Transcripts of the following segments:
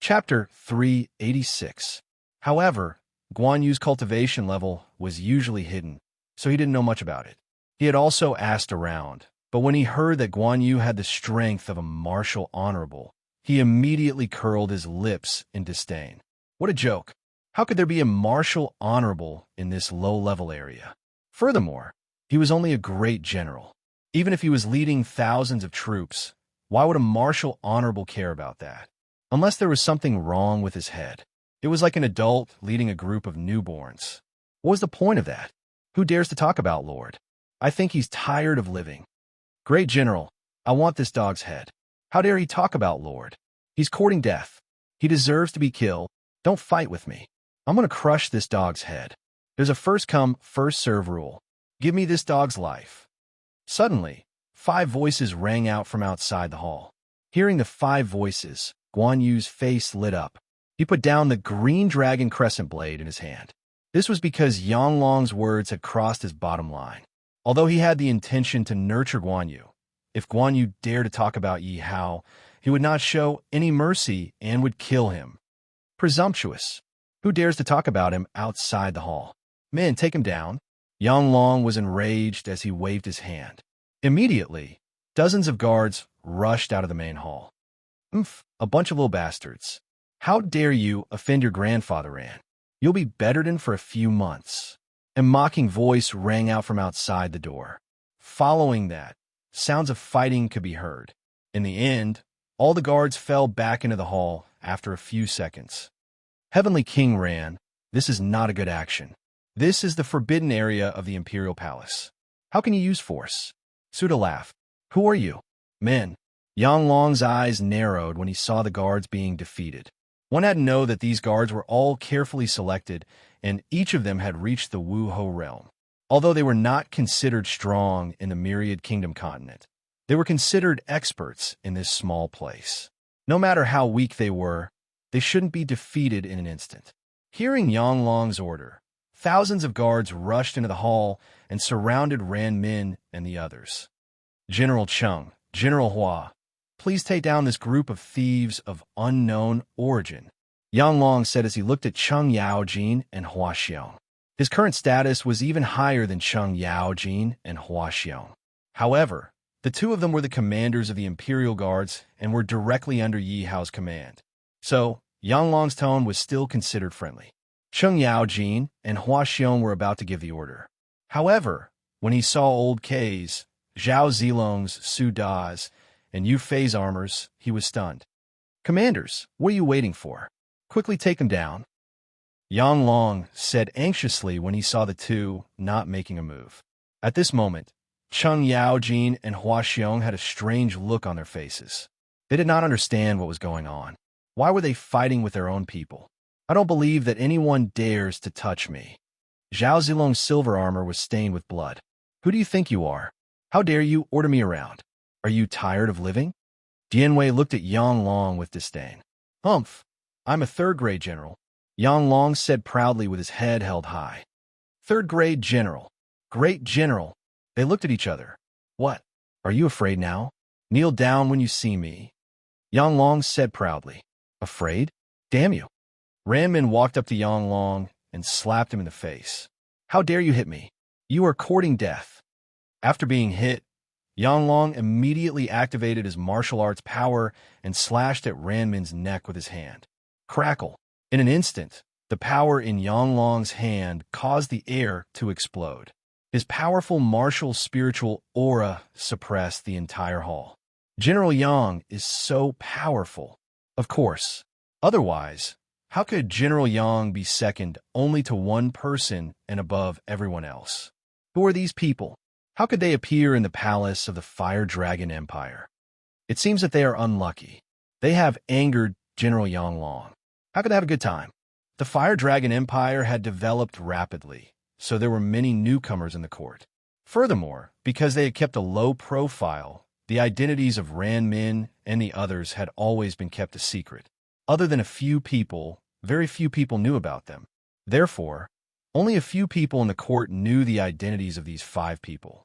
Chapter 386. However, Guan Yu's cultivation level was usually hidden, so he didn't know much about it. He had also asked around, but when he heard that Guan Yu had the strength of a martial honorable, he immediately curled his lips in disdain. What a joke! How could there be a martial honorable in this low-level area? Furthermore, he was only a great general. Even if he was leading thousands of troops, why would a martial honorable care about that? Unless there was something wrong with his head. It was like an adult leading a group of newborns. What was the point of that? Who dares to talk about Lord? I think he's tired of living. Great General, I want this dog's head. How dare he talk about Lord? He's courting death. He deserves to be killed. Don't fight with me. I'm going to crush this dog's head. There's a first-come, first-serve rule. Give me this dog's life. Suddenly, 5 voices rang out from outside the hall. Hearing the 5 voices, Guan Yu's face lit up. He put down the green dragon crescent blade in his hand. This was because Yang Long's words had crossed his bottom line. Although he had the intention to nurture Guan Yu, if Guan Yu dared to talk about Yi Hao, he would not show any mercy and would kill him. Presumptuous. Who dares to talk about him outside the hall? Men, take him down. Yang Long was enraged as he waved his hand. Immediately, dozens of guards rushed out of the main hall. A bunch of little bastards. How dare you offend your grandfather, Anne? You'll be bettered for a few months. A mocking voice rang out from outside the door. Following that, sounds of fighting could be heard. In the end, all the guards fell back into the hall after a few seconds. Heavenly King ran. This is not a good action. This is the forbidden area of the Imperial Palace. How can you use force? Suda laughed. Who are you? Men. Yang Long's eyes narrowed when he saw the guards being defeated. One had to know that these guards were all carefully selected, and each of them had reached the Wu Ho realm. Although they were not considered strong in the Myriad Kingdom continent, they were considered experts in this small place. No matter how weak they were, they shouldn't be defeated in an instant. Hearing Yang Long's order, thousands of guards rushed into the hall and surrounded Ran Min and the others. General Cheng, General Hua, please take down this group of thieves of unknown origin, Yang Long said as he looked at Cheng Yaojin and Hua Xiong. His current status was even higher than Cheng Yaojin and Hua Xiong. However, the two of them were the commanders of the Imperial Guards and were directly under Yi Hao's command. So, Yang Long's tone was still considered friendly. Cheng Yaojin and Hua Xiong were about to give the order. However, when he saw Old K's, Zhao Zilong's, Su Da's, and Yu Fei's armors, he was stunned. Commanders, what are you waiting for? Quickly take them down. Yang Long said anxiously when he saw the two not making a move. At this moment, Cheng Yaojin and Hua Xiong had a strange look on their faces. They did not understand what was going on. Why were they fighting with their own people? I don't believe that anyone dares to touch me. Zhao Zilong's silver armor was stained with blood. Who do you think you are? How dare you order me around? Are you tired of living? Dianwei looked at Yang Long with disdain. Humph, I'm a third-grade general, Yang Long said proudly with his head held high. Third-grade general. Great general. They looked at each other. What? Are you afraid now? Kneel down when you see me. Yang Long said proudly. Afraid? Damn you. Ranmin walked up to Yang Long and slapped him in the face. How dare you hit me? You are courting death. After being hit, Yang Long immediately activated his martial arts power and slashed at Ranmin's neck with his hand. Crackle. In an instant, the power in Yang Long's hand caused the air to explode. His powerful martial spiritual aura suppressed the entire hall. General Yang is so powerful. Of course. Otherwise, how could General Yang be second only to one person and above everyone else? Who are these people? How could they appear in the palace of the Fire Dragon Empire? It seems that they are unlucky. They have angered General Yang Long. How could they have a good time? The Fire Dragon Empire had developed rapidly, so there were many newcomers in the court. Furthermore, because they had kept a low profile, the identities of Ran Min and the others had always been kept a secret. Other than a few people, very few people knew about them. Therefore, only a few people in the court knew the identities of these 5 people.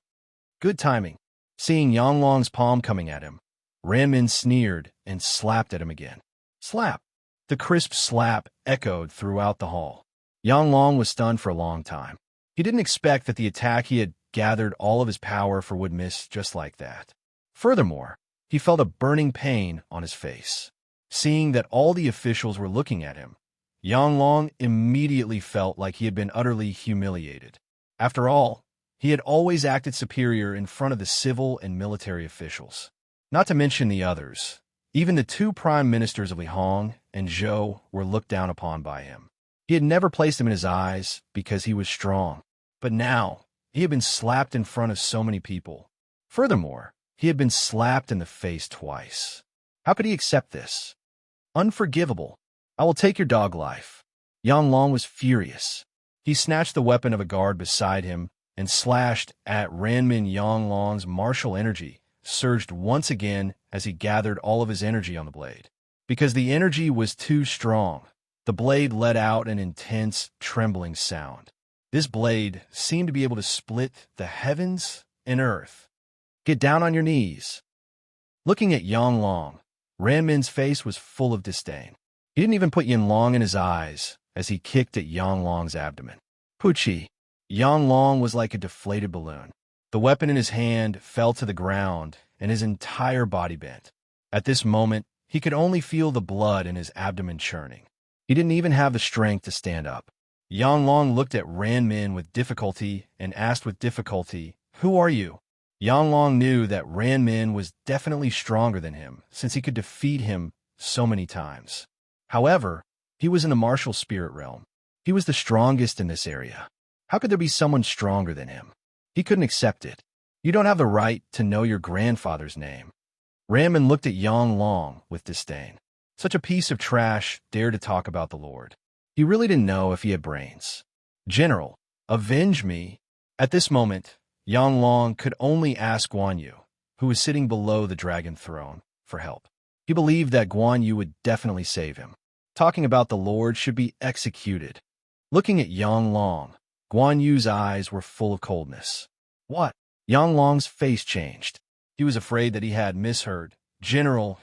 Good timing. Seeing Yang Long's palm coming at him, Ran Min sneered and slapped at him again. Slap. The crisp slap echoed throughout the hall. Yang Long was stunned for a long time. He didn't expect that the attack he had gathered all of his power for would miss just like that. Furthermore, he felt a burning pain on his face. Seeing that all the officials were looking at him, Yang Long immediately felt like he had been utterly humiliated. After all, he had always acted superior in front of the civil and military officials. Not to mention the others. Even the two prime ministers of Li Hong and Zhou were looked down upon by him. He had never placed them in his eyes because he was strong. But now, he had been slapped in front of so many people. Furthermore, he had been slapped in the face twice. How could he accept this? Unforgivable. I will take your dog life. Yang Long was furious. He snatched the weapon of a guard beside him and slashed at Ranmin. Yang Long's martial energy surged once again as he gathered all of his energy on the blade. Because the energy was too strong, the blade let out an intense, trembling sound. This blade seemed to be able to split the heavens and earth. Get down on your knees. Looking at Yang Long, Ranmin's face was full of disdain. He didn't even put Yin Long in his eyes as he kicked at Yang Long's abdomen. Puchi. Yang Long was like a deflated balloon. The weapon in his hand fell to the ground, and his entire body bent. At this moment, he could only feel the blood in his abdomen churning. He didn't even have the strength to stand up. Yang Long looked at Ranmin with difficulty and asked with difficulty, "Who are you?" Yang Long knew that Ranmin was definitely stronger than him, since he could defeat him so many times. However, he was in the martial spirit realm. He was the strongest in this area. How could there be someone stronger than him? He couldn't accept it. You don't have the right to know your grandfather's name. Ranmin looked at Yang Long with disdain. Such a piece of trash dared to talk about the Lord. He really didn't know if he had brains. General, avenge me. At this moment, Yang Long could only ask Guan Yu, who was sitting below the dragon throne, for help. He believed that Guan Yu would definitely save him. Talking about the Lord should be executed. Looking at Yang Long, Guan Yu's eyes were full of coldness. What? Yang Long's face changed. He was afraid that he had misheard. General,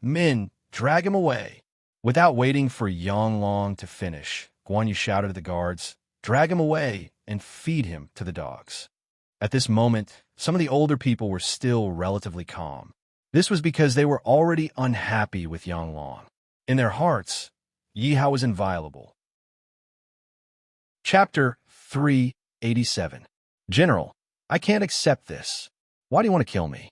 men, drag him away. Without waiting for Yang Long to finish, Guan Yu shouted at the guards, "Drag him away and feed him to the dogs." At this moment, some of the older people were still relatively calm. This was because they were already unhappy with Yang Long. In their hearts, Yi Hao was inviolable. Chapter 387. General, I can't accept this. Why do you want to kill me?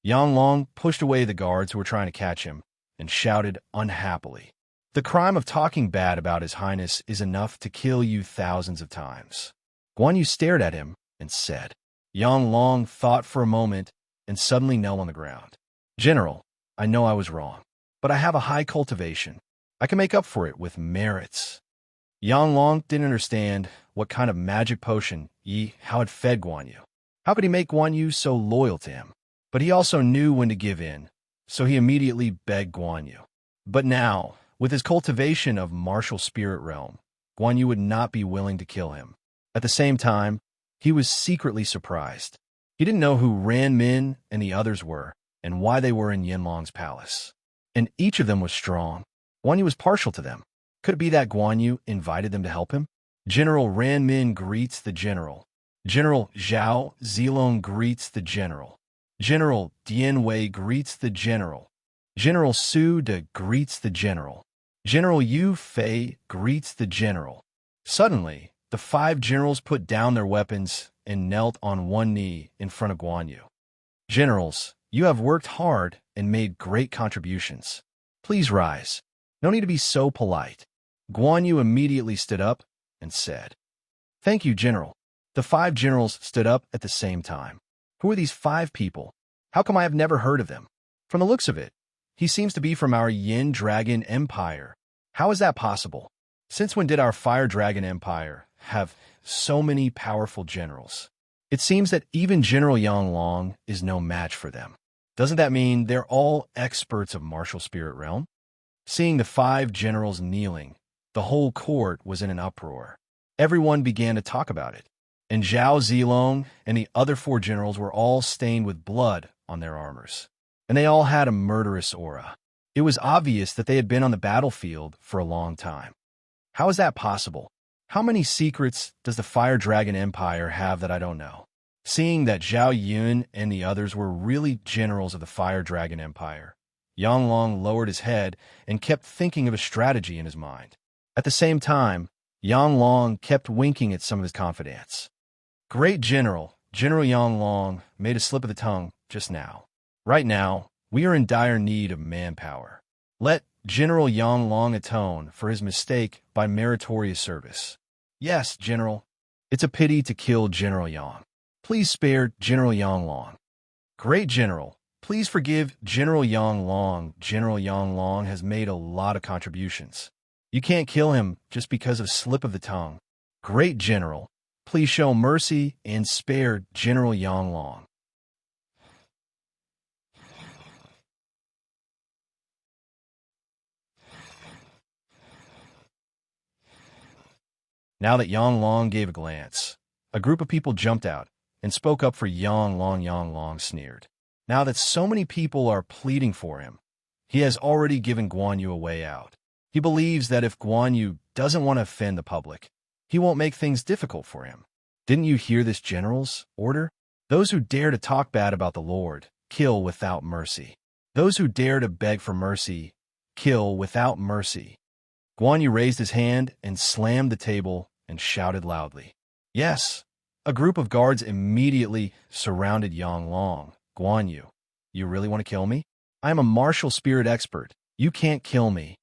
Yang Long pushed away the guards who were trying to catch him and shouted unhappily, "The crime of talking bad about His Highness is enough to kill you thousands of times." Guan Yu stared at him and said. Yang Long thought for a moment and suddenly knelt on the ground. "General, I know I was wrong, but I have a high cultivation. I can make up for it with merits." Yang Long didn't understand what kind of magic potion Yi Hao had fed Guan Yu. How could he make Guan Yu so loyal to him? But he also knew when to give in, so he immediately begged Guan Yu. But now, with his cultivation of martial spirit realm, Guan Yu would not be willing to kill him. At the same time, he was secretly surprised. He didn't know who Ranmin and the others were, and why they were in Yinlong's palace. And each of them was strong. Guan Yu was partial to them. Could it be that Guan Yu invited them to help him? General Ranmin greets the general. General Zhao Zilong greets the general. General Dian Wei greets the general. General Su De greets the general. General Yu Fei greets the general. Suddenly, the 5 generals put down their weapons and knelt on one knee in front of Guan Yu. "Generals, you have worked hard and made great contributions. Please rise. No need to be so polite." Guan Yu immediately stood up and said, "Thank you, General." The 5 generals stood up at the same time. Who are these 5 people? How come I have never heard of them? From the looks of it, he seems to be from our Yin Dragon Empire. How is that possible? Since when did our Fire Dragon Empire have so many powerful generals? It seems that even General Yang Long is no match for them. Doesn't that mean they're all experts of martial spirit realm? Seeing the 5 generals kneeling, the whole court was in an uproar. Everyone began to talk about it. And Zhao Zilong and the other 4 generals were all stained with blood on their armors. And they all had a murderous aura. It was obvious that they had been on the battlefield for a long time. How is that possible? How many secrets does the Fire Dragon Empire have that I don't know? Seeing that Zhao Yun and the others were really generals of the Fire Dragon Empire, Yang Long lowered his head and kept thinking of a strategy in his mind. At the same time, Yang Long kept winking at some of his confidants. Great General, General Yang Long, made a slip of the tongue just now. Right now, we are in dire need of manpower. Let General Yang Long atone for his mistake by meritorious service. Yes, General. It's a pity to kill General Yang. Please spare General Yang Long. Great General, please forgive General Yang Long. General Yang Long has made a lot of contributions. You can't kill him just because of a slip of the tongue. Great General, please show mercy and spare General Yang Long. Now that Yang Long gave a glance, a group of people jumped out and spoke up for Yang Long. Yang Long sneered. Now that so many people are pleading for him, he has already given Guan Yu a way out. He believes that if Guan Yu doesn't want to offend the public, he won't make things difficult for him. Didn't you hear this general's order? Those who dare to talk bad about the Lord, kill without mercy. Those who dare to beg for mercy, kill without mercy. Guan Yu raised his hand and slammed the table and shouted loudly. Yes. A group of guards immediately surrounded Yang Long. Guan Yu, you really want to kill me? I am a martial spirit expert. You can't kill me.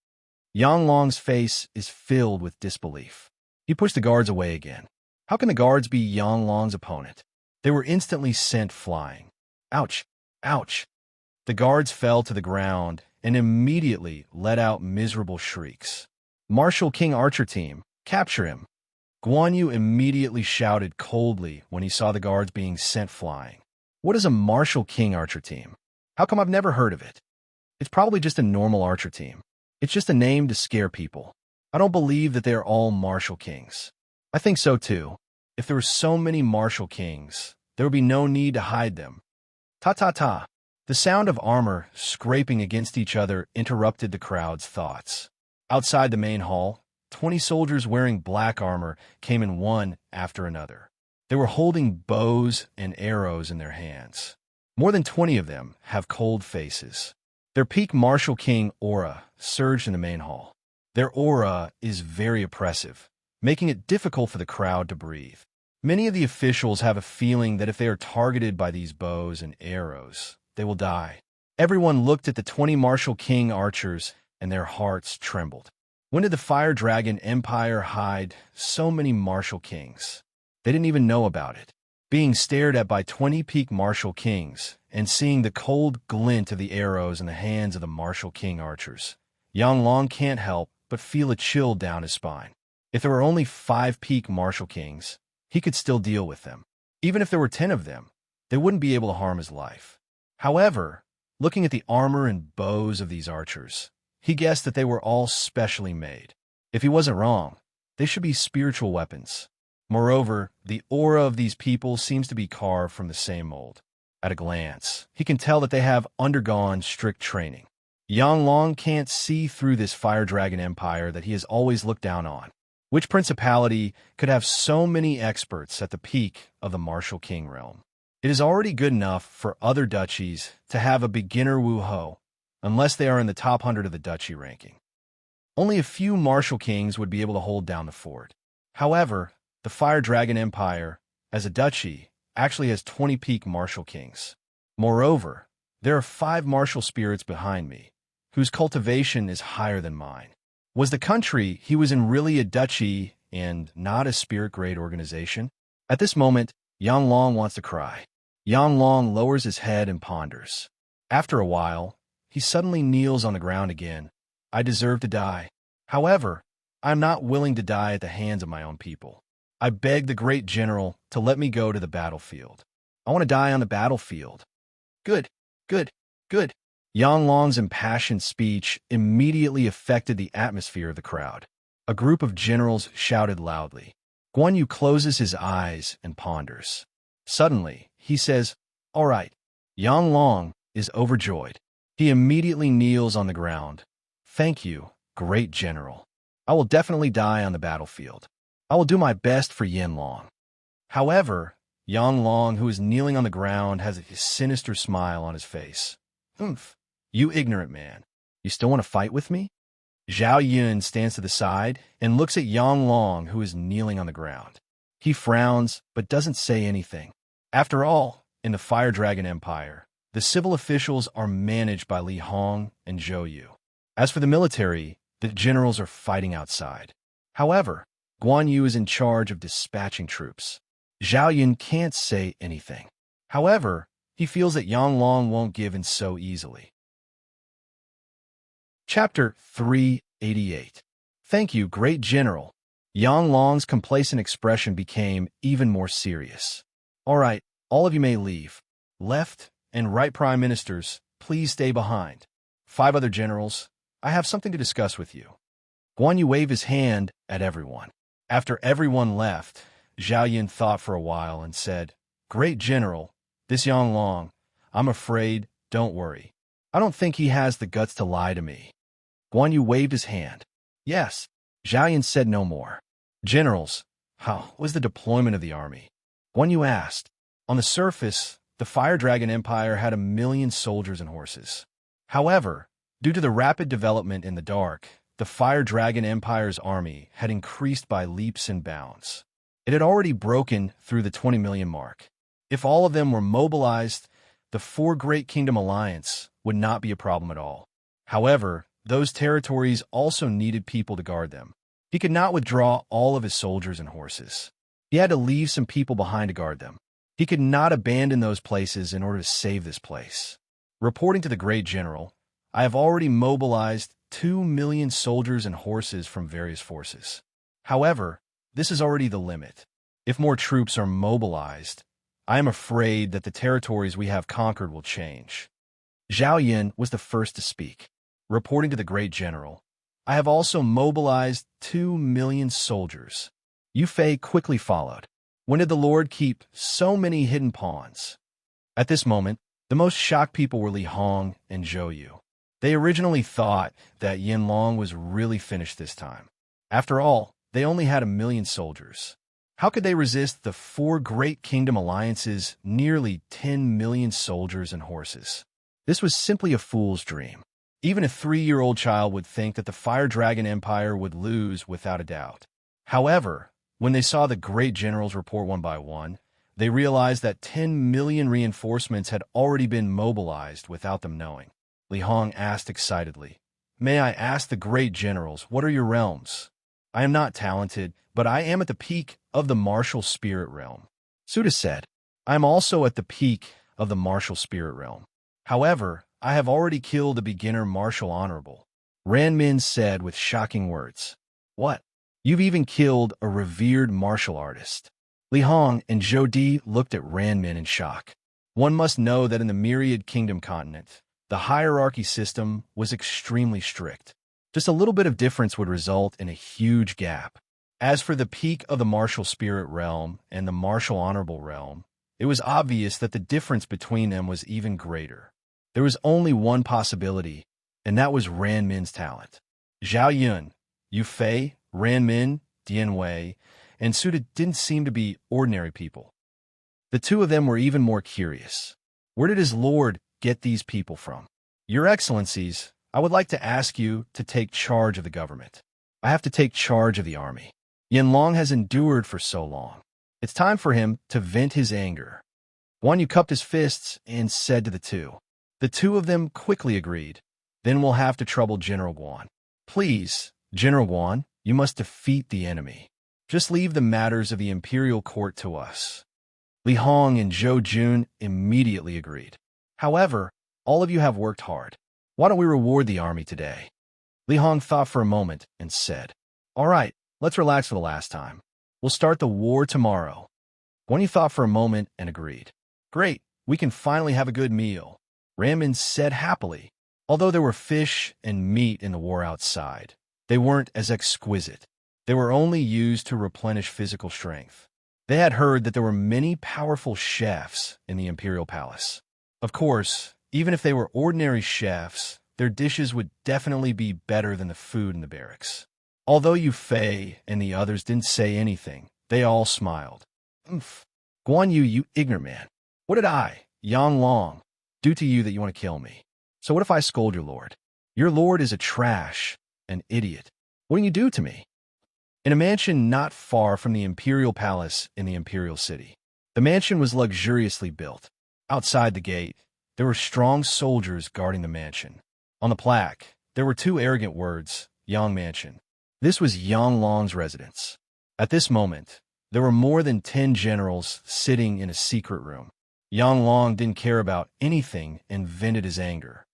Yang Long's face is filled with disbelief. He pushed the guards away again. How can the guards be Yang Long's opponent? They were instantly sent flying. Ouch! Ouch! The guards fell to the ground and immediately let out miserable shrieks. Martial King Archer Team, capture him! Guan Yu immediately shouted coldly when he saw the guards being sent flying. What is a Martial King Archer Team? How come I've never heard of it? It's probably just a normal archer team. It's just a name to scare people. I don't believe that they are all Martial Kings. I think so too. If there were so many Martial Kings, there would be no need to hide them. Ta-ta-ta. The sound of armor scraping against each other interrupted the crowd's thoughts. Outside the main hall, 20 soldiers wearing black armor came in one after another. They were holding bows and arrows in their hands. More than 20 of them have cold faces. Their peak martial king aura surged in the main hall. Their aura is very oppressive, making it difficult for the crowd to breathe. Many of the officials have a feeling that if they are targeted by these bows and arrows, they will die. Everyone looked at the 20 martial king archers and their hearts trembled. When did the Fire Dragon Empire hide so many martial kings? They didn't even know about it. Being stared at by 20 peak martial kings and seeing the cold glint of the arrows in the hands of the martial king archers, Yang Long can't help but feel a chill down his spine. If there were only 5 peak martial kings, he could still deal with them. Even if there were 10 of them, they wouldn't be able to harm his life. However, looking at the armor and bows of these archers, he guessed that they were all specially made. If he wasn't wrong, they should be spiritual weapons. Moreover, the aura of these people seems to be carved from the same mold. At a glance, he can tell that they have undergone strict training. Yang Long can't see through this Fire Dragon Empire that he has always looked down on. Which principality could have so many experts at the peak of the Martial King realm? It is already good enough for other duchies to have a beginner Wu Ho, unless they are in the top 100 of the duchy ranking. Only a few Martial Kings would be able to hold down the fort. However, the Fire Dragon Empire, as a duchy, actually has 20 peak Martial Kings. Moreover, there are 5 martial spirits behind me, whose cultivation is higher than mine. Was the country he was in really a duchy and not a spirit-grade organization? At this moment, Yang Long wants to cry. Yang Long lowers his head and ponders. After a while, he suddenly kneels on the ground again. I deserve to die. However, I am not willing to die at the hands of my own people. I beg the great general to let me go to the battlefield. I want to die on the battlefield. Good, good, good. Yang Long's impassioned speech immediately affected the atmosphere of the crowd. A group of generals shouted loudly. Guan Yu closes his eyes and ponders. Suddenly, he says, "All right." Yang Long is overjoyed. He immediately kneels on the ground. Thank you, great general. I will definitely die on the battlefield. I will do my best for Yanlong. However, Yanlong, who is kneeling on the ground, has a sinister smile on his face. Oomph, you ignorant man. You still want to fight with me? Zhao Yun stands to the side and looks at Yanlong, who is kneeling on the ground. He frowns, but doesn't say anything. After all, in the Fire Dragon Empire, the civil officials are managed by Li Hong and Zhou Yu. As for the military, the generals are fighting outside. However, Guan Yu is in charge of dispatching troops. Zhao Yun can't say anything. However, he feels that Yanlong won't give in so easily. Chapter 388. Thank you, great general. Yanlong's complacent expression became even more serious. All right, all of you may leave. Left and right prime ministers, please stay behind. 5 other generals, I have something to discuss with you. Guan Yu waved his hand at everyone. After everyone left, Zhao Yun thought for a while and said, Great general, this Yanlong, I'm afraid, don't worry. I don't think he has the guts to lie to me. Guan Yu waved his hand. Yes. Zhao Yun said no more. Generals, how was the deployment of the army? Guan Yu asked. On the surface, the Fire Dragon Empire had 1 million soldiers and horses. However, due to the rapid development in the dark, the Fire Dragon Empire's army had increased by leaps and bounds. It had already broken through the 20 million mark. If all of them were mobilized, the 4 Great Kingdom Alliance would not be a problem at all. However, those territories also needed people to guard them. He could not withdraw all of his soldiers and horses. He had to leave some people behind to guard them. He could not abandon those places in order to save this place. Reporting to the great general, I have already mobilized 2 million soldiers and horses from various forces. However, this is already the limit. If more troops are mobilized, I am afraid that the territories we have conquered will change. Zhao Yun was the first to speak. Reporting to the great general, I have also mobilized 2 million soldiers. Yu Fei quickly followed. When did the Lord keep so many hidden pawns? At this moment, the most shocked people were Li Hong and Zhou Yu. They originally thought that Yanlong was really finished this time. After all, they only had 1 million soldiers. How could they resist the 4 Great Kingdom Alliance's nearly 10 million soldiers and horses? This was simply a fool's dream. Even a 3-year-old child would think that the Fire Dragon Empire would lose without a doubt. However, when they saw the great generals report one by one, they realized that 10 million reinforcements had already been mobilized without them knowing. Li Hong asked excitedly, May I ask the great generals, what are your realms? I am not talented, but I am at the peak of the martial spirit realm. Suda said, I am also at the peak of the martial spirit realm. However, I have already killed a beginner martial honorable. Ran Min said with shocking words. What? You've even killed a revered martial artist. Li Hong and Zhou Di looked at Ran Min in shock. One must know that in the Myriad Kingdom continent, the hierarchy system was extremely strict. Just a little bit of difference would result in a huge gap. As for the peak of the martial spirit realm and the martial honorable realm, it was obvious that the difference between them was even greater. There was only one possibility, and that was Ran Min's talent. Zhao Yun, Yu Fei, Ran Min, Dian Wei, and Suda didn't seem to be ordinary people. The 2 of them were even more curious. Where did his lord get these people from? Your Excellencies, I would like to ask you to take charge of the government. I have to take charge of the army. Yanlong has endured for so long. It's time for him to vent his anger. Guan Yu cupped his fists and said to the 2. The 2 of them quickly agreed. Then we'll have to trouble General Guan. Please, General Guan, you must defeat the enemy. Just leave the matters of the imperial court to us. Li Hong and Zhou Jun immediately agreed. However, all of you have worked hard. Why don't we reward the army today? Li Hong thought for a moment and said, All right, let's relax for the last time. We'll start the war tomorrow. Guan Yu thought for a moment and agreed. Great, we can finally have a good meal. Ran Min said happily. Although there were fish and meat in the war outside, they weren't as exquisite. They were only used to replenish physical strength. They had heard that there were many powerful chefs in the imperial palace. Of course, Even if they were ordinary chefs, their dishes would definitely be better than the food in the barracks. Although Yu Fei and the others didn't say anything, they all smiled. Oomph. Guan Yu, you ignorant man. What did I, Yang Long, do to you that you want to kill me? So what if I scold your lord? Your lord is a trash, an idiot. What can you do to me? In a mansion not far from the imperial palace in the imperial city. The mansion was luxuriously built. Outside the gate, there were strong soldiers guarding the mansion. On the plaque, there were two arrogant words, Yang Mansion. This was Yang Long's residence. At this moment, there were more than 10 generals sitting in a secret room. Yang Long didn't care about anything and vented his anger.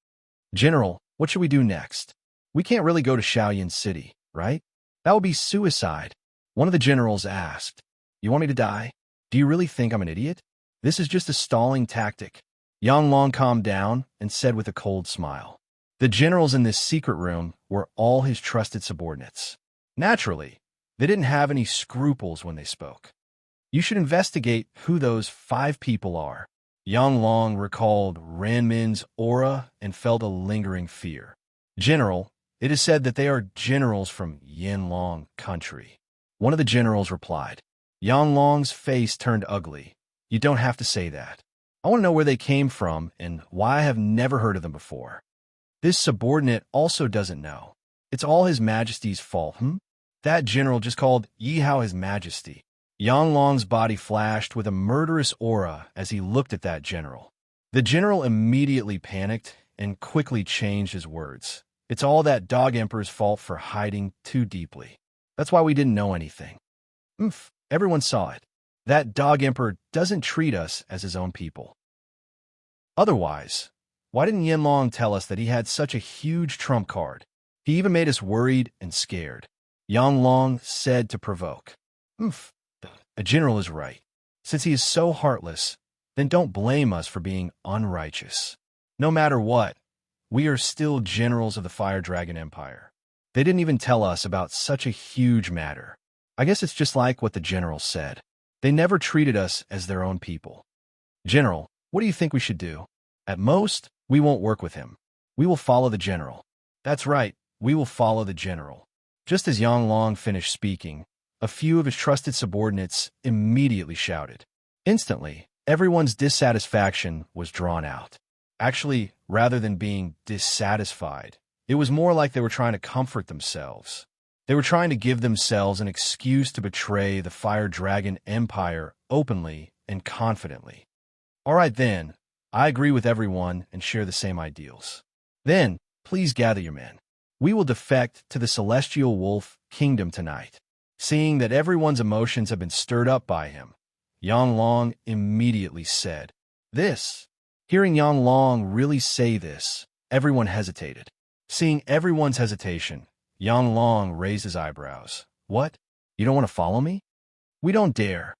General, what should we do next? We can't really go to Shaoyin City, right? That would be suicide. One of the generals asked. You want me to die? Do you really think I'm an idiot? This is just a stalling tactic. Yang Long calmed down and said with a cold smile. The generals in this secret room were all his trusted subordinates. Naturally, they didn't have any scruples when they spoke. You should investigate who those 5 people are. Yang Long recalled Ranmin's aura and felt a lingering fear. General, it is said that they are generals from Yanlong country. One of the generals replied. Yang Long's face turned ugly. You don't have to say that. I want to know where they came from and why I have never heard of them before. This subordinate also doesn't know. It's all His Majesty's fault, That general just called Yi Hao His Majesty. Yang Long's body flashed with a murderous aura as he looked at that general. The general immediately panicked and quickly changed his words. It's all that dog emperor's fault for hiding too deeply. That's why we didn't know anything. Everyone saw it. That dog emperor doesn't treat us as his own people. Otherwise, why didn't Yanlong tell us that he had such a huge trump card? He even made us worried and scared. Yang Long said to provoke. A general is right. Since he is so heartless, then don't blame us for being unrighteous. No matter what, we are still generals of the Fire Dragon Empire. They didn't even tell us about such a huge matter. I guess it's just like what the general said. They never treated us as their own people. General, what do you think we should do? At most, we won't work with him. We will follow the general. That's right, we will follow the general. Just as Yang Long finished speaking, a few of his trusted subordinates immediately shouted. Instantly, everyone's dissatisfaction was drawn out. Actually, rather than being dissatisfied, it was more like they were trying to comfort themselves. They were trying to give themselves an excuse to betray the Fire Dragon Empire openly and confidently. All right then, I agree with everyone and share the same ideals. Then, please gather your men. We will defect to the Celestial Wolf Kingdom tonight. Seeing that everyone's emotions have been stirred up by him, Yang Long immediately said, This. Hearing Yang Long really say this, everyone hesitated. Seeing everyone's hesitation, Yang Long raised his eyebrows. What? You don't want to follow me? We don't dare.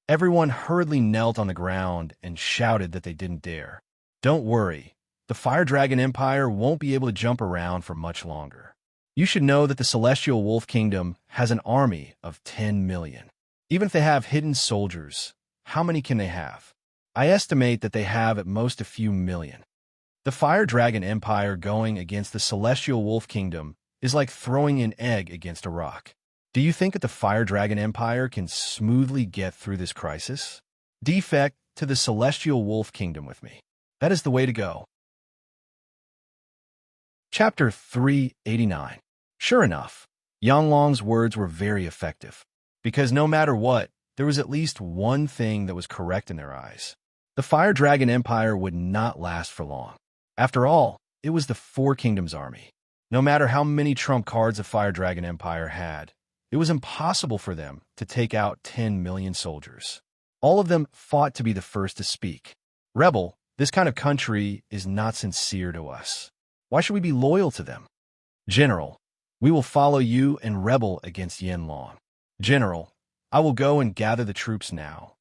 Everyone hurriedly knelt on the ground and shouted that they didn't dare. Don't worry. The Fire Dragon Empire won't be able to jump around for much longer. You should know that the Celestial Wolf Kingdom has an army of 10 million. Even if they have hidden soldiers, how many can they have? I estimate that they have at most a few million. The Fire Dragon Empire going against the Celestial Wolf Kingdom is like throwing an egg against a rock. Do you think that the Fire Dragon Empire can smoothly get through this crisis? Defect to the Celestial Wolf Kingdom with me. That is the way to go. Chapter 389. Sure enough, Yang Long's words were very effective, because no matter what, there was at least one thing that was correct in their eyes. The Fire Dragon Empire would not last for long. After all, it was the Four Kingdoms army. No matter how many trump cards the Fire Dragon Empire had, it was impossible for them to take out 10 million soldiers. All of them fought to be the first to speak. Rebel, this kind of country is not sincere to us. Why should we be loyal to them? General, we will follow you and rebel against Yanlong. General, I will go and gather the troops now.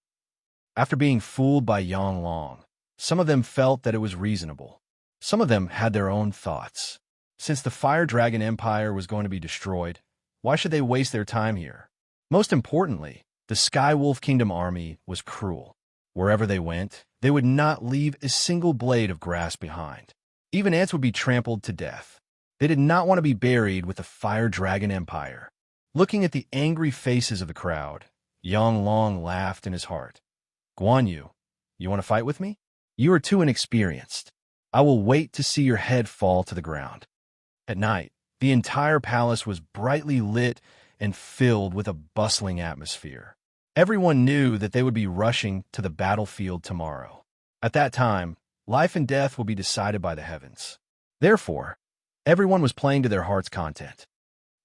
After being fooled by Yang Long, some of them felt that it was reasonable. Some of them had their own thoughts. Since the Fire Dragon Empire was going to be destroyed, why should they waste their time here? Most importantly, the Sky Wolf Kingdom army was cruel. Wherever they went, they would not leave a single blade of grass behind. Even ants would be trampled to death. They did not want to be buried with the fire dragon empire. Looking at the angry faces of the crowd, Yang Long laughed in his heart. Guan Yu, you want to fight with me? You are too inexperienced. I will wait to see your head fall to the ground. At night, the entire palace was brightly lit and filled with a bustling atmosphere. Everyone knew that they would be rushing to the battlefield tomorrow. At that time, life and death will be decided by the heavens. Therefore, everyone was playing to their heart's content.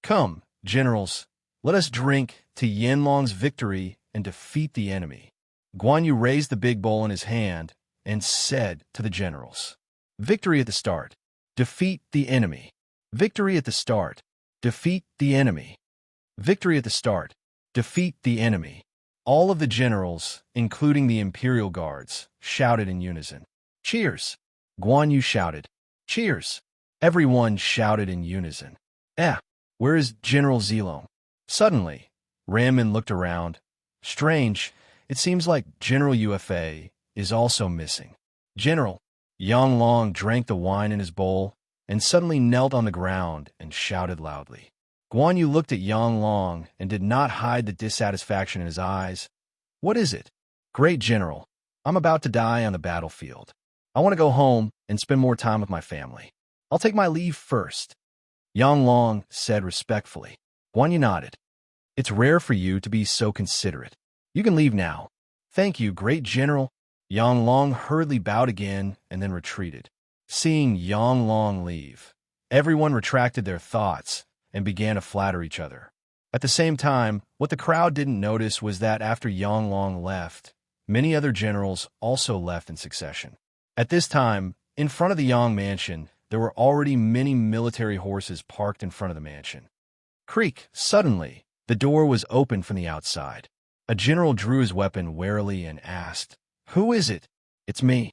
Come, generals, let us drink to Yanlong's victory and defeat the enemy. Guan Yu raised the big bowl in his hand and said to the generals, Victory at the start. Defeat the enemy. Victory at the start. Defeat the enemy. Victory at the start. Defeat the enemy. All of the generals, including the Imperial Guards, shouted in unison. Cheers! Guan Yu shouted. Cheers! Everyone shouted in unison. Where is General Zilong? Suddenly, Ranmin looked around. Strange, it seems like General UFA is also missing. General, Yang Long drank the wine in his bowl and suddenly knelt on the ground and shouted loudly. Guan Yu looked at Yang Long and did not hide the dissatisfaction in his eyes. What is it? Great General, I'm about to die on the battlefield. I want to go home and spend more time with my family. I'll take my leave first. Yang Long said respectfully. Guan Yu nodded. It's rare for you to be so considerate. You can leave now. Thank you, great General. Yang Long hurriedly bowed again and then retreated. Seeing Yang Long leave, everyone retracted their thoughts and began to flatter each other. At the same time, what the crowd didn't notice was that after Yang Long left, many other generals also left in succession. At this time, in front of the Yang mansion, there were already many military horses parked in front of the mansion. Creak! Suddenly, the door was opened from the outside. A general drew his weapon warily and asked, Who is it? It's me.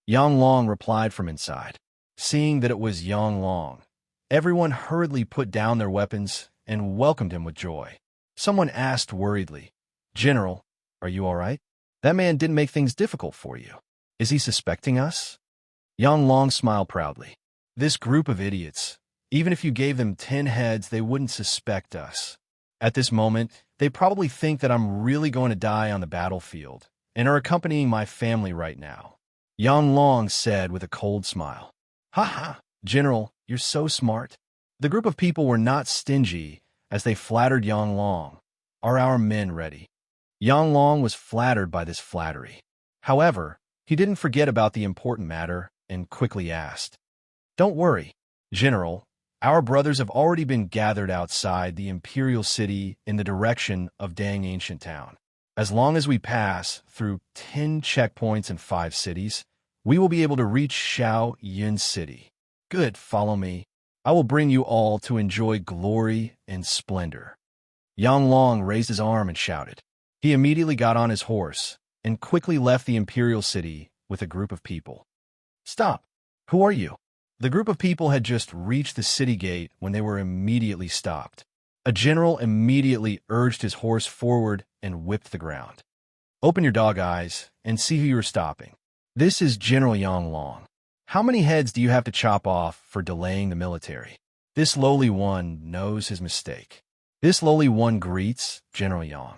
Yang Long replied from inside. Seeing that it was Yang Long, everyone hurriedly put down their weapons and welcomed him with joy. Someone asked worriedly, General, are you all right? That man didn't make things difficult for you. Is he suspecting us? Yang Long smiled proudly. This group of idiots, even if you gave them 10 heads, they wouldn't suspect us. At this moment, they probably think that I'm really going to die on the battlefield and are accompanying my family right now. Yang Long said with a cold smile. Ha ha, General, you're so smart. The group of people were not stingy as they flattered Yang Long. Are our men ready? Yang Long was flattered by this flattery. However, he didn't forget about the important matter and quickly asked, Don't worry, General. Our brothers have already been gathered outside the Imperial City in the direction of Dang Ancient Town. As long as we pass through 10 checkpoints in 5 cities, we will be able to reach Xiao Yin City. Good, follow me. I will bring you all to enjoy glory and splendor. Yang Long raised his arm and shouted. He immediately got on his horse and quickly left the Imperial City with a group of people. Stop! Who are you? The group of people had just reached the city gate when they were immediately stopped. A general immediately urged his horse forward and whipped the ground. Open your dog eyes and see who you are stopping. This is General Yang Long. How many heads do you have to chop off for delaying the military? This lowly one knows his mistake. This lowly one greets General Yang.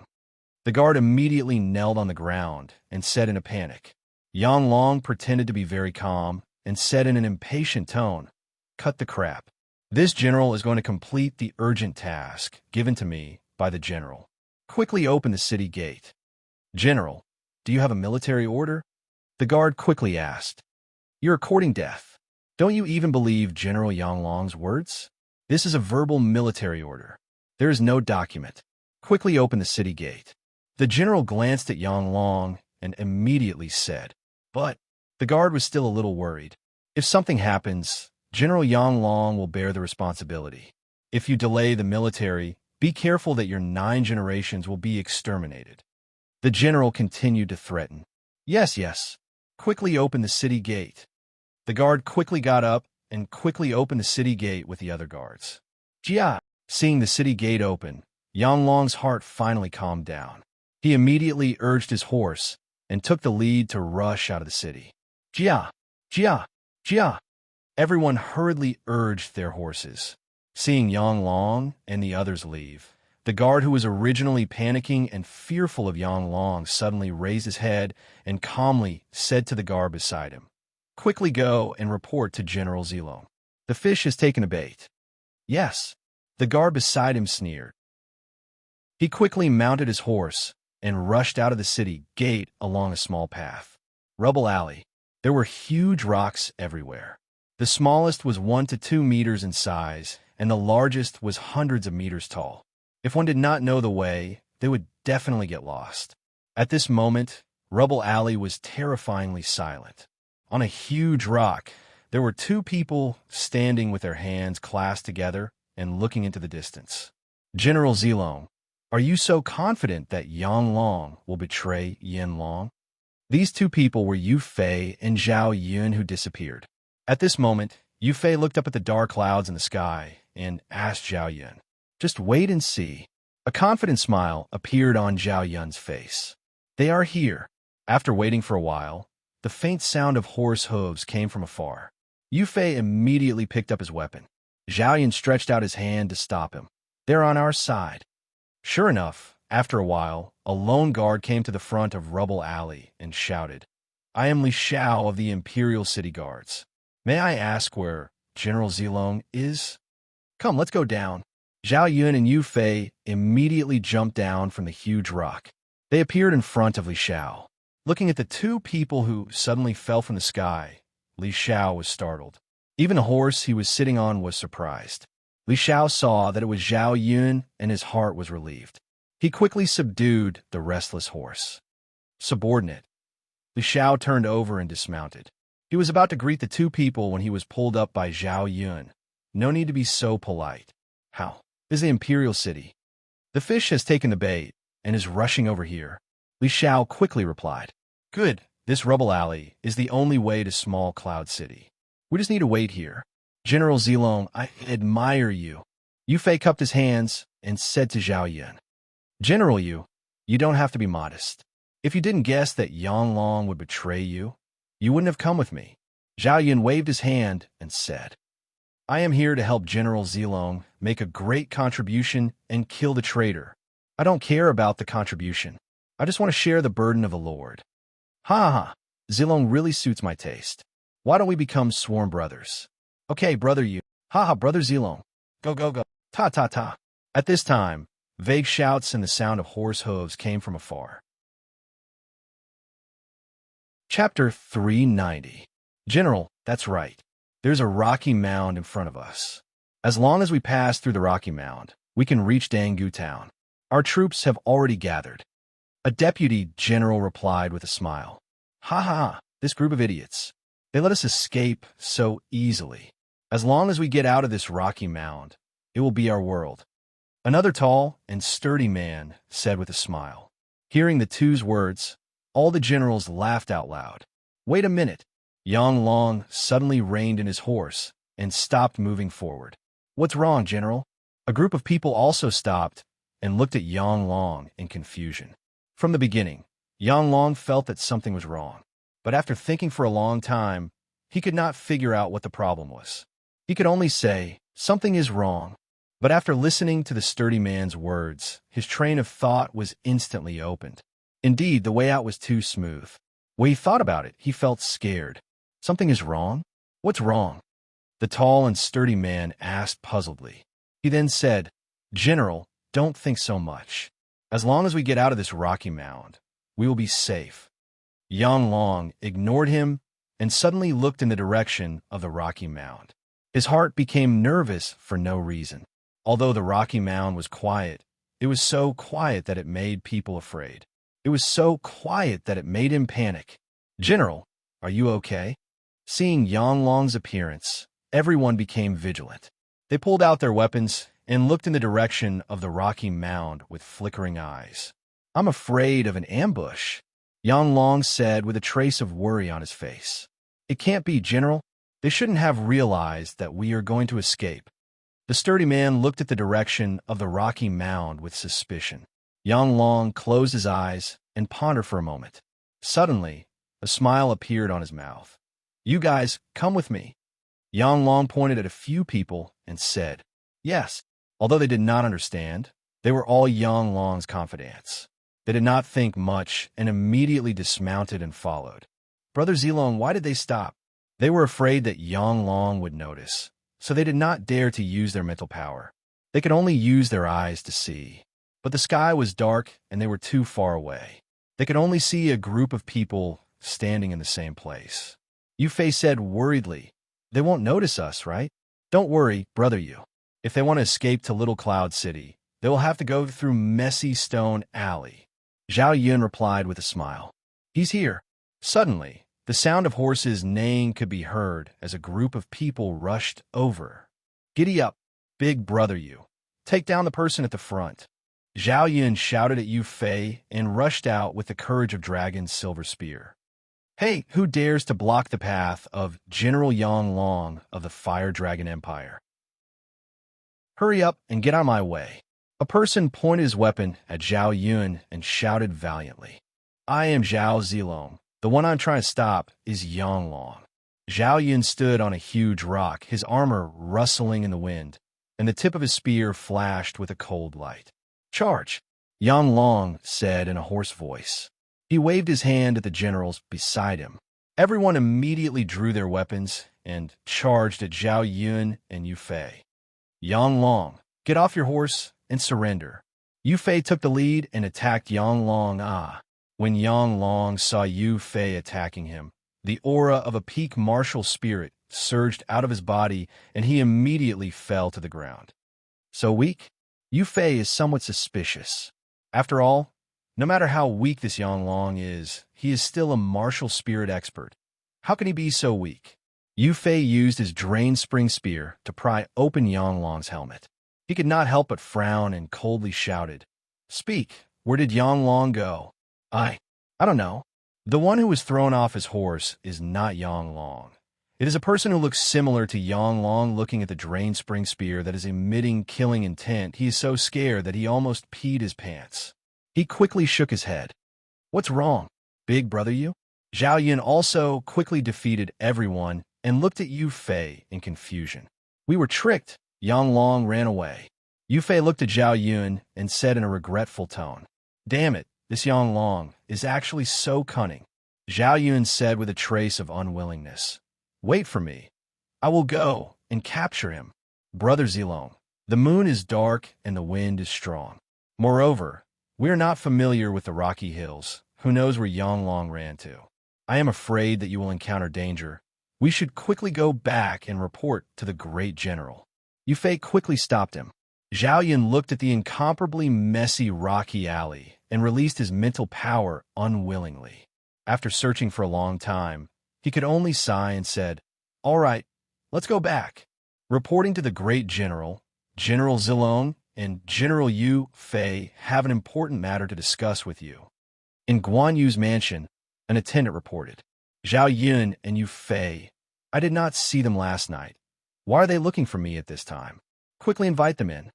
The guard immediately knelt on the ground and said in a panic. Yang Long pretended to be very calm and said in an impatient tone, Cut the crap. This general is going to complete the urgent task given to me by the general. Quickly open the city gate. General, do you have a military order? The guard quickly asked. You're courting death. Don't you even believe General Yang Long's words? This is a verbal military order. There is no document. Quickly open the city gate. The general glanced at Yang Long and immediately said, But the guard was still a little worried. If something happens, General Yang Long will bear the responsibility. If you delay the military, be careful that your 9 generations will be exterminated. The general continued to threaten. Yes. Quickly open the city gate. The guard quickly got up and quickly opened the city gate with the other guards. Jia! Seeing the city gate open, Yang Long's heart finally calmed down. He immediately urged his horse and took the lead to rush out of the city. Jia! Jia! Jia! Everyone hurriedly urged their horses. Seeing Yang Long and the others leave, the guard who was originally panicking and fearful of Yang Long suddenly raised his head and calmly said to the guard beside him, "Quickly go and report to General Zilong. The fish has taken a bait." "Yes," the guard beside him sneered. He quickly mounted his horse and rushed out of the city gate along a small path. Rubble alley. There were huge rocks everywhere. The smallest was 1 to 2 meters in size, and the largest was hundreds of meters tall. If one did not know the way, they would definitely get lost. At this moment, Rubble Alley was terrifyingly silent. On a huge rock, there were 2 people standing with their hands clasped together and looking into the distance. "General Zilong, are you so confident that Yang Long will betray Yin Long?" These 2 people were Yu Fei and Zhao Yun, who disappeared. At this moment, Yu Fei looked up at the dark clouds in the sky and asked Zhao Yun, "Just wait and see." A confident smile appeared on Zhao Yun's face. "They are here." After waiting for a while, the faint sound of horse hooves came from afar. Yu Fei immediately picked up his weapon. Zhao Yun stretched out his hand to stop him. "They're on our side." Sure enough, after a while, a lone guard came to the front of Rubble Alley and shouted, "I am Li Xiao of the Imperial City Guards. May I ask where General Zilong is?" "Come, let's go down." Zhao Yun and Yu Fei immediately jumped down from the huge rock. They appeared in front of Li Xiao. Looking at the 2 people who suddenly fell from the sky, Li Xiao was startled. Even the horse he was sitting on was surprised. Li Xiao saw that it was Zhao Yun, and his heart was relieved. He quickly subdued the restless horse. "Subordinate." Li Xiao turned over and dismounted. He was about to greet the 2 people when he was pulled up by Zhao Yun. "No need to be so polite. How is the Imperial City?" "The fish has taken the bait and is rushing over here," Li Xiao quickly replied. "Good. This Rubble Alley is the only way to Small Cloud City. We just need to wait here. General Zilong, I admire you." Yu Fei cupped his hands and said to Zhao Yun, "General Yu, you don't have to be modest. If you didn't guess that Yang Long would betray you, you wouldn't have come with me." Zhao Yun waved his hand and said, "I am here to help General Zilong make a great contribution and kill the traitor. I don't care about the contribution. I just want to share the burden of the Lord." "Ha ha ha. Zilong really suits my taste. Why don't we become sworn brothers?" "Okay, brother Yu. Ha ha, brother Zilong. Go, go, go. Ta, ta, ta." At this time, vague shouts and the sound of horse hooves came from afar. Chapter 390. "General, that's right. There's a rocky mound in front of us. As long as we pass through the rocky mound, we can reach Dangu town. Our troops have already gathered." A deputy general replied with a smile. "Ha ha ha, this group of idiots. They let us escape so easily. As long as we get out of this rocky mound, it will be our world." Another tall and sturdy man said with a smile. Hearing the 2's words, all the generals laughed out loud. "Wait a minute." Yang Long suddenly reined in his horse and stopped moving forward. "What's wrong, General?" A group of people also stopped and looked at Yang Long in confusion. From the beginning, Yang Long felt that something was wrong. But after thinking for a long time, he could not figure out what the problem was. He could only say, "Something is wrong." But after listening to the sturdy man's words, his train of thought was instantly opened. Indeed, the way out was too smooth. When he thought about it, he felt scared. "Something is wrong? What's wrong?" the tall and sturdy man asked puzzledly. He then said, "General, don't think so much. As long as we get out of this rocky mound, we will be safe." Yang Long ignored him and suddenly looked in the direction of the rocky mound. His heart became nervous for no reason. Although the rocky mound was quiet, it was so quiet that it made people afraid. It was so quiet that it made him panic. "General, are you okay?" Seeing Yang Long's appearance, everyone became vigilant. They pulled out their weapons and looked in the direction of the rocky mound with flickering eyes. "I'm afraid of an ambush," Yang Long said with a trace of worry on his face. "It can't be, General. They shouldn't have realized that we are going to escape." The sturdy man looked at the direction of the rocky mound with suspicion. Yang Long closed his eyes and pondered for a moment. Suddenly, a smile appeared on his mouth. "You guys, come with me." Yang Long pointed at a few people and said, "Yes." Although they did not understand, they were all Yang Long's confidants. They did not think much and immediately dismounted and followed. Brother Zilong, why did they stop? They were afraid that Yang Long would notice, so they did not dare to use their mental power. They could only use their eyes to see. But the sky was dark and they were too far away. They could only see a group of people standing in the same place. Yufei said worriedly, "They won't notice us, right?" "Don't worry, brother Yu. If they want to escape to Little Cloud City, they will have to go through Messy Stone Alley." Zhao Yun replied with a smile. "He's here." Suddenly, the sound of horses neighing could be heard as a group of people rushed over. "Giddy up, big brother Yu. Take down the person at the front." Zhao Yun shouted at Yu Fei and rushed out with the courage of Dragon's silver spear. "Hey, who dares to block the path of General Yang Long of the Fire Dragon Empire? Hurry up and get out of my way." A person pointed his weapon at Zhao Yun and shouted valiantly, "I am Zhao Zilong. The one I'm trying to stop is Yang Long." Zhao Yun stood on a huge rock, his armor rustling in the wind, and the tip of his spear flashed with a cold light. "Charge!" Yang Long said in a hoarse voice. He waved his hand at the generals beside him. Everyone immediately drew their weapons and charged at Zhao Yun and Yu Fei. "Yang Long, get off your horse and surrender." Yu Fei took the lead and attacked Yang Long. When Yang Long saw Yu Fei attacking him, the aura of a peak martial spirit surged out of his body and he immediately fell to the ground. So weak? Yu Fei is somewhat suspicious. After all, no matter how weak this Yang Long is, he is still a martial spirit expert. How can he be so weak? Yu Fei used his drain spring spear to pry open Yang Long's helmet. He could not help but frown and coldly shouted, "Speak, where did Yang Long go?" I don't know. The one who was thrown off his horse is not Yang Long. It is a person who looks similar to Yang Long looking at the drain spring spear that is emitting killing intent. He is so scared that he almost peed his pants. He quickly shook his head. "What's wrong, big brother Yu?" Zhao Yun also quickly defeated everyone and looked at Yu Fei in confusion. "We were tricked." Yang Long ran away. Yu Fei looked at Zhao Yun and said in a regretful tone, "Damn it, this Yang Long is actually so cunning." Zhao Yun said with a trace of unwillingness, "Wait for me. I will go and capture him." "Brother Zilong, the moon is dark and the wind is strong. Moreover, we are not familiar with the rocky hills. Who knows where Yang Long ran to? I am afraid that you will encounter danger. We should quickly go back and report to the great general." Yu Fei quickly stopped him. Zhao Yun looked at the incomparably messy rocky alley and released his mental power unwillingly. After searching for a long time, he could only sigh and said, "All right, let's go back." Reporting to the great general, General Zilong and General Yu Fei have an important matter to discuss with you. In Guan Yu's mansion, an attendant reported, "Zhao Yun and Yu Fei. I did not see them last night. Why are they looking for me at this time? Quickly invite them in."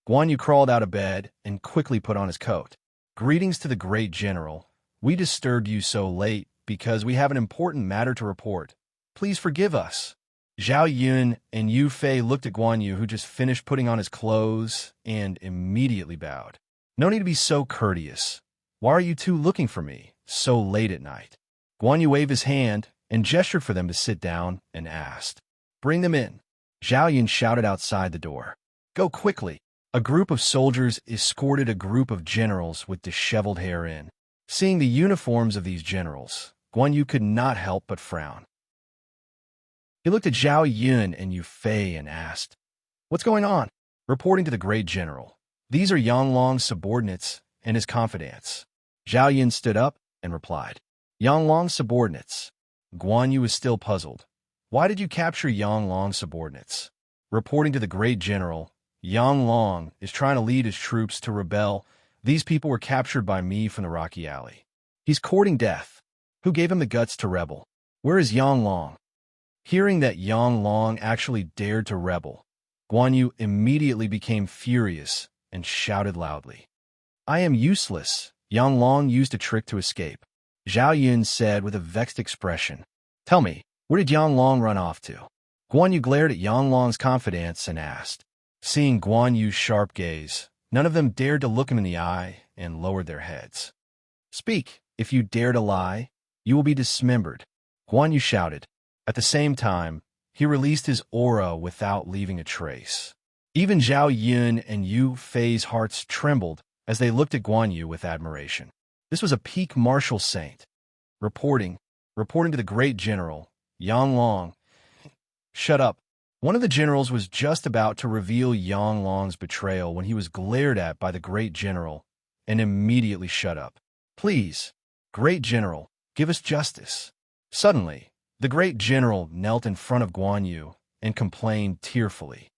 Guan Yu crawled out of bed and quickly put on his coat. "Greetings to the great general. We disturbed you so late because we have an important matter to report. Please forgive us." Zhao Yun and Yu Fei looked at Guan Yu, who just finished putting on his clothes, and immediately bowed. "No need to be so courteous. Why are you two looking for me so late at night?" Guan Yu waved his hand and gestured for them to sit down and asked, "Bring them in." Zhao Yun shouted outside the door, "Go quickly." A group of soldiers escorted a group of generals with disheveled hair in. Seeing the uniforms of these generals, Guan Yu could not help but frown. He looked at Zhao Yun and Yu Fei and asked, "What's going on?" Reporting to the great general, "These are Yang Long's subordinates and his confidants." Zhao Yun stood up and replied, "Yang Long's subordinates." Guan Yu was still puzzled. "Why did you capture Yang Long's subordinates?" Reporting to the great general, "Yang Long is trying to lead his troops to rebel. These people were captured by me from the Rocky Alley. He's courting death. Who gave him the guts to rebel? Where is Yang Long?" Hearing that Yang Long actually dared to rebel, Guan Yu immediately became furious and shouted loudly, I am useless. Yang Long used a trick to escape. Zhao Yun said with a vexed expression. Tell me, where did Yang Long run off to? Guan Yu glared at Yang Long's confidence and asked. Seeing Guan Yu's sharp gaze, none of them dared to look him in the eye and lowered their heads. Speak, if you dare to lie, you will be dismembered, Guan Yu shouted. At the same time, he released his aura without leaving a trace. Even Zhao Yun and Yu Fei's hearts trembled as they looked at Guan Yu with admiration. This was a peak martial saint. Reporting to the great general, Yang Long. Shut up. One of the generals was just about to reveal Yang Long's betrayal when he was glared at by the great general and immediately shut up. Please, great general, give us justice. Suddenly, the great general knelt in front of Guan Yu and complained tearfully.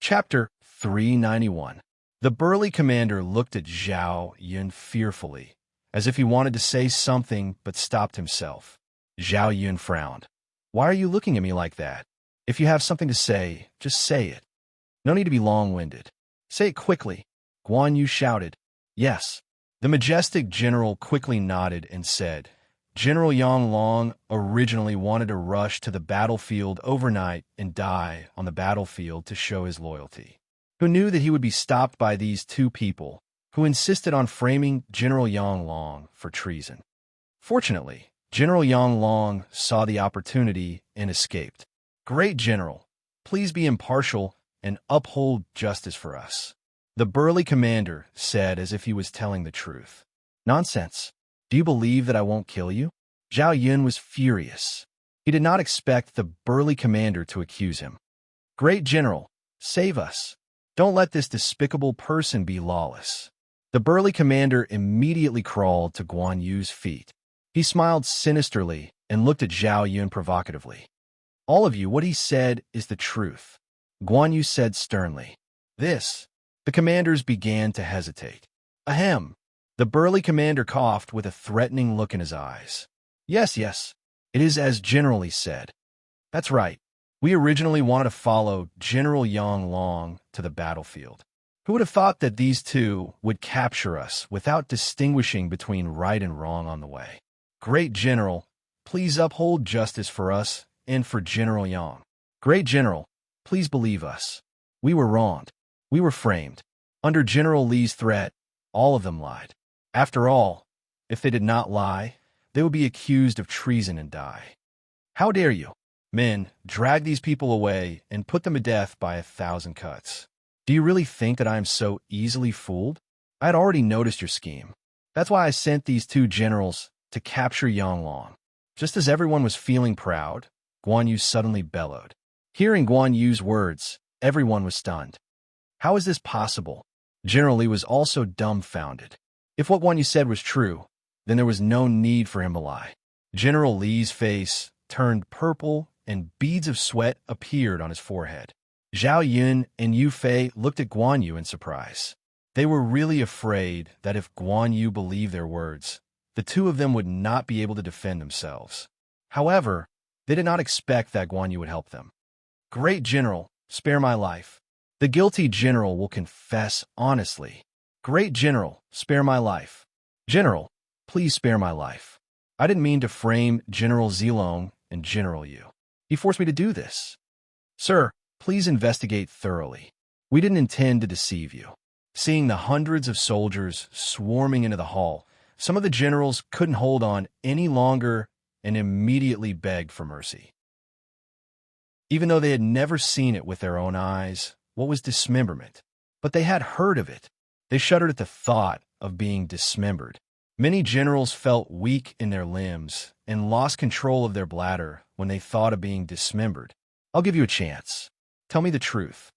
Chapter 391. The burly commander looked at Zhao Yun fearfully, as if he wanted to say something but stopped himself. Zhao Yun frowned. Why are you looking at me like that? If you have something to say, just say it. No need to be long-winded. Say it quickly, Guan Yu shouted. Yes. The majestic general quickly nodded and said, General Yang Long originally wanted to rush to the battlefield overnight and die on the battlefield to show his loyalty. Who knew that he would be stopped by these two people who insisted on framing General Yang Long for treason. Fortunately, General Yang Long saw the opportunity and escaped. Great General, please be impartial and uphold justice for us, the burly commander said as if he was telling the truth. Nonsense. Do you believe that I won't kill you? Zhao Yun was furious. He did not expect the burly commander to accuse him. Great General, save us. Don't let this despicable person be lawless. The burly commander immediately crawled to Guan Yu's feet. He smiled sinisterly and looked at Zhao Yun provocatively. All of you, what he said is the truth, Guan Yu said sternly. The commanders began to hesitate. Ahem. The burly commander coughed with a threatening look in his eyes. Yes, it is as generally said. That's right. We originally wanted to follow General Yang Long to the battlefield. Who would have thought that these two would capture us without distinguishing between right and wrong on the way? Great General, please uphold justice for us and for General Yang. Great General, please believe us. We were wronged. We were framed. Under General Li's threat, all of them lied. After all, if they did not lie, they would be accused of treason and die. How dare you? Men, drag these people away and put them to death by 1,000 cuts. Do you really think that I am so easily fooled? I had already noticed your scheme. That's why I sent these two generals to capture Yang Long. Just as everyone was feeling proud, Guan Yu suddenly bellowed. Hearing Guan Yu's words, everyone was stunned. How is this possible? General Li was also dumbfounded. If what Guan Yu said was true, then there was no need for him to lie. General Li's face turned purple and beads of sweat appeared on his forehead. Zhao Yun and Yu Fei looked at Guan Yu in surprise. They were really afraid that if Guan Yu believed their words, the two of them would not be able to defend themselves. However, they did not expect that Guan Yu would help them. Great General, spare my life. The guilty general will confess honestly. Great General, spare my life. General, please spare my life. I didn't mean to frame General Zilong and General Yu. He forced me to do this. Sir, please investigate thoroughly. We didn't intend to deceive you. Seeing the hundreds of soldiers swarming into the hall, some of the generals couldn't hold on any longer and immediately begged for mercy. Even though they had never seen it with their own eyes, what was dismemberment? But they had heard of it. They shuddered at the thought of being dismembered. Many generals felt weak in their limbs and lost control of their bladder when they thought of being dismembered. I'll give you a chance. Tell me the truth.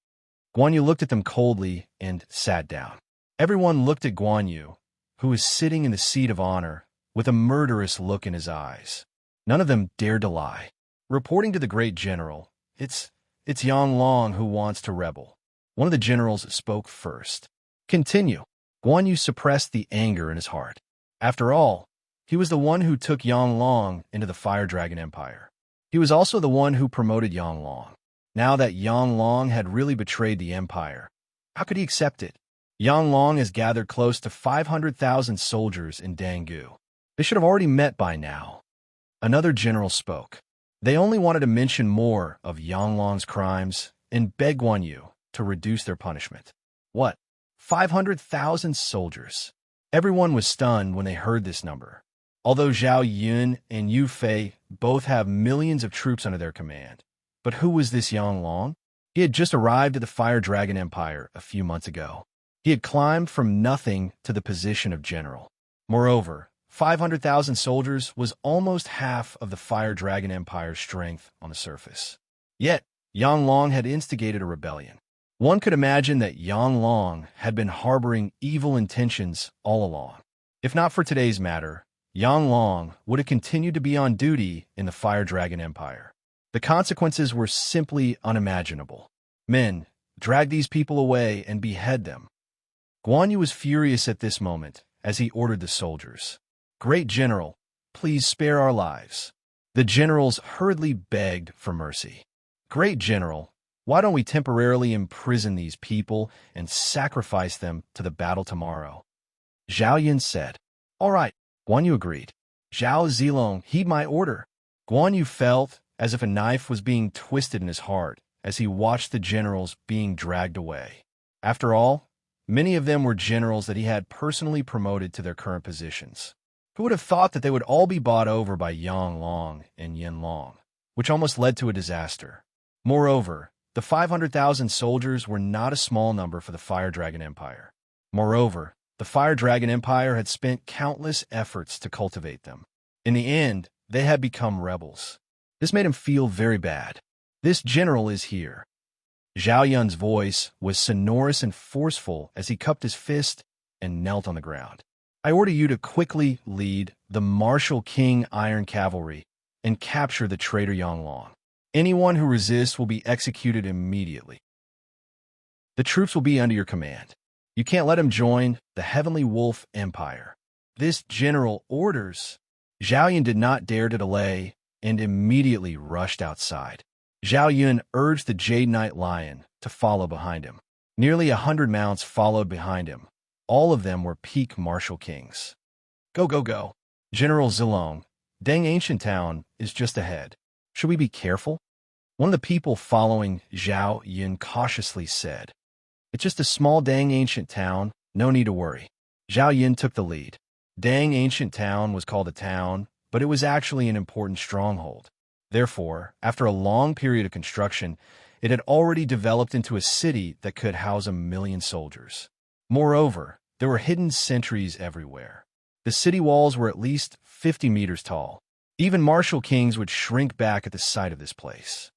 Guan Yu looked at them coldly and sat down. Everyone looked at Guan Yu, who was sitting in the seat of honor, with a murderous look in his eyes. None of them dared to lie. Reporting to the great general, it's Yang Long who wants to rebel. One of the generals spoke first. Continue. Guan Yu suppressed the anger in his heart. After all, he was the one who took Yang Long into the Fire Dragon Empire. He was also the one who promoted Yang Long. Now that Yang Long had really betrayed the Empire, How could he accept it? Yang Long has gathered close to 500,000 soldiers in Dangu. They should have already met by now. Another general spoke. They only wanted to mention more of Yang Long's crimes and beg Guan Yu to reduce their punishment. What? 500,000 soldiers. Everyone was stunned when they heard this number. Although Zhao Yun and Yu Fei both have millions of troops under their command. But who was this Yang Long? He had just arrived at the Fire Dragon Empire a few months ago. He had climbed from nothing to the position of general. Moreover, 500,000 soldiers was almost half of the Fire Dragon Empire's strength on the surface. Yet, Yang Long had instigated a rebellion. One could imagine that Yang Long had been harboring evil intentions all along. If not for today's matter, Yang Long would have continued to be on duty in the Fire Dragon Empire. The consequences were simply unimaginable. Men, drag these people away and behead them. Guan Yu was furious at this moment as he ordered the soldiers. Great General, please spare our lives. The generals hurriedly begged for mercy. Great General, why don't we temporarily imprison these people and sacrifice them to the battle tomorrow? Zhao Yun said. All right, Guan Yu agreed. Zhao Zilong, heed my order. Guan Yu felt as if a knife was being twisted in his heart as he watched the generals being dragged away. After all, many of them were generals that he had personally promoted to their current positions. Who would have thought that they would all be bought over by Yang Long and Yin Long, which almost led to a disaster. Moreover, the 500,000 soldiers were not a small number for the Fire Dragon Empire. Moreover, the Fire Dragon Empire had spent countless efforts to cultivate them. In the end, they had become rebels. This made him feel very bad. This general is here. Zhao Yun's voice was sonorous and forceful as he cupped his fist and knelt on the ground. I order you to quickly lead the Martial King Iron Cavalry and capture the traitor Yang Long. Anyone who resists will be executed immediately. The troops will be under your command. You can't let him join the Heavenly Wolf Empire. This general orders. Zhao Yun did not dare to delay and immediately rushed outside. Zhao Yun urged the Jade Knight Lion to follow behind him. Nearly 100 mounts followed behind him. All of them were peak martial kings. Go, go, go. General Zilong, Deng Ancient Town is just ahead. Should we be careful? One of the people following Zhao Yun cautiously said. It's just a small Deng Ancient Town, no need to worry. Zhao Yun took the lead. Deng Ancient Town was called a town, but it was actually an important stronghold. Therefore, after a long period of construction, it had already developed into a city that could house 1 million soldiers. Moreover, there were hidden sentries everywhere. The city walls were at least 50 meters tall. Even martial kings would shrink back at the sight of this place.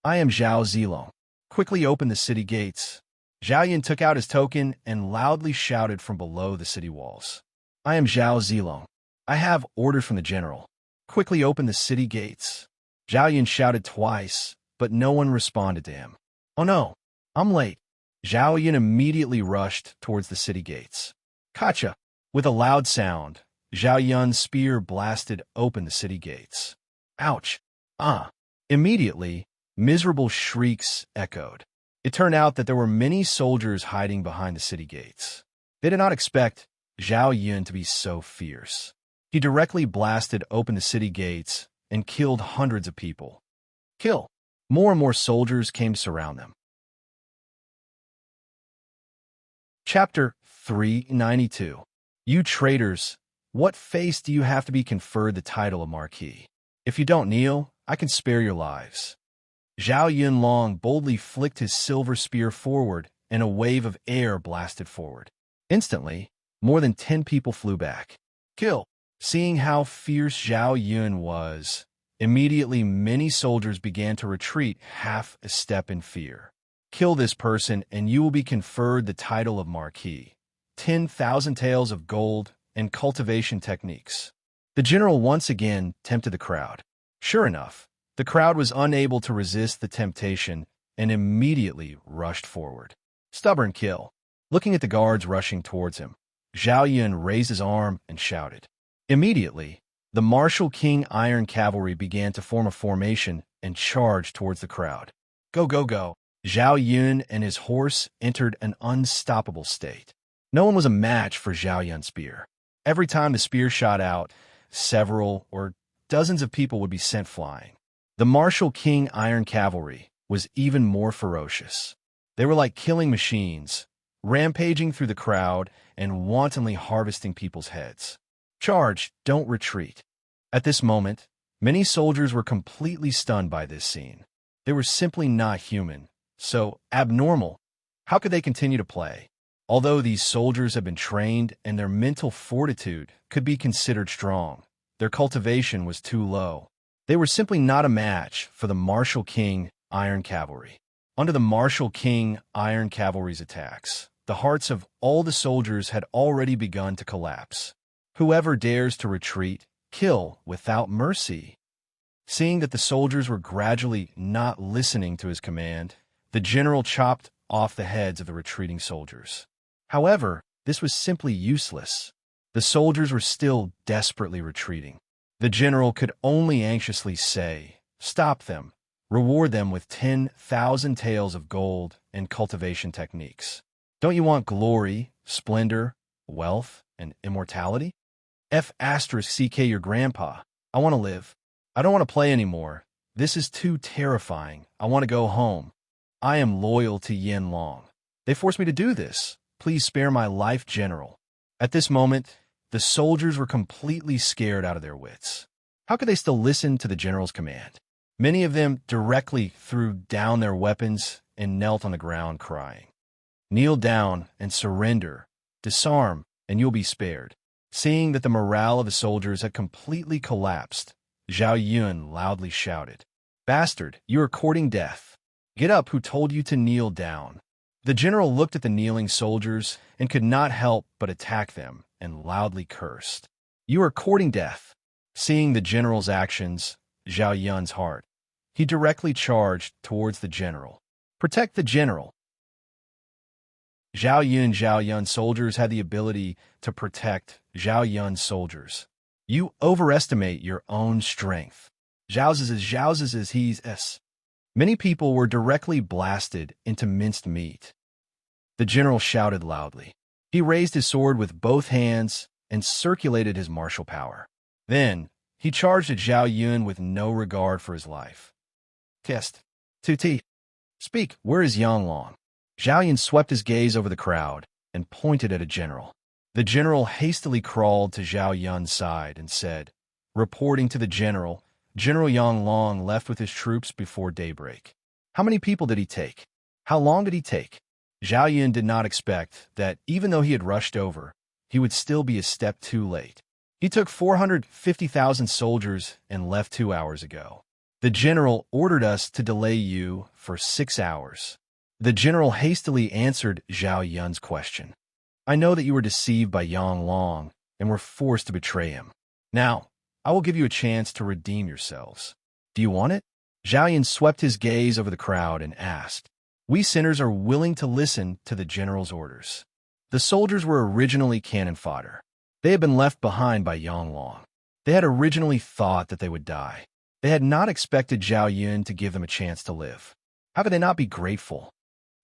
I am Zhao Zilong. Quickly open the city gates. Zhao Yun took out his token and loudly shouted from below the city walls. I am Zhao Zilong. I have orders from the general. Quickly open the city gates. Zhao Yun shouted twice, but no one responded to him. Oh no, I'm late. Zhao Yun immediately rushed towards the city gates. Kacha! With a loud sound, Zhao Yun's spear blasted open the city gates. Ouch! Immediately, miserable shrieks echoed. It turned out that there were many soldiers hiding behind the city gates. They did not expect Zhao Yun to be so fierce. He directly blasted open the city gates and killed hundreds of people. Kill! More and more soldiers came to surround them. Chapter 392. You traitors, what face do you have to be conferred the title of Marquis? If you don't kneel, I can spare your lives. Zhao Yunlong boldly flicked his silver spear forward, and a wave of air blasted forward. Instantly, more than 10 people flew back. Kill! Seeing how fierce Zhao Yun was, immediately many soldiers began to retreat half a step in fear. Kill this person, and you will be conferred the title of Marquis. 10,000 taels of gold and cultivation techniques. The general once again tempted the crowd. Sure enough, the crowd was unable to resist the temptation and immediately rushed forward. Stubborn kill. Looking at the guards rushing towards him, Zhao Yun raised his arm and shouted. Immediately, the Martial King Iron Cavalry began to form a formation and charge towards the crowd. Go, go, go. Zhao Yun and his horse entered an unstoppable state. No one was a match for Zhao Yun's spear. Every time the spear shot out, several or dozens of people would be sent flying. The martial king Iron Cavalry was even more ferocious. They were like killing machines, rampaging through the crowd and wantonly harvesting people's heads. Charge, don't retreat. At this moment, many soldiers were completely stunned by this scene. They were simply not human, so abnormal. How could they continue to play? Although these soldiers had been trained and their mental fortitude could be considered strong, their cultivation was too low. They were simply not a match for the martial king Iron Cavalry. Under the martial king Iron Cavalry's attacks, the hearts of all the soldiers had already begun to collapse. Whoever dares to retreat, kill without mercy. Seeing that the soldiers were gradually not listening to his command, the general chopped off the heads of the retreating soldiers. However, this was simply useless. The soldiers were still desperately retreating. The general could only anxiously say, "Stop them. Reward them with 10,000 taels of gold and cultivation techniques. Don't you want glory, splendor, wealth, and immortality? F***CK your grandpa. I want to live. I don't want to play anymore. This is too terrifying. I want to go home. I am loyal to Yin Long. They forced me to do this. Please spare my life, General." At this moment, the soldiers were completely scared out of their wits. How could they still listen to the general's command? Many of them directly threw down their weapons and knelt on the ground crying, "Kneel down and surrender. Disarm, and you'll be spared." Seeing that the morale of the soldiers had completely collapsed, Zhao Yun loudly shouted, "Bastard, you are courting death. Get up, who told you to kneel down?" The general looked at the kneeling soldiers and could not help but attack them and loudly cursed, "You are courting death." Seeing the general's actions, Zhao Yun's heart, he directly charged towards the general. "Protect the general." Zhao Yun's soldiers had the ability to protect Zhao Yun's soldiers. You overestimate your own strength. Zhao's. Many people were directly blasted into minced meat. The general shouted loudly. He raised his sword with both hands and circulated his martial power. Then, he charged at Zhao Yun with no regard for his life. Test. Tuti. Speak, where is Yang Long? Zhao Yun swept his gaze over the crowd and pointed at a general. The general hastily crawled to Zhao Yun's side and said, reporting to the general, General Yang Long left with his troops before daybreak. How many people did he take? How long did he take? Zhao Yun did not expect that, even though he had rushed over, he would still be a step too late. He took 450,000 soldiers and left 2 hours ago. The general ordered us to delay you for 6 hours. The general hastily answered Zhao Yun's question. I know that you were deceived by Yang Long and were forced to betray him. Now, I will give you a chance to redeem yourselves. Do you want it? Zhao Yun swept his gaze over the crowd and asked. We sinners are willing to listen to the general's orders. The soldiers were originally cannon fodder. They had been left behind by Yang Long. They had originally thought that they would die. They had not expected Zhao Yun to give them a chance to live. How could they not be grateful?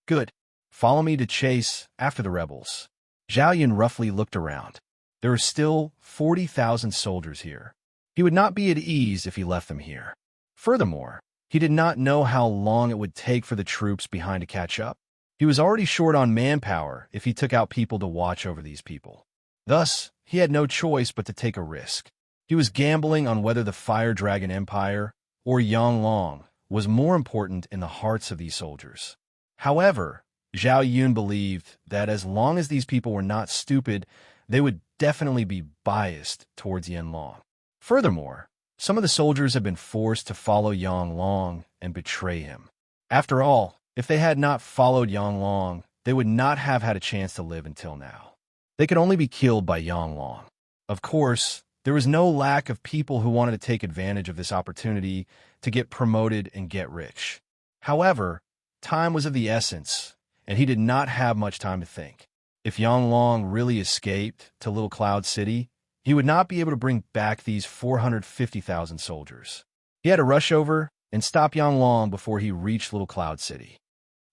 Good. Follow me to chase after the rebels. Zhao Yun roughly looked around. There are still 40,000 soldiers here. He would not be at ease if he left them here. Furthermore, he did not know how long it would take for the troops behind to catch up. He was already short on manpower if he took out people to watch over these people. Thus, he had no choice but to take a risk. He was gambling on whether the Fire Dragon Empire or Yang Long was more important in the hearts of these soldiers. However, Zhao Yun believed that as long as these people were not stupid, they would definitely be biased towards Yan Long. Furthermore, some of the soldiers had been forced to follow Yang Long and betray him. After all, if they had not followed Yang Long, they would not have had a chance to live until now. They could only be killed by Yang Long. Of course, there was no lack of people who wanted to take advantage of this opportunity to get promoted and get rich. However, time was of the essence, and he did not have much time to think. If Yang Long really escaped to Little Cloud City, he would not be able to bring back these 450,000 soldiers. He had to rush over and stop Yang Long before he reached Little Cloud City.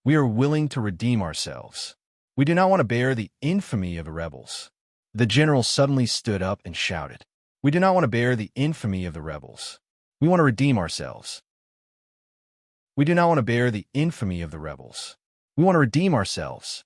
We are willing to redeem ourselves. We do not want to bear the infamy of the rebels. The general suddenly stood up and shouted, "We do not want to bear the infamy of the rebels. We want to redeem ourselves. We do not want to bear the infamy of the rebels. We want to redeem ourselves.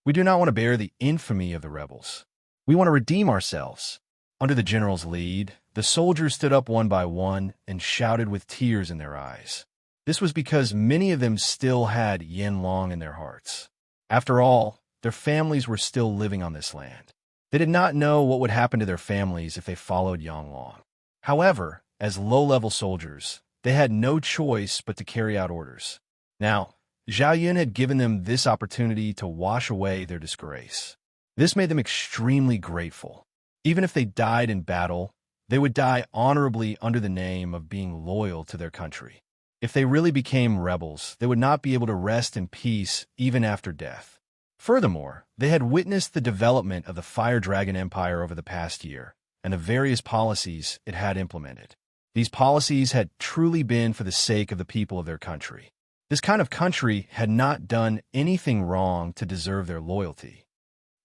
We do not want to bear the infamy of the rebels. We want to redeem ourselves." Under the general's lead, the soldiers stood up one by one and shouted with tears in their eyes. This was because many of them still had Yanlong in their hearts. After all, their families were still living on this land. They did not know what would happen to their families if they followed Yanlong. However, as low-level soldiers, they had no choice but to carry out orders. Now, Zhao Yun had given them this opportunity to wash away their disgrace. This made them extremely grateful. Even if they died in battle, they would die honorably under the name of being loyal to their country. If they really became rebels, they would not be able to rest in peace even after death. Furthermore, they had witnessed the development of the Fire Dragon Empire over the past year, and the various policies it had implemented. These policies had truly been for the sake of the people of their country. This kind of country had not done anything wrong to deserve their loyalty.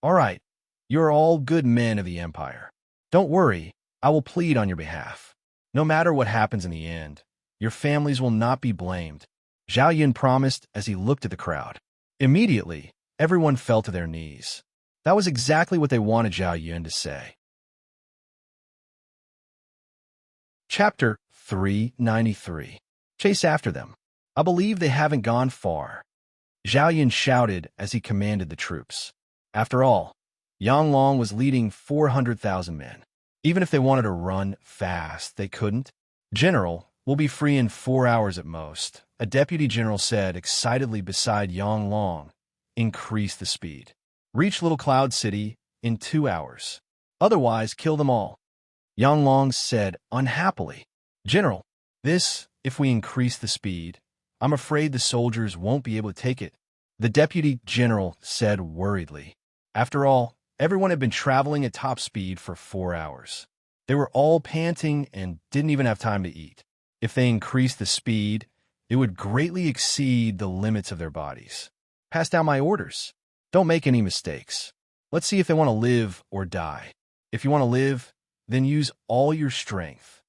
All right, you are all good men of the Empire. Don't worry, I will plead on your behalf. No matter what happens in the end, your families will not be blamed, Zhao Yun promised as he looked at the crowd. Immediately, everyone fell to their knees. That was exactly what they wanted Zhao Yun to say. Chapter 393. Chase after them. I believe they haven't gone far, Zhao Yun shouted as he commanded the troops. After all, Yanlong was leading 400,000 men. Even if they wanted to run fast, they couldn't. "General, we'll be free in 4 hours at most," a deputy general said excitedly beside Yanlong. "Increase the speed. Reach Little Cloud City in 2 hours. Otherwise, kill them all," Yanlong said unhappily. "General, if we increase the speed, I'm afraid the soldiers won't be able to take it," the deputy general said worriedly. After all, everyone had been traveling at top speed for 4 hours. They were all panting and didn't even have time to eat. If they increased the speed, it would greatly exceed the limits of their bodies. "Pass down my orders. Don't make any mistakes. Let's see if they want to live or die. If you want to live, then use all your strength."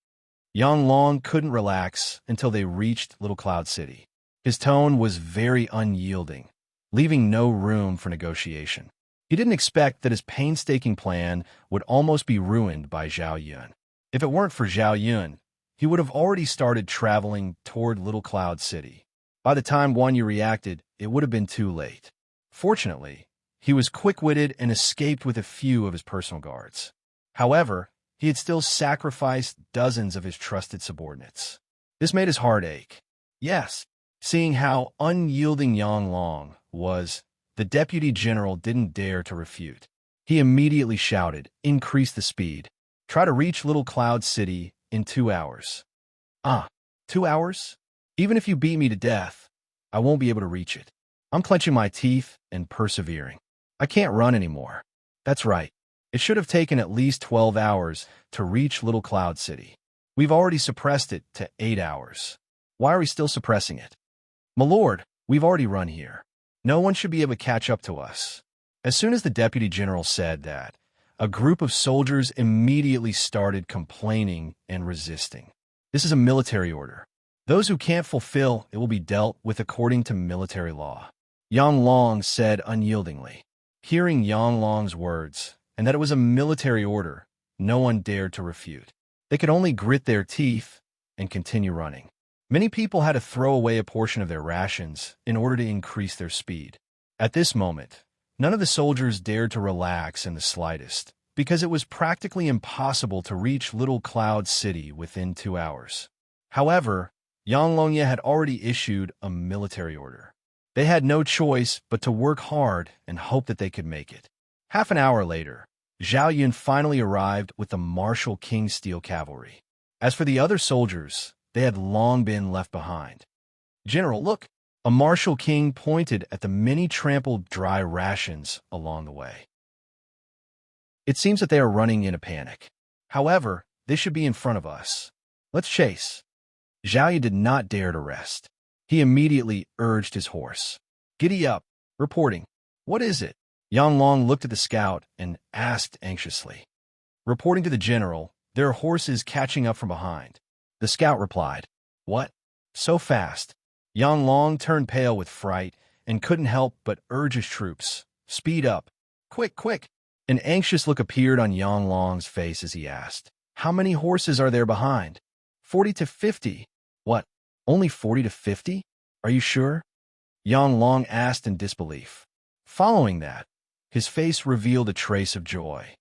Yanlong couldn't relax until they reached Little Cloud City. His tone was very unyielding, leaving no room for negotiation. He didn't expect that his painstaking plan would almost be ruined by Zhao Yun. If it weren't for Zhao Yun, he would have already started traveling toward Little Cloud City. By the time Guan Yu reacted, it would have been too late. Fortunately, he was quick-witted and escaped with a few of his personal guards. However, he had still sacrificed dozens of his trusted subordinates. This made his heart ache. Yes, seeing how unyielding Yanlong was, the deputy general didn't dare to refute. He immediately shouted, "Increase the speed. Try to reach Little Cloud City in 2 hours. 2 hours? Even if you beat me to death, I won't be able to reach it. I'm clenching my teeth and persevering. I can't run anymore. That's right. It should have taken at least 12 hours to reach Little Cloud City. We've already suppressed it to 8 hours. Why are we still suppressing it? My lord, we've already run here. No one should be able to catch up to us." As soon as the deputy general said that, a group of soldiers immediately started complaining and resisting. This is a military order. Those who can't fulfill it will be dealt with according to military law, Yanlong said unyieldingly. Hearing Yanlong's words, and that it was a military order, no one dared to refute. They could only grit their teeth and continue running. Many people had to throw away a portion of their rations in order to increase their speed. At this moment, none of the soldiers dared to relax in the slightest, because it was practically impossible to reach Little Cloud City within 2 hours. However, Yanglongye had already issued a military order. They had no choice but to work hard and hope that they could make it. Half an hour later, Zhao Yun finally arrived with the Martial King Steel Cavalry. As for the other soldiers, they had long been left behind. "General, look!" A Martial King pointed at the many trampled dry rations along the way. "It seems that they are running in a panic. However, they should be in front of us. Let's chase." Zhao Yun did not dare to rest. He immediately urged his horse. Giddy up. Reporting. What is it? Yang Long looked at the scout and asked anxiously. Reporting to the general, there are horses catching up from behind. The scout replied. What? So fast? Yang Long turned pale with fright and couldn't help but urge his troops. Speed up. Quick, quick. An anxious look appeared on Yang Long's face as he asked, How many horses are there behind? 40 to 50. What? Only 40 to 50? Are you sure? Yang Long asked in disbelief. Following that, his face revealed a trace of joy.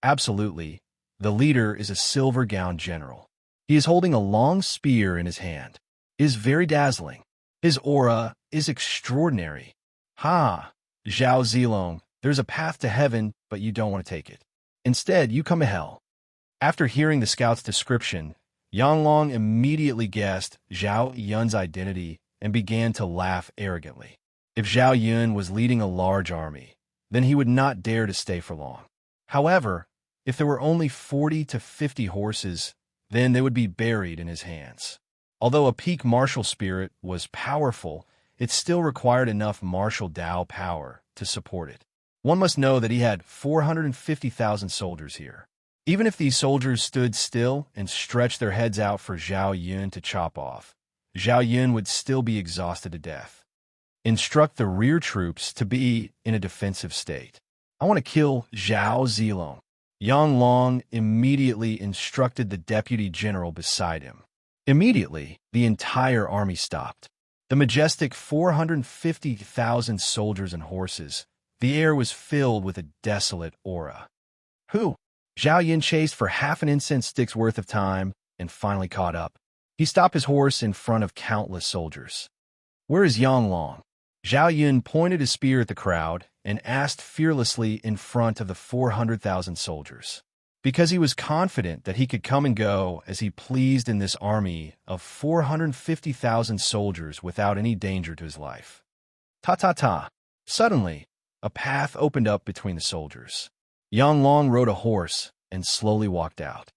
Absolutely. The leader is a silver-gowned general. He is holding a long spear in his hand. It is very dazzling. His aura is extraordinary. Ha! Zhao Zilong, there's a path to heaven, but you don't want to take it. Instead, you come to hell. After hearing the scout's description, Yang Long immediately guessed Zhao Yun's identity and began to laugh arrogantly. If Zhao Yun was leading a large army, then he would not dare to stay for long. However, if there were only 40 to 50 horses, then they would be buried in his hands. Although a peak martial spirit was powerful, it still required enough martial Dao power to support it. One must know that he had 450,000 soldiers here. Even if these soldiers stood still and stretched their heads out for Zhao Yun to chop off, Zhao Yun would still be exhausted to death. Instruct the rear troops to be in a defensive state. I want to kill Zhao Zilong. Yang Long immediately instructed the deputy general beside him. Immediately, the entire army stopped. The majestic 450,000 soldiers and horses, the air was filled with a desolate aura. Who? Zhao Yun chased for half an incense stick's worth of time and finally caught up. He stopped his horse in front of countless soldiers. Where is Yang Long? Zhao Yun pointed his spear at the crowd and asked fearlessly in front of the 400,000 soldiers. Because he was confident that he could come and go as he pleased in this army of 450,000 soldiers without any danger to his life. Ta-ta-ta. Suddenly, a path opened up between the soldiers. Yang Long rode a horse and slowly walked out.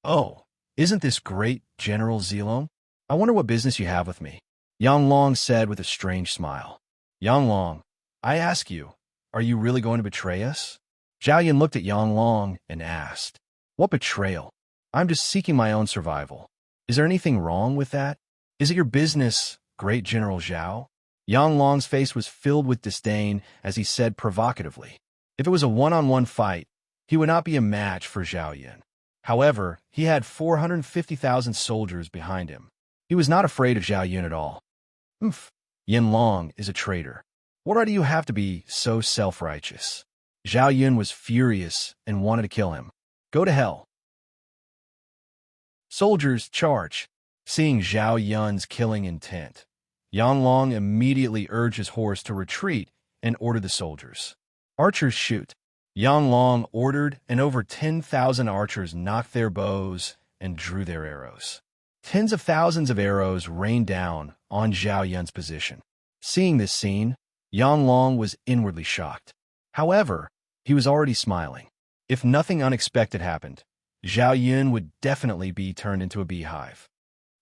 Oh, isn't this great, General Zilong? I wonder what business you have with me. Yang Long said with a strange smile. Yang Long, I ask you, are you really going to betray us? Zhao Yun looked at Yang Long and asked, What betrayal? I'm just seeking my own survival. Is there anything wrong with that? Is it your business, great General Zhao? Yang Long's face was filled with disdain as he said provocatively. If it was a one-on-one fight, he would not be a match for Zhao Yun. However, he had 450,000 soldiers behind him. He was not afraid of Zhao Yun at all. Yin Long is a traitor. What right do you have to be so self-righteous? Zhao Yun was furious and wanted to kill him. Go to hell. Soldiers, charge. Seeing Zhao Yun's killing intent, Yang Long immediately urged his horse to retreat and ordered the soldiers. Archers, shoot. Yang Long ordered, and over 10,000 archers knocked their bows and drew their arrows. Tens of thousands of arrows rained down on Zhao Yun's position. Seeing this scene, Yang Long was inwardly shocked. However, he was already smiling. If nothing unexpected happened, Zhao Yun would definitely be turned into a beehive.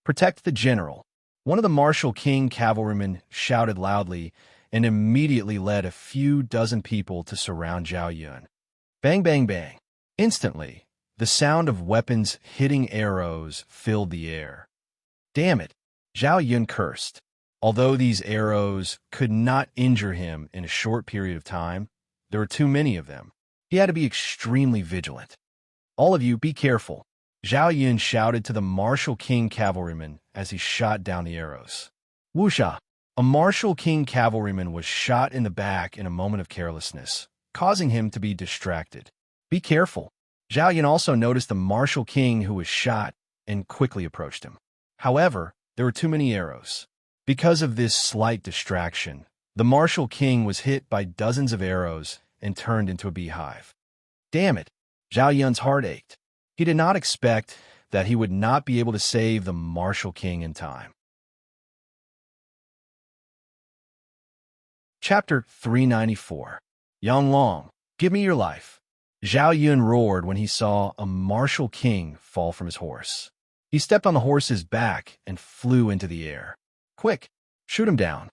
Protect the general. One of the martial king cavalrymen shouted loudly and immediately led a few dozen people to surround Zhao Yun. Bang, bang, bang. Instantly, the sound of weapons hitting arrows filled the air. Damn it, Zhao Yun cursed. Although these arrows could not injure him in a short period of time, there were too many of them. He had to be extremely vigilant. All of you, be careful. Zhao Yun shouted to the martial king cavalryman as he shot down the arrows. Whoosha! A martial king cavalryman was shot in the back in a moment of carelessness, causing him to be distracted. Be careful. Zhao Yun also noticed the martial king who was shot and quickly approached him. However, there were too many arrows. Because of this slight distraction, the martial king was hit by dozens of arrows and turned into a beehive. Damn it! Zhao Yun's heart ached. He did not expect that he would not be able to save the martial king in time. Chapter 394. Yang Long, give me your life. Zhao Yun roared when he saw a martial king fall from his horse. He stepped on the horse's back and flew into the air. Quick, shoot him down.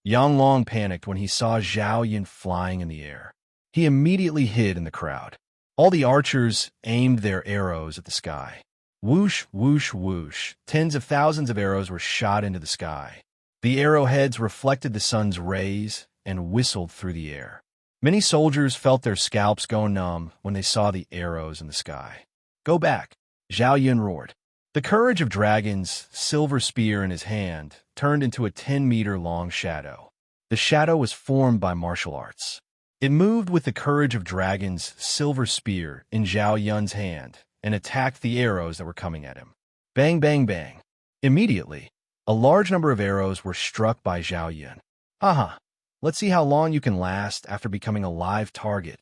Yang Long panicked when he saw Zhao Yun flying in the air. He immediately hid in the crowd. All the archers aimed their arrows at the sky. Whoosh, whoosh, whoosh. Tens of thousands of arrows were shot into the sky. The arrowheads reflected the sun's rays and whistled through the air. Many soldiers felt their scalps go numb when they saw the arrows in the sky. "Go back," Zhao Yun roared. The courage of Dragon's silver spear in his hand turned into a 10-meter-long shadow. The shadow was formed by martial arts. It moved with the courage of Dragon's silver spear in Zhao Yun's hand and attacked the arrows that were coming at him. Bang, bang, bang. Immediately, a large number of arrows were struck by Zhao Yun. Haha, let's see how long you can last after becoming a live target.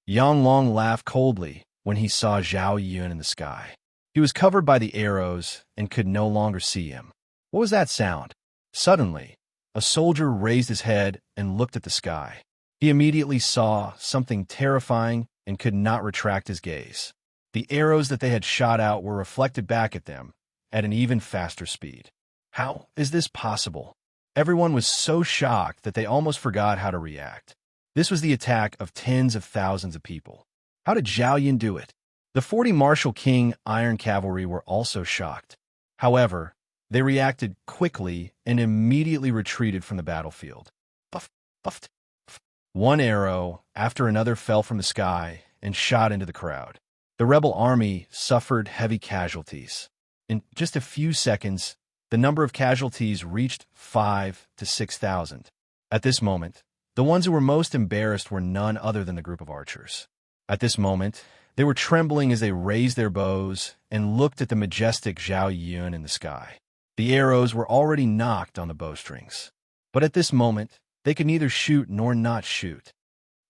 Yang Long laughed coldly when he saw Zhao Yun in the sky. He was covered by the arrows and could no longer see him. What was that sound? Suddenly, a soldier raised his head and looked at the sky. He immediately saw something terrifying and could not retract his gaze. The arrows that they had shot out were reflected back at them at an even faster speed. How is this possible? Everyone was so shocked that they almost forgot how to react. This was the attack of tens of thousands of people. How did Zhao Yun do it? The 40 Martial King Iron Cavalry were also shocked. However, they reacted quickly and immediately retreated from the battlefield. Puff, puffed. One arrow after another fell from the sky and shot into the crowd. The rebel army suffered heavy casualties. In just a few seconds, the number of casualties reached 5,000 to 6,000. At this moment, the ones who were most embarrassed were none other than the group of archers. At this moment, they were trembling as they raised their bows and looked at the majestic Zhao Yun in the sky. The arrows were already knocked on the bowstrings. But at this moment, they could neither shoot nor not shoot.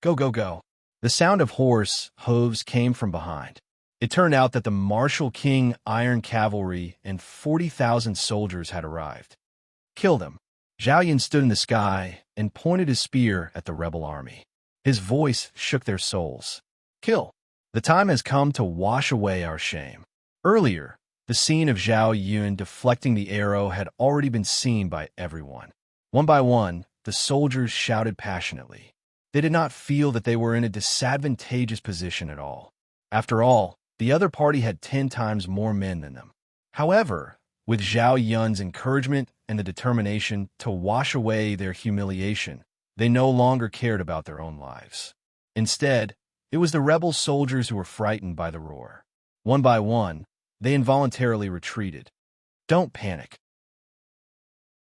Go, go, go. The sound of horse hooves came from behind. It turned out that the Martial King Iron Cavalry and 40,000 soldiers had arrived. Kill them. Zhao Yun stood in the sky and pointed his spear at the rebel army. His voice shook their souls. Kill. The time has come to wash away our shame. Earlier, the scene of Zhao Yun deflecting the arrow had already been seen by everyone. One by one, the soldiers shouted passionately. They did not feel that they were in a disadvantageous position at all. After all, the other party had 10 times more men than them. However, with Zhao Yun's encouragement and the determination to wash away their humiliation, they no longer cared about their own lives. Instead, it was the rebel soldiers who were frightened by the roar. One by one, they involuntarily retreated. Don't panic.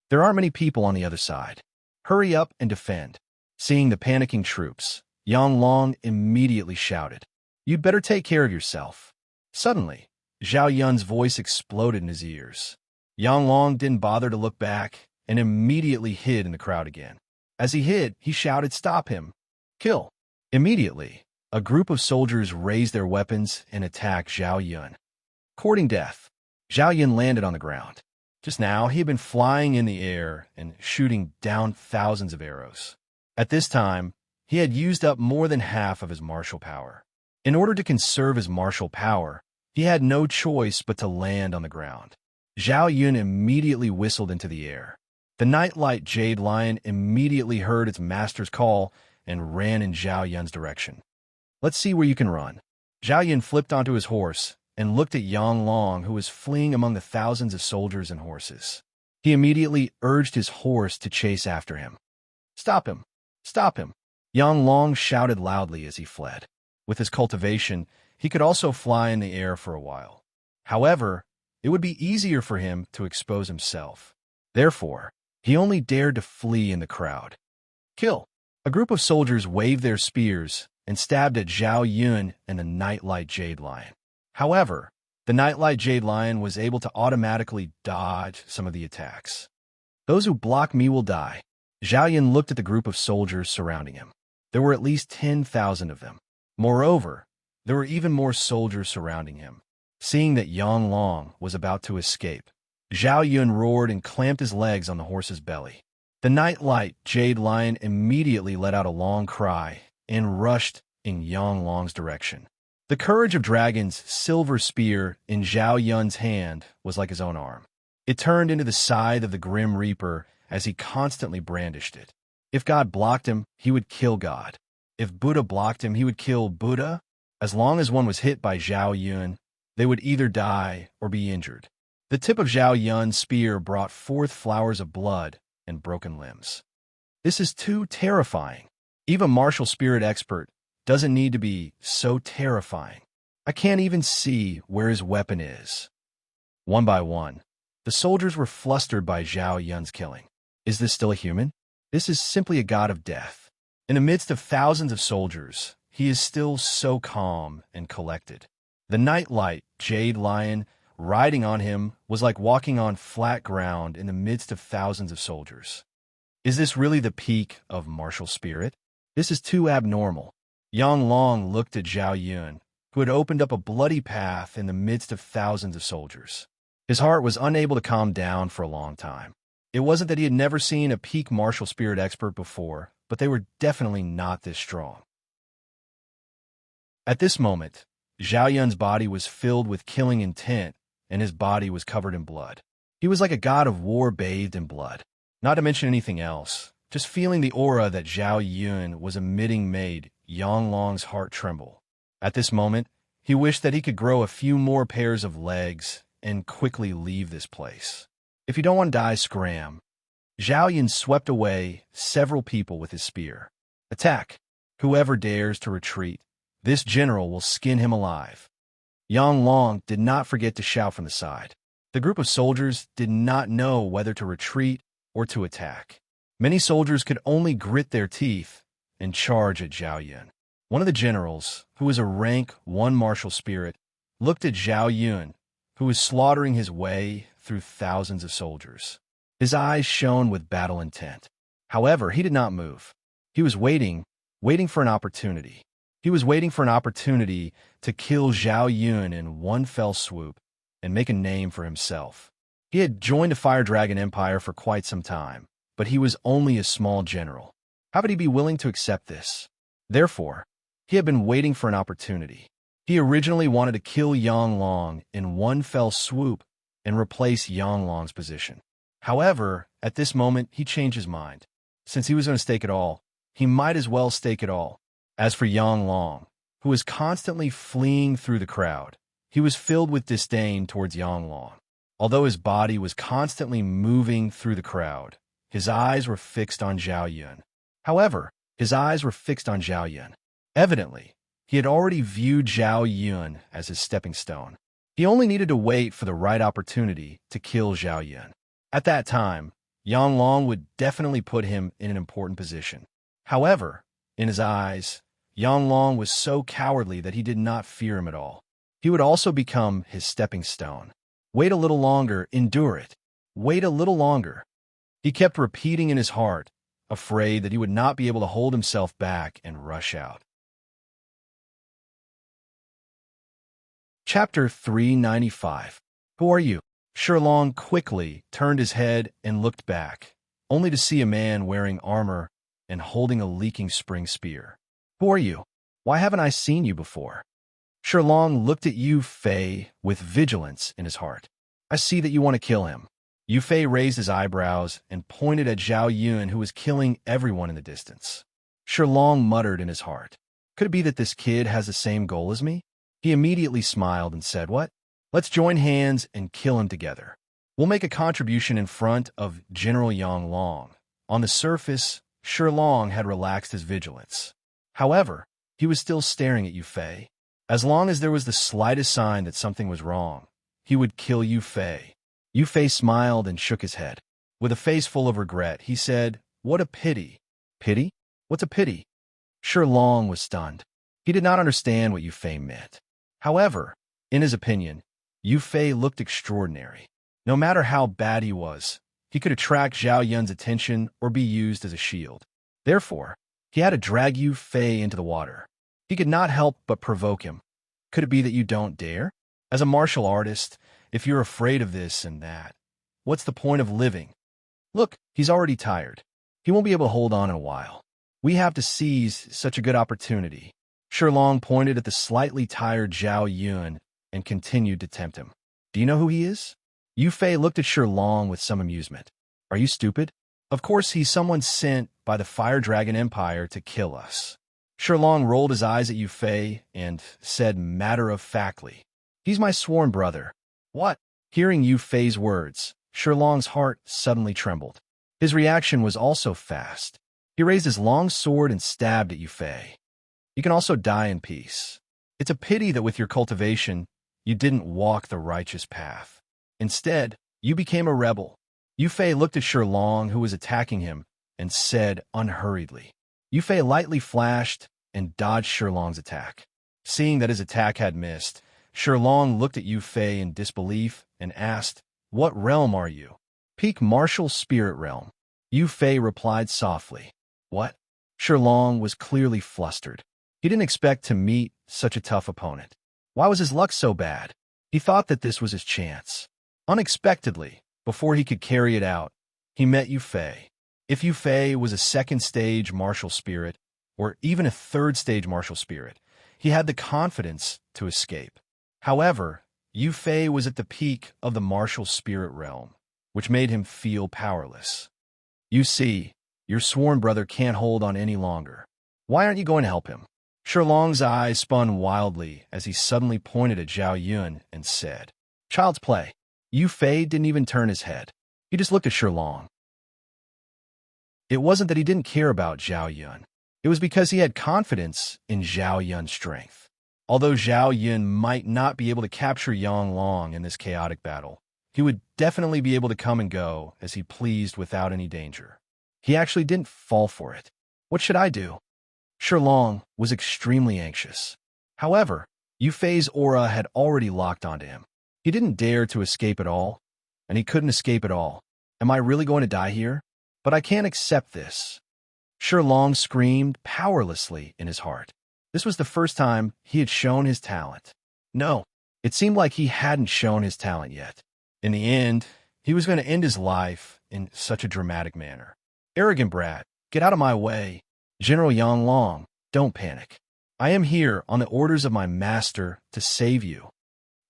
There aren't many people on the other side. Hurry up and defend. Seeing the panicking troops, Yang Long immediately shouted, You'd better take care of yourself. Suddenly, Zhao Yun's voice exploded in his ears. Yang Long didn't bother to look back and immediately hid in the crowd again. As he hid, he shouted, Stop him! Kill! Immediately, a group of soldiers raised their weapons and attacked Zhao Yun. Courting death, Zhao Yun landed on the ground. Just now, he had been flying in the air and shooting down thousands of arrows. At this time, he had used up more than half of his martial power. In order to conserve his martial power, he had no choice but to land on the ground. Zhao Yun immediately whistled into the air. The Nightlight Jade Lion immediately heard its master's call and ran in Zhao Yun's direction. Let's see where you can run. Zhao Yun flipped onto his horse and looked at Yang Long, who was fleeing among the thousands of soldiers and horses. He immediately urged his horse to chase after him. Stop him! Stop him! Yang Long shouted loudly as he fled. With his cultivation, he could also fly in the air for a while. However, it would be easier for him to expose himself. Therefore, he only dared to flee in the crowd. Kill! A group of soldiers waved their spears and stabbed at Zhao Yun and the Nightlight Jade Lion. However, the Nightlight Jade Lion was able to automatically dodge some of the attacks. Those who block me will die. Zhao Yun looked at the group of soldiers surrounding him. There were at least 10,000 of them. Moreover, there were even more soldiers surrounding him. Seeing that Yang Long was about to escape, Zhao Yun roared and clamped his legs on the horse's belly. The Nightlight Jade Lion immediately let out a long cry and rushed in Yang Long's direction. The courage of Dragon's silver spear in Zhao Yun's hand was like his own arm. It turned into the scythe of the Grim Reaper as he constantly brandished it. If God blocked him, he would kill God. If Buddha blocked him, he would kill Buddha. As long as one was hit by Zhao Yun, they would either die or be injured. The tip of Zhao Yun's spear brought forth flowers of blood and broken limbs. This is too terrifying. Even a martial spirit expert doesn't need to be so terrifying. I can't even see where his weapon is. One by one, the soldiers were flustered by Zhao Yun's killing. Is this still a human? This is simply a god of death. In the midst of thousands of soldiers, he is still so calm and collected. The nightlight, Jade Lion, riding on him was like walking on flat ground in the midst of thousands of soldiers. Is this really the peak of martial spirit? This is too abnormal. Yang Long looked at Zhao Yun, who had opened up a bloody path in the midst of thousands of soldiers. His heart was unable to calm down for a long time. It wasn't that he had never seen a peak martial spirit expert before, but they were definitely not this strong. At this moment, Zhao Yun's body was filled with killing intent, and his body was covered in blood. He was like a god of war bathed in blood. Not to mention anything else, just feeling the aura that Zhao Yun was emitting made Yang Long's heart tremble. At this moment, he wished that he could grow a few more pairs of legs and quickly leave this place. If you don't want to die, scram. Zhao Yun swept away several people with his spear. Attack! Whoever dares to retreat, this general will skin him alive. Yang Long did not forget to shout from the side. The group of soldiers did not know whether to retreat or to attack. Many soldiers could only grit their teeth and charge at Zhao Yun. One of the generals, who was a rank 1 martial spirit, looked at Zhao Yun, who was slaughtering his way through thousands of soldiers. His eyes shone with battle intent. However, he did not move. He was waiting for an opportunity. He was waiting for an opportunity to kill Zhao Yun in one fell swoop and make a name for himself. He had joined the Fire Dragon Empire for quite some time, but he was only a small general. How could he be willing to accept this? Therefore, he had been waiting for an opportunity. He originally wanted to kill Yang Long in one fell swoop and replace Yang Long's position. However, at this moment, he changed his mind. Since he was going to stake it all, he might as well stake it all. As for Yang Long, who was constantly fleeing through the crowd, he was filled with disdain towards Yang Long. Although his body was constantly moving through the crowd, his eyes were fixed on Zhao Yun. However, his eyes were fixed on Zhao Yun. Evidently, he had already viewed Zhao Yun as his stepping stone. He only needed to wait for the right opportunity to kill Zhao Yun. At that time, Yang Long would definitely put him in an important position. However, in his eyes, Yang Long was so cowardly that he did not fear him at all. He would also become his stepping stone. Wait a little longer, endure it. Wait a little longer. He kept repeating in his heart, afraid that he would not be able to hold himself back and rush out. Chapter 395. Who are you? Shilong quickly turned his head and looked back, only to see a man wearing armor and holding a leaking spring spear. Who are you? Why haven't I seen you before? Shilong looked at Yu Fei with vigilance in his heart. I see that you want to kill him. Yu Fei raised his eyebrows and pointed at Zhao Yun, who was killing everyone in the distance. Shilong muttered in his heart. Could it be that this kid has the same goal as me? He immediately smiled and said, What? Let's join hands and kill him together. We'll make a contribution in front of General Yang Long. On the surface, Shilong had relaxed his vigilance. However, he was still staring at Yu Fei. As long as there was the slightest sign that something was wrong, he would kill Yu Fei. Yu Fei smiled and shook his head. With a face full of regret, he said, What a pity. Pity? What's a pity? Shilong was stunned. He did not understand what Yu Fei meant. However, in his opinion, Yu Fei looked extraordinary. No matter how bad he was, he could attract Zhao Yun's attention or be used as a shield. Therefore, he had to drag Yu Fei into the water. He could not help but provoke him. Could it be that you don't dare? As a martial artist, if you're afraid of this and that, what's the point of living? Look, he's already tired. He won't be able to hold on in a while. We have to seize such a good opportunity. Shilong pointed at the slightly tired Zhao Yun and continued to tempt him. Do you know who he is? Yu Fei looked at Shilong with some amusement. Are you stupid? Of course, he's someone sent by the Fire Dragon Empire to kill us. Shilong rolled his eyes at Yu Fei and said matter-of-factly, "He's my sworn brother." What? Hearing Yu Fei's words, Shilong's heart suddenly trembled. His reaction was also fast. He raised his long sword and stabbed at Yu Fei. "You can also die in peace. It's a pity that with your cultivation, you didn't walk the righteous path. Instead, you became a rebel." Yu Fei looked at Shilong, who was attacking him, and said unhurriedly. Yu Fei lightly flashed and dodged Shilong's attack. Seeing that his attack had missed, Shilong looked at Yu Fei in disbelief and asked, "What realm are you?" "Peak Martial Spirit Realm." Yu Fei replied softly. "What?" Shilong was clearly flustered. He didn't expect to meet such a tough opponent. Why was his luck so bad? He thought that this was his chance. Unexpectedly, before he could carry it out, he met Yu Fei. If Yu Fei was a second-stage martial spirit, or even a third-stage martial spirit, he had the confidence to escape. However, Yu Fei was at the peak of the martial spirit realm, which made him feel powerless. "You see, your sworn brother can't hold on any longer. Why aren't you going to help him?" Shilong's eyes spun wildly as he suddenly pointed at Zhao Yun and said, "Child's play." Yu Fei didn't even turn his head. He just looked at Shilong. It wasn't that he didn't care about Zhao Yun. It was because he had confidence in Zhao Yun's strength. Although Zhao Yun might not be able to capture Yang Long in this chaotic battle, he would definitely be able to come and go as he pleased without any danger. He actually didn't fall for it. What should I do? Shilong was extremely anxious. However, Yu Fei's aura had already locked onto him. He didn't dare to escape at all, and he couldn't escape at all. Am I really going to die here? But I can't accept this. Shilong screamed powerlessly in his heart. This was the first time he had shown his talent. No, it seemed like he hadn't shown his talent yet. In the end, he was going to end his life in such a dramatic manner. "Arrogant brat, get out of my way. General Yang Long, don't panic. I am here on the orders of my master to save you."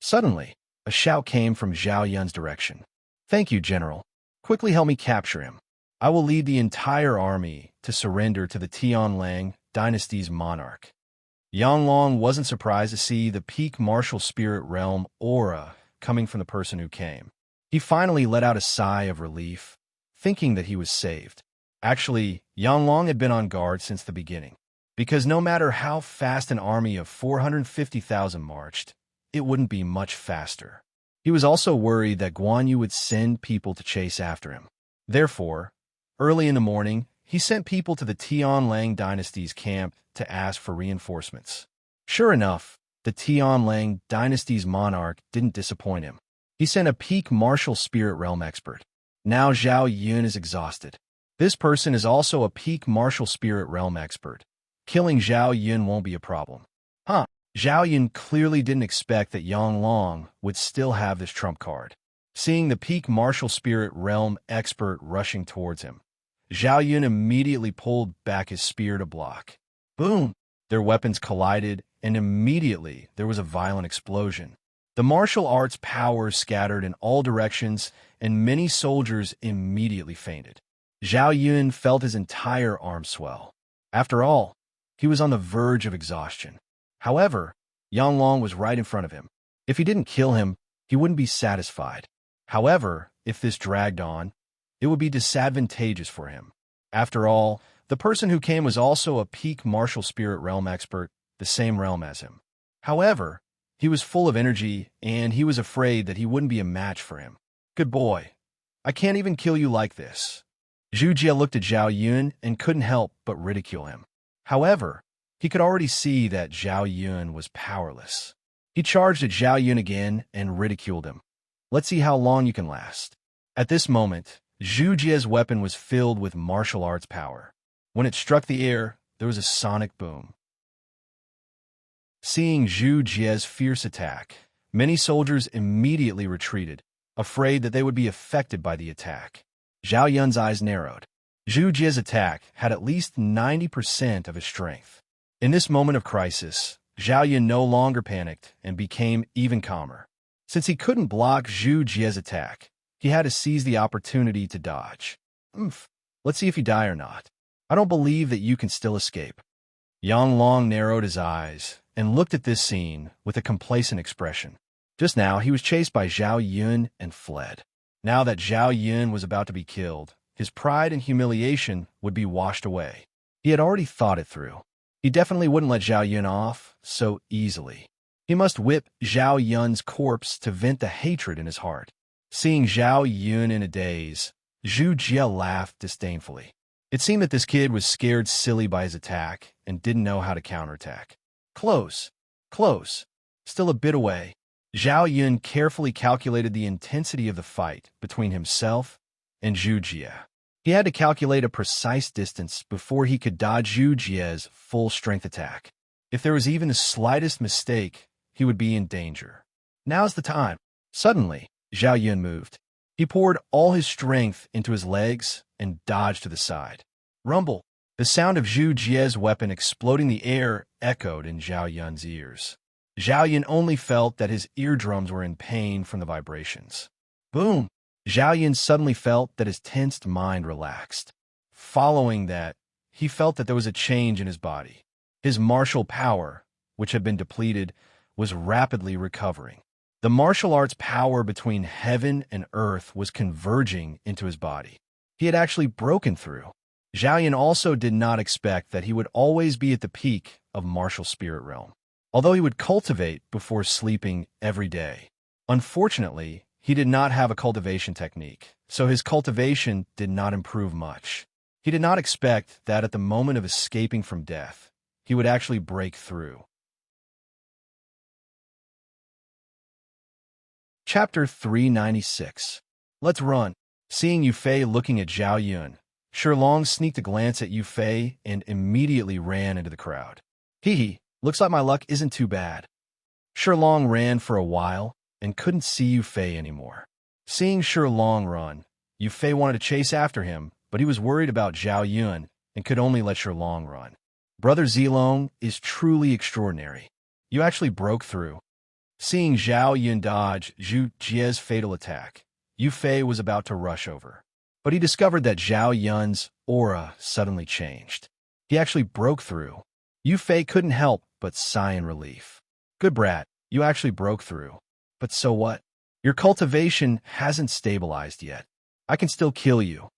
Suddenly, a shout came from Zhao Yun's direction. "Thank you, General. Quickly help me capture him. I will lead the entire army to surrender to the Tianlang dynasty's monarch." Yang Long wasn't surprised to see the peak martial spirit realm aura coming from the person who came. He finally let out a sigh of relief, thinking that he was saved. Actually, Yang Long had been on guard since the beginning, because no matter how fast an army of 450,000 marched, it wouldn't be much faster. He was also worried that Guan Yu would send people to chase after him. Therefore, early in the morning, he sent people to the Tianlang dynasty's camp to ask for reinforcements. Sure enough, the Tianlang dynasty's monarch didn't disappoint him. He sent a peak martial spirit realm expert. Now Zhao Yun is exhausted. This person is also a peak martial spirit realm expert. Killing Zhao Yun won't be a problem. Zhao Yun clearly didn't expect that Yang Long would still have this trump card. Seeing the peak martial spirit realm expert rushing towards him, Zhao Yun immediately pulled back his spear to block. Boom! Their weapons collided, and immediately there was a violent explosion. The martial arts powers scattered in all directions, and many soldiers immediately fainted. Zhao Yun felt his entire arm swell. After all, he was on the verge of exhaustion. However, Yang Long was right in front of him. If he didn't kill him, he wouldn't be satisfied. However, if this dragged on, it would be disadvantageous for him. After all, the person who came was also a peak martial spirit realm expert, the same realm as him. However, he was full of energy, and he was afraid that he wouldn't be a match for him. Good boy. I can't even kill you like this. Zhu Jie looked at Zhao Yun and couldn't help but ridicule him. However, he could already see that Zhao Yun was powerless. He charged at Zhao Yun again and ridiculed him. Let's see how long you can last. At this moment, Zhu Jie's weapon was filled with martial arts power. When it struck the air, there was a sonic boom. Seeing Zhu Jie's fierce attack, many soldiers immediately retreated, afraid that they would be affected by the attack. Zhao Yun's eyes narrowed. Zhu Jie's attack had at least 90% of his strength. In this moment of crisis, Zhao Yun no longer panicked and became even calmer. Since he couldn't block Zhu Jie's attack, he had to seize the opportunity to dodge. Oomph! Let's see if you die or not. I don't believe that you can still escape." Yang Long narrowed his eyes and looked at this scene with a complacent expression. Just now, he was chased by Zhao Yun and fled. Now that Zhao Yun was about to be killed, his pride and humiliation would be washed away. He had already thought it through. He definitely wouldn't let Zhao Yun off so easily. He must whip Zhao Yun's corpse to vent the hatred in his heart. Seeing Zhao Yun in a daze, Zhu Jie laughed disdainfully. It seemed that this kid was scared silly by his attack and didn't know how to counterattack. Close. Close. Still a bit away. Zhao Yun carefully calculated the intensity of the fight between himself and Zhu Jie. He had to calculate a precise distance before he could dodge Zhu Jie's full-strength attack. If there was even the slightest mistake, he would be in danger. Now's the time. Suddenly, Zhao Yun moved. He poured all his strength into his legs and dodged to the side. Rumble! The sound of Zhu Jie's weapon exploding the air echoed in Zhao Yun's ears. Zhao Yun only felt that his eardrums were in pain from the vibrations. Boom! Zhao Yun suddenly felt that his tensed mind relaxed. Following that, he felt that there was a change in his body. His martial power, which had been depleted, was rapidly recovering. The martial arts power between heaven and earth was converging into his body. He had actually broken through. Zhao Yun also did not expect that he would always be at the peak of martial spirit realm, although he would cultivate before sleeping every day. Unfortunately, he did not have a cultivation technique, so his cultivation did not improve much. He did not expect that at the moment of escaping from death, he would actually break through. Chapter 396. Let's run. Seeing Yu Fei looking at Zhao Yun, Shilong sneaked a glance at Yu Fei and immediately ran into the crowd. Hee, looks like my luck isn't too bad. Shilong ran for a while and couldn't see Yu Fei anymore. Seeing Shilong run, Yu Fei wanted to chase after him, but he was worried about Zhao Yun and could only let Shilong run. Brother Zilong is truly extraordinary. You actually broke through. Seeing Zhao Yun dodge Zhu Jie's fatal attack, Yu Fei was about to rush over. But he discovered that Zhao Yun's aura suddenly changed. He actually broke through. Yu Fei couldn't help but sigh in relief. Good brat, you actually broke through. But so what? Your cultivation hasn't stabilized yet. I can still kill you.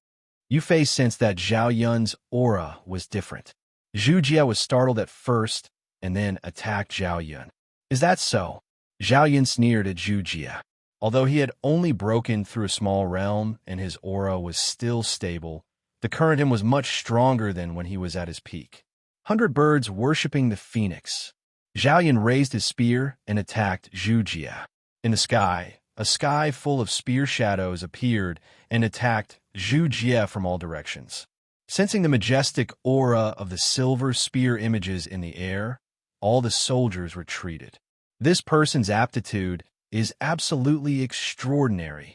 Yu Fei sensed that Zhao Yun's aura was different. Zhu Jie was startled at first and then attacked Zhao Yun. Is that so? Zhao Yun sneered at Zhu Jie. Although he had only broken through a small realm and his aura was still stable, the current in him was much stronger than when he was at his peak. 100 birds worshipping the phoenix. Zhao Yun raised his spear and attacked Zhu Jie. In the sky, a sky full of spear shadows appeared and attacked Zhu Jie from all directions. Sensing the majestic aura of the silver spear images in the air, all the soldiers retreated. This person's aptitude is absolutely extraordinary.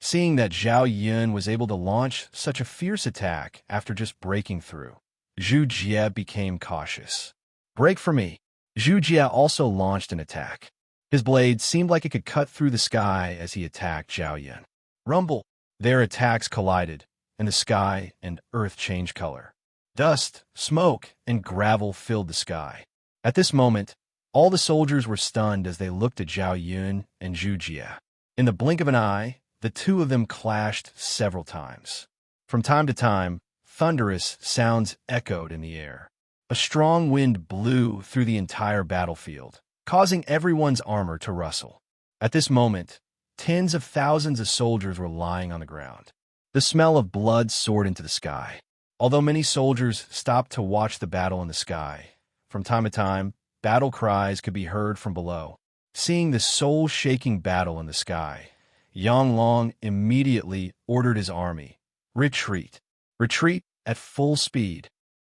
Seeing that Zhao Yun was able to launch such a fierce attack after just breaking through, Zhu Jie became cautious. Break for me. Zhu Jie also launched an attack. His blade seemed like it could cut through the sky as he attacked Zhao Yun. Rumble! Their attacks collided, and the sky and earth changed color. Dust, smoke, and gravel filled the sky. At this moment, all the soldiers were stunned as they looked at Zhao Yun and Zhu Jie. In the blink of an eye, the two of them clashed several times. From time to time, thunderous sounds echoed in the air. A strong wind blew through the entire battlefield, causing everyone's armor to rustle. At this moment, tens of thousands of soldiers were lying on the ground. The smell of blood soared into the sky. Although many soldiers stopped to watch the battle in the sky, from time to time, battle cries could be heard from below. Seeing the soul-shaking battle in the sky, Yang Long immediately ordered his army, retreat. Retreat at full speed.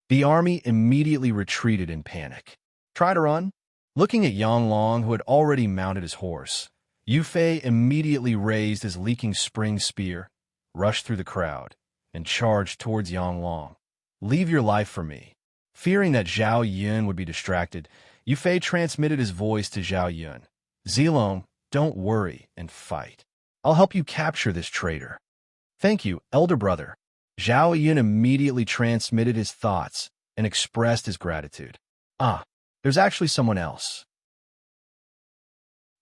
The army immediately retreated in panic. Try to run? Looking at Yang Long, who had already mounted his horse, Yu Fei immediately raised his leaking spring spear, rushed through the crowd, and charged towards Yang Long. Leave your life for me. Fearing that Zhao Yun would be distracted, Yu Fei transmitted his voice to Zhao Yun. Zilong, don't worry and fight. I'll help you capture this traitor. Thank you, elder brother. Zhao Yun immediately transmitted his thoughts and expressed his gratitude. Ah, there's actually someone else.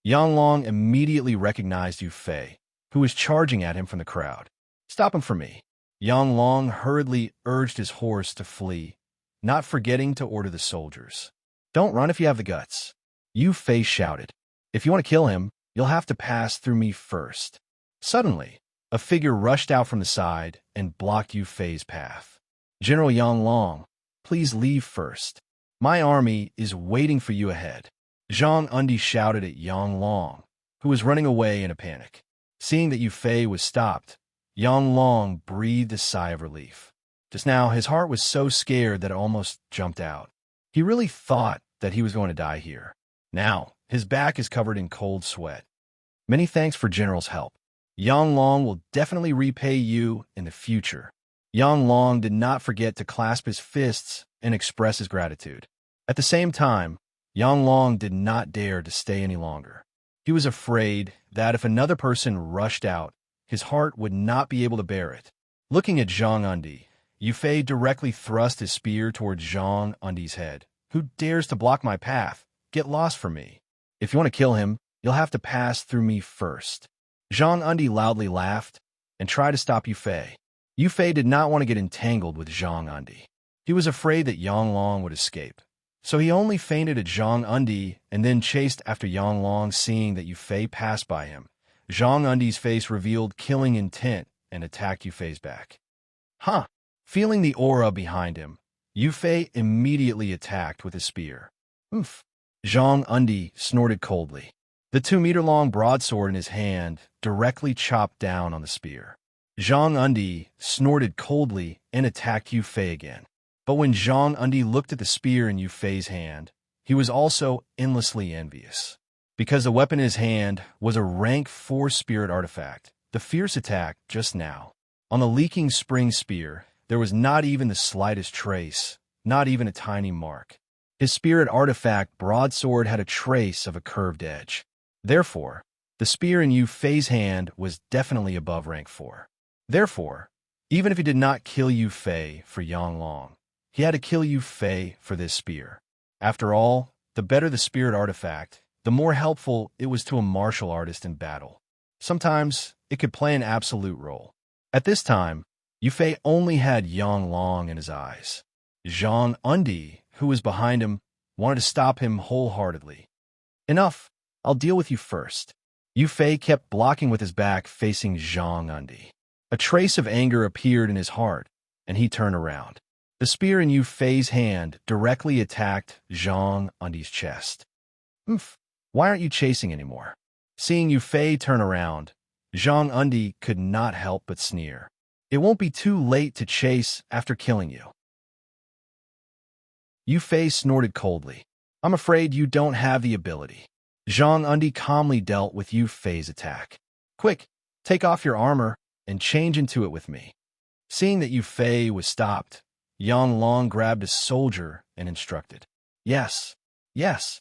Yang Long immediately recognized Yu Fei, who was charging at him from the crowd. Stop him for me. Yang Long hurriedly urged his horse to flee, not forgetting to order the soldiers. Don't run if you have the guts. Yu Fei shouted. If you want to kill him, you'll have to pass through me first. Suddenly, a figure rushed out from the side and blocked Yu Fei's path. General Yang Long, please leave first. My army is waiting for you ahead. Zhang Undi shouted at Yang Long, who was running away in a panic. Seeing that Yu Fei was stopped, Yang Long breathed a sigh of relief. Just now, his heart was so scared that it almost jumped out. He really thought that he was going to die here. Now, his back is covered in cold sweat. Many thanks for General's help. Yang Long will definitely repay you in the future. Yang Long did not forget to clasp his fists and express his gratitude. At the same time, Yang Long did not dare to stay any longer. He was afraid that if another person rushed out, his heart would not be able to bear it. Looking at Zhang Undi, Yu Fei directly thrust his spear towards Zhang Undi's head. Who dares to block my path? Get lost from me. If you want to kill him, you'll have to pass through me first. Zhang Undi loudly laughed and tried to stop Yu Fei. Yu Fei did not want to get entangled with Zhang Undi. He was afraid that Yang Long would escape. So he only feinted at Zhang Undi and then chased after Yang Long. Seeing that Yu Fei passed by him, Zhang Undi's face revealed killing intent and attacked Yu Fei's back. Huh! Feeling the aura behind him, Yu Fei immediately attacked with his spear. Oof! Zhang Undi snorted coldly. The 2-meter-long broadsword in his hand directly chopped down on the spear. Zhang Undi snorted coldly and attacked Yu Fei again. But when Zhang Undi looked at the spear in Yu Fei's hand, he was also endlessly envious. Because the weapon in his hand was a rank 4 spirit artifact, the fierce attack just now. On the leaking spring spear, there was not even the slightest trace, not even a tiny mark. His spirit artifact broadsword had a trace of a curved edge. Therefore, the spear in Yu Fei's hand was definitely above rank 4. Therefore, even if he did not kill Yu Fei for Yang Long, he had to kill Yu Fei for this spear. After all, the better the spirit artifact, the more helpful it was to a martial artist in battle. Sometimes, it could play an absolute role. At this time, Yu Fei only had Yang Long in his eyes. Zhang Undi, who was behind him, wanted to stop him wholeheartedly. Enough, I'll deal with you first. Yu Fei kept blocking with his back facing Zhang Undi. A trace of anger appeared in his heart, and he turned around. The spear in Yu Fei's hand directly attacked Zhang Undi's chest. Oof, why aren't you chasing anymore? Seeing Yu Fei turn around, Zhang Undi could not help but sneer. It won't be too late to chase after killing you. Yu Fei snorted coldly. I'm afraid you don't have the ability. Zhang Undi calmly dealt with Yu Fei's attack. Quick, take off your armor and change into it with me. Seeing that Yu Fei was stopped, Yang Long grabbed a soldier and instructed. Yes, yes.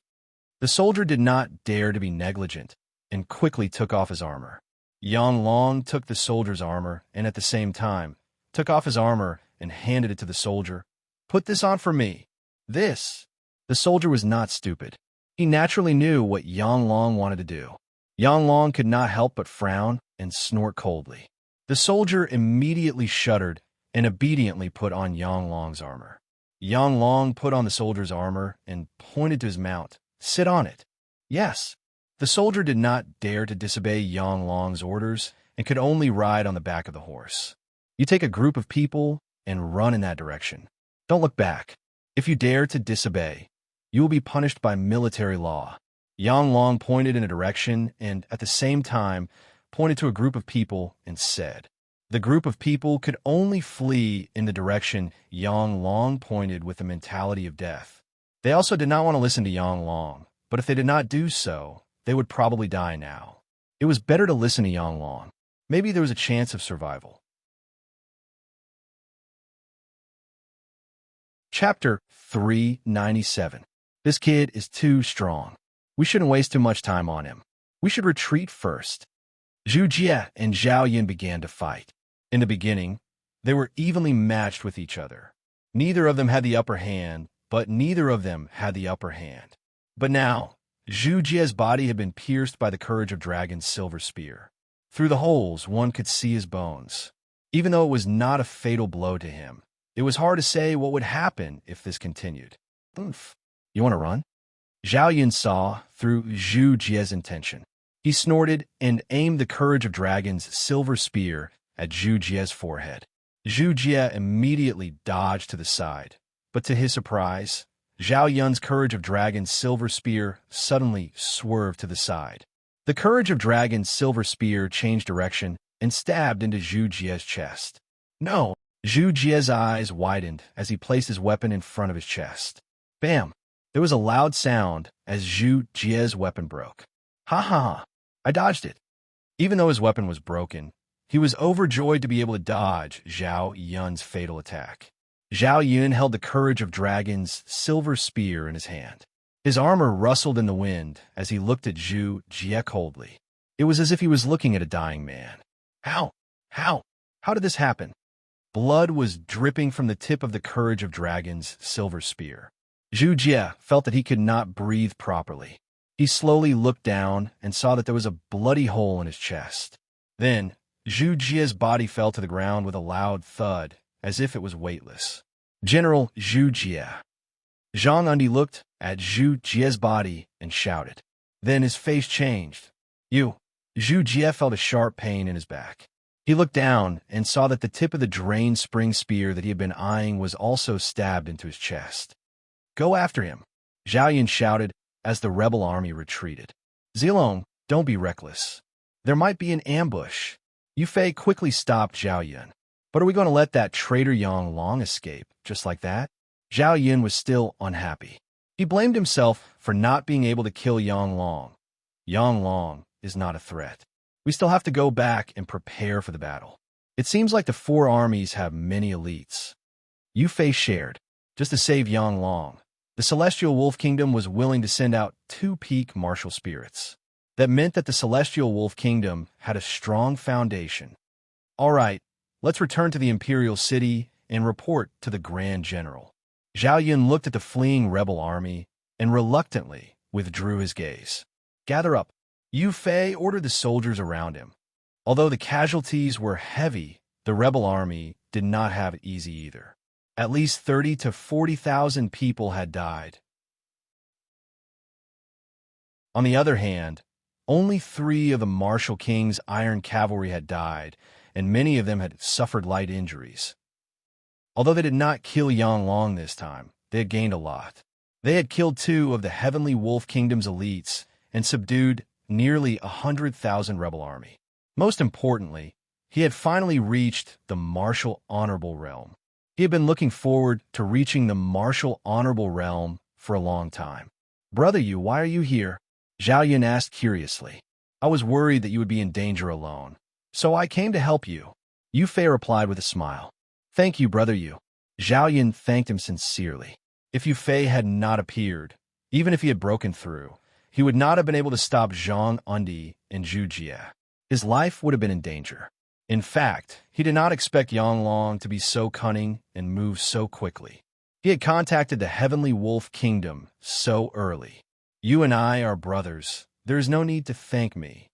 The soldier did not dare to be negligent and quickly took off his armor. Yang Long took the soldier's armor and at the same time took off his armor and handed it to the soldier. Put this on for me. This. The soldier was not stupid. He naturally knew what Yang Long wanted to do. Yang Long could not help but frown and snort coldly. The soldier immediately shuddered and obediently put on Yang Long's armor. Yang Long put on the soldier's armor and pointed to his mount. Sit on it. Yes. The soldier did not dare to disobey Yang Long's orders and could only ride on the back of the horse. You take a group of people and run in that direction. Don't look back. If you dare to disobey, you will be punished by military law. Yang Long pointed in a direction and, at the same time, pointed to a group of people and said, the group of people could only flee in the direction Yang Long pointed with the mentality of death. They also did not want to listen to Yang Long, but if they did not do so, they would probably die now. It was better to listen to Yang Long. Maybe there was a chance of survival. Chapter 397. This kid is too strong. We shouldn't waste too much time on him. We should retreat first. Zhu Jie and Zhao Yin began to fight. In the beginning, They were evenly matched with each other. Neither of them had the upper hand, but neither of them had the upper hand. But now, Zhu Jie's body had been pierced by the Courage of Dragon's silver spear. Through the holes, one could see his bones. Even though it was not a fatal blow to him, it was hard to say what would happen if this continued. Oof. You want to run? Zhao Yun saw through Zhu Jie's intention. He snorted and aimed the Courage of Dragon's silver spear at Zhu Jie's forehead. Zhu Jie immediately dodged to the side, but to his surprise, Zhao Yun's Courage of Dragon's silver spear suddenly swerved to the side. The Courage of Dragon's silver spear changed direction and stabbed into Zhu Jie's chest. No! Zhu Jie's eyes widened as he placed his weapon in front of his chest. Bam! There was a loud sound as Zhu Jie's weapon broke. Ha ha ha! I dodged it. Even though his weapon was broken, he was overjoyed to be able to dodge Zhao Yun's fatal attack. Zhao Yun held the Courage of Dragon's silver spear in his hand. His armor rustled in the wind as he looked at Zhu Jie coldly. It was as if he was looking at a dying man. How? How did this happen? Blood was dripping from the tip of the Courage of Dragon's silver spear. Zhu Jie felt that he could not breathe properly. He slowly looked down and saw that there was a bloody hole in his chest. Then, Zhu Jie's body fell to the ground with a loud thud, as if it was weightless. General Zhu Jie. Zhang Undi looked at Zhu Jie's body and shouted. Then his face changed. You. Zhu Jie felt a sharp pain in his back. He looked down and saw that the tip of the drained spring spear that he had been eyeing was also stabbed into his chest. Go after him, Zhao Yun shouted as the rebel army retreated. Zilong, don't be reckless. There might be an ambush. Yu Fei quickly stopped Zhao Yun. But are we going to let that traitor Yang Long escape, just like that? Zhao Yun was still unhappy. He blamed himself for not being able to kill Yang Long. Yang Long is not a threat. We still have to go back and prepare for the battle. It seems like the four armies have many elites. Yu Fei shared, just to save Yang Long. The Celestial Wolf Kingdom was willing to send out 2 peak martial spirits. That meant that the Celestial Wolf Kingdom had a strong foundation. All right, let's return to the Imperial City and report to the Grand General. Zhao Yun looked at the fleeing rebel army and reluctantly withdrew his gaze. Gather up. Yu Fei ordered the soldiers around him. Although the casualties were heavy, the rebel army did not have it easy either. At least 30 to 40,000 people had died. On the other hand, only 3 of the Martial King's iron cavalry had died, and many of them had suffered light injuries. Although they did not kill Yang Long this time, they had gained a lot. They had killed 2 of the Heavenly Wolf Kingdom's elites and subdued nearly 100,000 rebel army. Most importantly, he had finally reached the Martial Honorable Realm. He had been looking forward to reaching the Martial Honorable Realm for a long time. Brother Yu, why are you here? Zhao Yun asked curiously. I was worried that you would be in danger alone, so I came to help you. Yu Fei replied with a smile. Thank you, Brother Yu. Zhao Yun thanked him sincerely. If Yu Fei had not appeared, even if he had broken through, he would not have been able to stop Zhang Undi and Zhu Jie. His life would have been in danger. In fact, he did not expect Yang Long to be so cunning and move so quickly. He had contacted the Heavenly Wolf Kingdom so early. You and I are brothers. There is no need to thank me.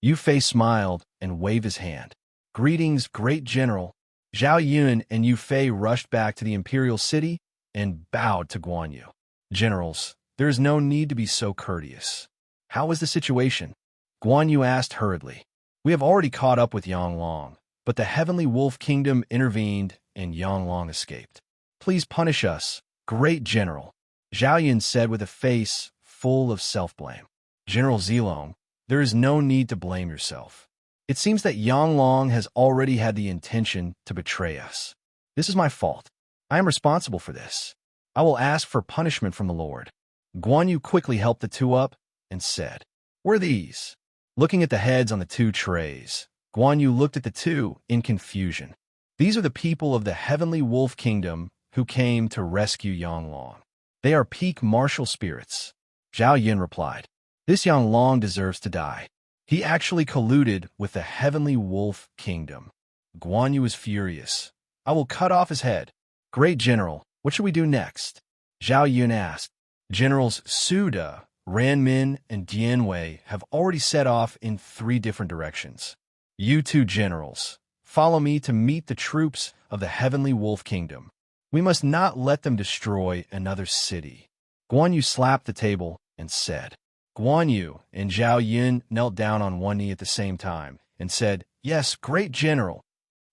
Yu Fei smiled and waved his hand. Greetings, great general. Zhao Yun and Yu Fei rushed back to the Imperial City and bowed to Guan Yu. Generals, there is no need to be so courteous. How is the situation? Guan Yu asked hurriedly. We have already caught up with Yang Long, but the Heavenly Wolf Kingdom intervened and Yang Long escaped. Please punish us, great general, Zhao Yun said with a face full of self-blame. General Zilong, there is no need to blame yourself. It seems that Yang Long has already had the intention to betray us. This is my fault. I am responsible for this. I will ask for punishment from the Lord. Guan Yu quickly helped the 2 up and said, What are these? Looking at the heads on the 2 trays, Guan Yu looked at the 2 in confusion. These are the people of the Heavenly Wolf Kingdom who came to rescue Yang Long. They are peak martial spirits. Zhao Yun replied, This Yang Long deserves to die. He actually colluded with the Heavenly Wolf Kingdom. Guan Yu was furious, I will cut off his head. Great General, what should we do next? Zhao Yun asked. Generals Su De, Ran Min, and Dian Wei have already set off in 3 different directions. You 2 generals, follow me to meet the troops of the Heavenly Wolf Kingdom. We must not let them destroy another city. Guan Yu slapped the table and said. Guan Yu and Zhao Yun knelt down on one knee at the same time and said, Yes, great general,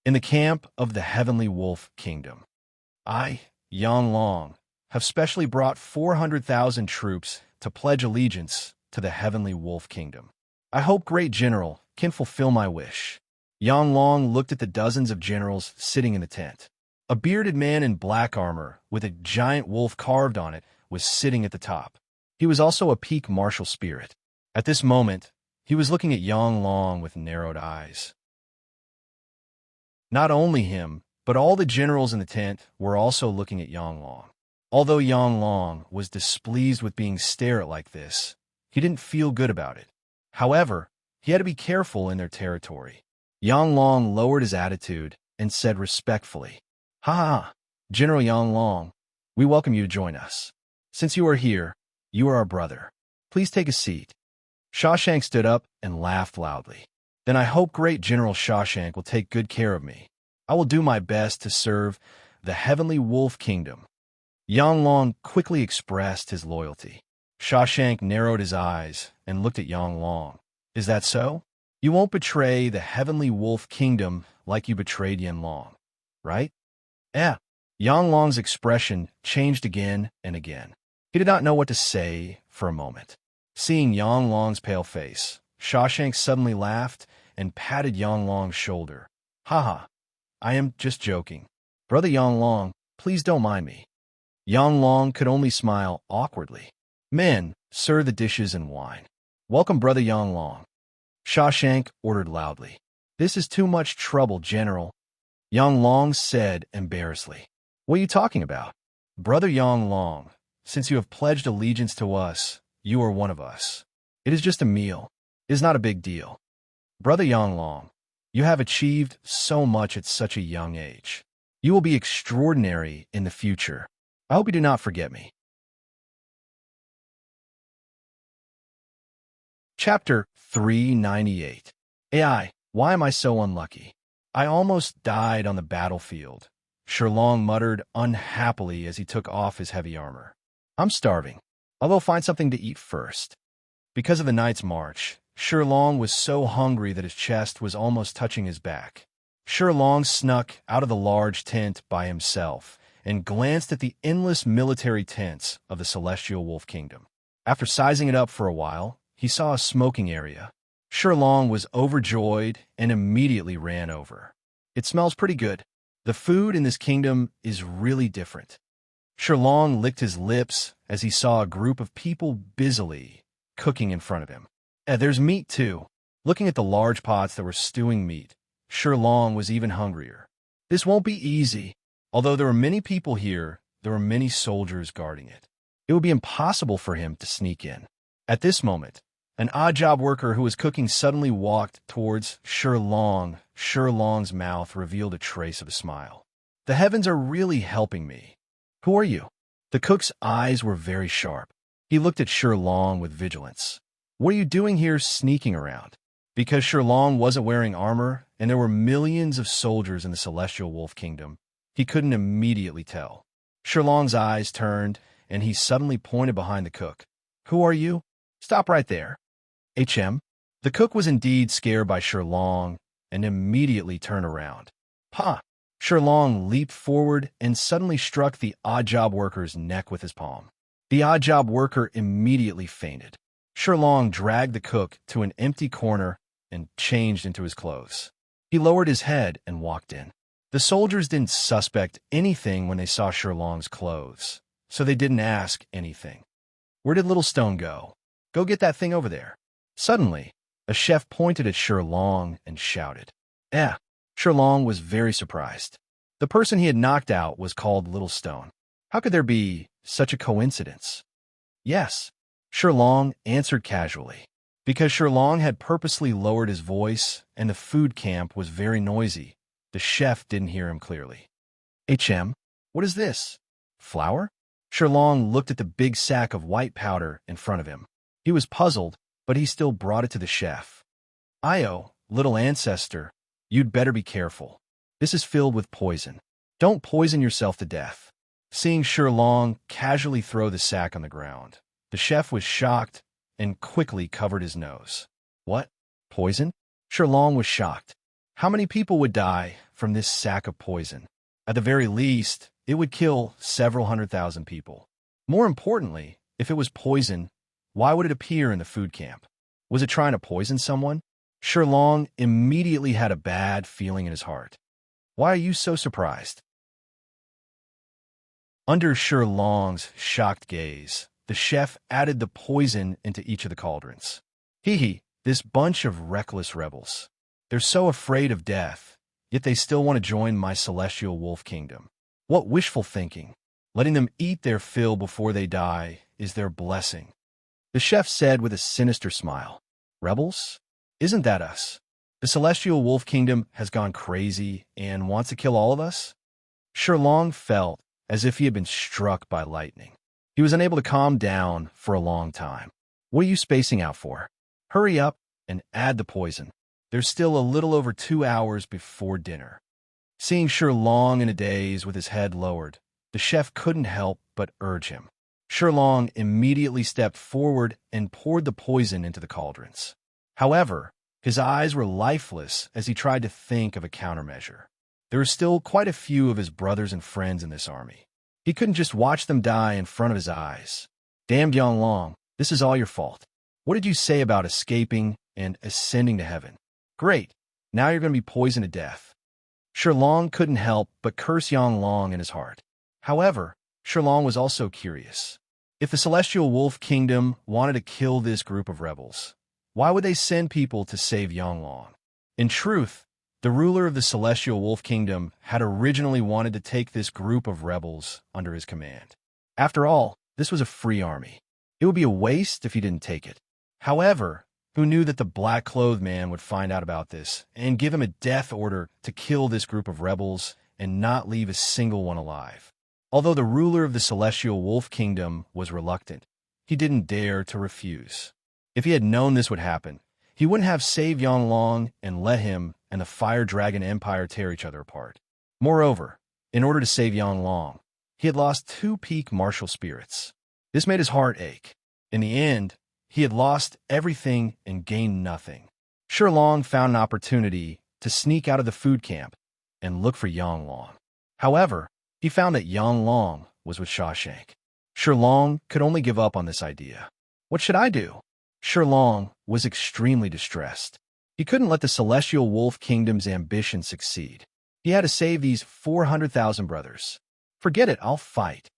in the camp of the Heavenly Wolf Kingdom. I, Yang Long, have specially brought 400,000 troops to pledge allegiance to the Heavenly Wolf Kingdom. I hope, great general, can fulfill my wish. Yang Long looked at the dozens of generals sitting in the tent. A bearded man in black armor with a giant wolf carved on it was sitting at the top. He was also a peak martial spirit. At this moment, he was looking at Yang Long with narrowed eyes. Not only him, but all the generals in the tent were also looking at Yang Long. Although Yang Long was displeased with being stared at like this, he didn't feel good about it. However, he had to be careful in their territory. Yang Long lowered his attitude and said respectfully, Ha ha, General Yang Long, we welcome you to join us. Since you are here, you are our brother. Please take a seat. Shashank stood up and laughed loudly. Then I hope great General Shashank will take good care of me. I will do my best to serve the Heavenly Wolf Kingdom. Yang Long quickly expressed his loyalty. Shashank narrowed his eyes and looked at Yang Long. Is that so? You won't betray the Heavenly Wolf Kingdom like you betrayed Yan Long, right? Yeah. Yang Long's expression changed again and again. He did not know what to say for a moment. Seeing Yang Long's pale face, Shashank suddenly laughed and patted Yang Long's shoulder. Haha, I am just joking. Brother Yang Long, please don't mind me. Yang Long could only smile awkwardly. Men, serve the dishes and wine. Welcome, Brother Yang Long. Shashank ordered loudly. This is too much trouble, General. Yang Long said embarrassedly. What are you talking about? Brother Yang Long, since you have pledged allegiance to us, you are one of us. It is just a meal. It is not a big deal. Brother Yang Long, you have achieved so much at such a young age. You will be extraordinary in the future. I hope you do not forget me. Chapter 398. AI, why am I so unlucky? I almost died on the battlefield. Shilong muttered unhappily as he took off his heavy armor. I'm starving. I'll go find something to eat first. Because of the night's march, Shilong was so hungry that his chest was almost touching his back. Shilong snuck out of the large tent by himself and glanced at the endless military tents of the Celestial Wolf Kingdom. After sizing it up for a while, he saw a smoking area. Shilong was overjoyed and immediately ran over. It smells pretty good. The food in this kingdom is really different. Shilong licked his lips as he saw a group of people busily cooking in front of him. There's meat too. Looking at the large pots that were stewing meat, Shilong was even hungrier. This won't be easy. Although there were many people here, there were many soldiers guarding it. It would be impossible for him to sneak in. At this moment, an odd job worker who was cooking suddenly walked towards Shilong. Shilong's mouth revealed a trace of a smile. The heavens are really helping me. Who are you? The cook's eyes were very sharp. He looked at Shilong with vigilance. What are you doing here sneaking around? Because Shilong wasn't wearing armor and there were millions of soldiers in the Celestial Wolf Kingdom, he couldn't immediately tell. Shilong's eyes turned and he suddenly pointed behind the cook. Who are you? Stop right there. HM. The cook was indeed scared by Shilong and immediately turned around. Ha! Shilong leaped forward and suddenly struck the odd job worker's neck with his palm. The odd job worker immediately fainted. Shilong dragged the cook to an empty corner and changed into his clothes. He lowered his head and walked in. The soldiers didn't suspect anything when they saw Shilong's clothes, so they didn't ask anything. Where did Little Stone go? Go get that thing over there. Suddenly, a chef pointed at Shilong and shouted. Shilong was very surprised. The person he had knocked out was called Little Stone. How could there be such a coincidence? Yes, Shilong answered casually. Because Shilong had purposely lowered his voice and the food camp was very noisy, the chef didn't hear him clearly. What is this? Flour? Sherlong looked at the big sack of white powder in front of him. He was puzzled, but he still brought it to the chef. Io, little ancestor, you'd better be careful. This is filled with poison. Don't poison yourself to death. Seeing Sherlong casually throw the sack on the ground, the chef was shocked and quickly covered his nose. What? Poison? Sherlong was shocked. How many people would die from this sack of poison? At the very least, it would kill several 100,000 people. More importantly, if it was poison, why would it appear in the food camp? Was it trying to poison someone? Sherlong immediately had a bad feeling in his heart. Why are you so surprised? Under Sherlong's shocked gaze, the chef added the poison into each of the cauldrons. This bunch of reckless rebels. They're so afraid of death, yet they still want to join my celestial wolf kingdom. What wishful thinking. Letting them eat their fill before they die is their blessing. The chef said with a sinister smile. Rebels? Isn't that us? The celestial wolf kingdom has gone crazy and wants to kill all of us? Sherlong felt as if he had been struck by lightning. He was unable to calm down for a long time. What are you spacing out for? Hurry up and add the poison. There's still a little over 2 hours before dinner. Seeing Sherlong in a daze with his head lowered, the chef couldn't help but urge him. Sherlong immediately stepped forward and poured the poison into the cauldrons. However, his eyes were lifeless as he tried to think of a countermeasure. There were still quite a few of his brothers and friends in this army. He couldn't just watch them die in front of his eyes. Damn Yonglong, this is all your fault. What did you say about escaping and ascending to heaven? Great, now you're going to be poisoned to death. Sherlong couldn't help but curse Yonglong in his heart. However, Sherlong was also curious. If the Celestial Wolf Kingdom wanted to kill this group of rebels, why would they send people to save Yonglong? In truth, the ruler of the Celestial Wolf Kingdom had originally wanted to take this group of rebels under his command. After all, this was a free army. It would be a waste if he didn't take it. However, who knew that the black-clothed man would find out about this and give him a death order to kill this group of rebels and not leave a single one alive? Although the ruler of the Celestial Wolf Kingdom was reluctant, he didn't dare to refuse. If he had known this would happen, he wouldn't have saved Yonglong and let him and the Fire Dragon Empire tear each other apart. Moreover, in order to save Yonglong, he had lost 2 peak martial spirits. This made his heart ache. In the end, he had lost everything and gained nothing. Sherlong found an opportunity to sneak out of the food camp and look for Yonglong. However, he found that Yonglong was with Shawshank. Sherlong could only give up on this idea. What should I do? Sherlong was extremely distressed. He couldn't let the Celestial Wolf Kingdom's ambition succeed. He had to save these 400,000 brothers. Forget it, I'll fight.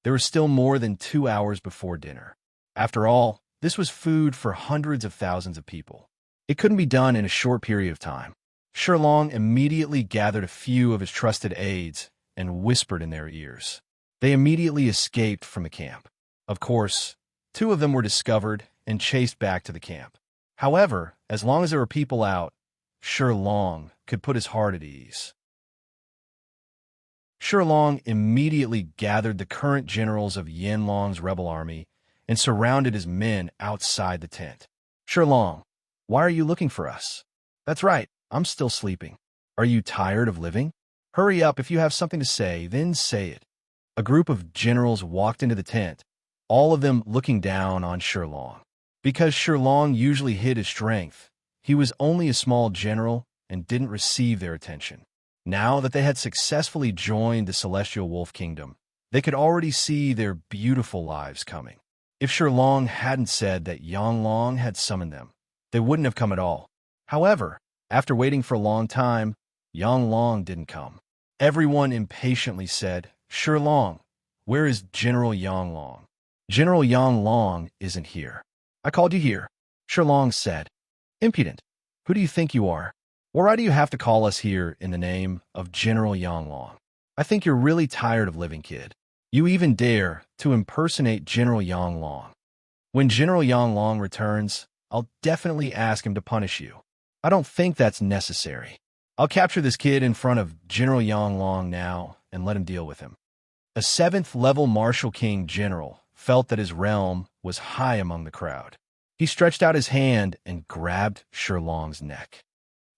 There was still more than 2 hours before dinner. After all, this was food for hundreds of thousands of people. It couldn't be done in a short period of time. Sherlong immediately gathered a few of his trusted aides and whispered in their ears. They immediately escaped from the camp. Of course, 2 of them were discovered and chased back to the camp. However, as long as there were people out, Sherlong could put his heart at ease. Sherlong immediately gathered the current generals of Yanlong's rebel army and surrounded his men outside the tent. Sherlong, why are you looking for us? That's right, I'm still sleeping. Are you tired of living? Hurry up, if you have something to say, then say it. A group of generals walked into the tent, all of them looking down on Sherlong. Because Sherlong usually hid his strength, he was only a small general and didn't receive their attention. Now that they had successfully joined the Celestial Wolf Kingdom, they could already see their beautiful lives coming. If Sherlong hadn't said that Yonglong had summoned them, they wouldn't have come at all. However, after waiting for a long time, Yonglong didn't come. Everyone impatiently said, Sherlong, where is General Yonglong? General Yonglong isn't here. I called you here, Sherlong said. Impudent. Who do you think you are? Why do you have to call us here in the name of General Yonglong? I think you're really tired of living, kid. You even dare to impersonate General Yonglong. When General Yonglong returns, I'll definitely ask him to punish you. I don't think that's necessary. I'll capture this kid in front of General Yonglong now and let him deal with him. A seventh-level Martial King general felt that his realm was high among the crowd. He stretched out his hand and grabbed Shirlong's neck.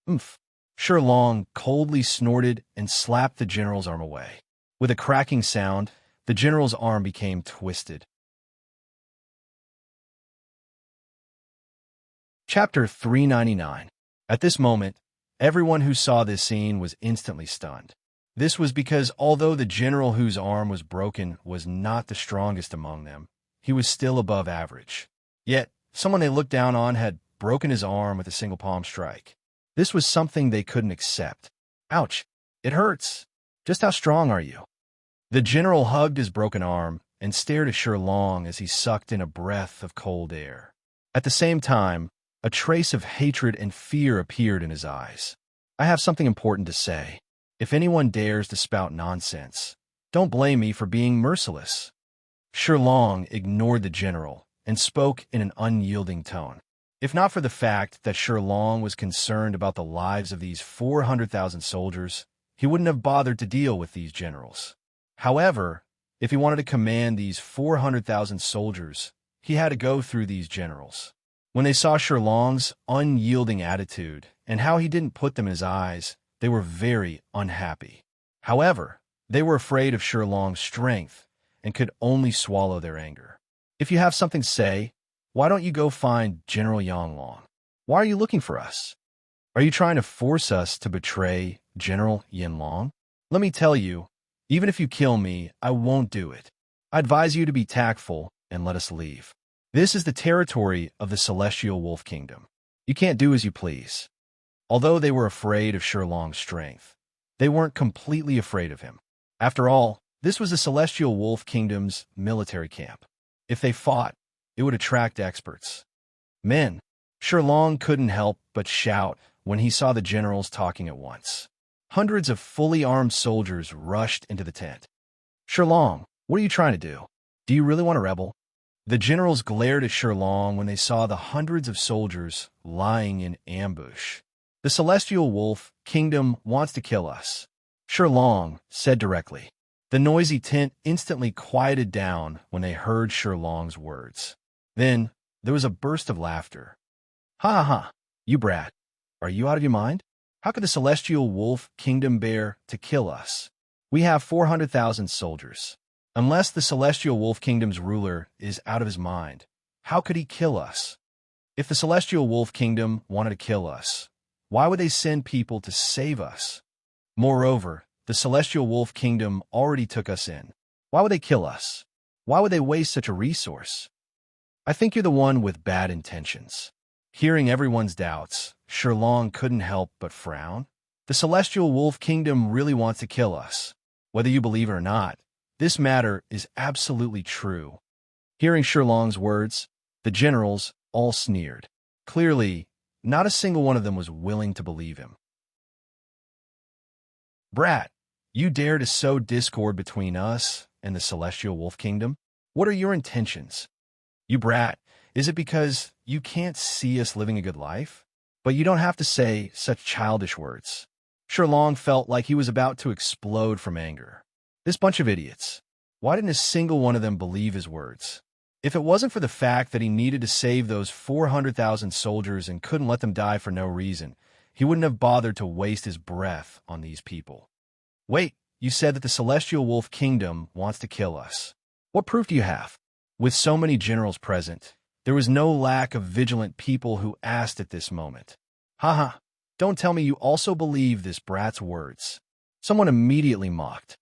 Oomph! Shirlong coldly snorted and slapped the general's arm away. With a cracking sound, the general's arm became twisted. Chapter 399. At this moment, everyone who saw this scene was instantly stunned. This was because although the general whose arm was broken was not the strongest among them, he was still above average. Yet, someone they looked down on had broken his arm with a single palm strike. This was something they couldn't accept. Ouch! It hurts! Just how strong are you? The general hugged his broken arm and stared at Shirlong as he sucked in a breath of cold air. At the same time, a trace of hatred and fear appeared in his eyes. I have something important to say. If anyone dares to spout nonsense, don't blame me for being merciless. Shirlong ignored the general and spoke in an unyielding tone. If not for the fact that Shirlong was concerned about the lives of these 400,000 soldiers, he wouldn't have bothered to deal with these generals. However, if he wanted to command these 400,000 soldiers, he had to go through these generals. When they saw Shirlong's unyielding attitude and how he didn't put them in his eyes, they were very unhappy. However, they were afraid of Shirlong's strength and could only swallow their anger. If you have something to say, why don't you go find General Yanglong? Why are you looking for us? Are you trying to force us to betray General Yanglong? Let me tell you, even if you kill me, I won't do it. I advise you to be tactful and let us leave. This is the territory of the Celestial Wolf Kingdom. You can't do as you please. Although they were afraid of Shirlong's strength, they weren't completely afraid of him. After all, this was the Celestial Wolf Kingdom's military camp. If they fought, it would attract experts. Men, Shirlong couldn't help but shout when he saw the generals talking at once. Hundreds of fully armed soldiers rushed into the tent. Shirlong, what are you trying to do? Do you really want to rebel? The generals glared at Shirlong when they saw the hundreds of soldiers lying in ambush. The Celestial Wolf Kingdom wants to kill us, Shirlong said directly. The noisy tent instantly quieted down when they heard Shirlong's words. Then, there was a burst of laughter. Ha ha ha, you brat. Are you out of your mind? How could the Celestial Wolf Kingdom bear to kill us? We have 400,000 soldiers. Unless the Celestial Wolf Kingdom's ruler is out of his mind, how could he kill us? If the Celestial Wolf Kingdom wanted to kill us, why would they send people to save us? Moreover, the Celestial Wolf Kingdom already took us in. Why would they kill us? Why would they waste such a resource? I think you're the one with bad intentions. Hearing everyone's doubts, Shirlong couldn't help but frown. The Celestial Wolf Kingdom really wants to kill us. Whether you believe it or not, this matter is absolutely true. Hearing Shirlong's words, the generals all sneered. Clearly, not a single one of them was willing to believe him. Brat, you dare to sow discord between us and the Celestial Wolf Kingdom? What are your intentions? You brat, is it because you can't see us living a good life? But you don't have to say such childish words. Shirlong felt like he was about to explode from anger. This bunch of idiots. Why didn't a single one of them believe his words? If it wasn't for the fact that he needed to save those 400,000 soldiers and couldn't let them die for no reason, he wouldn't have bothered to waste his breath on these people. Wait, you said that the Celestial Wolf Kingdom wants to kill us. What proof do you have? With so many generals present, there was no lack of vigilant people who asked at this moment. Haha, don't tell me you also believe this brat's words. Someone immediately mocked.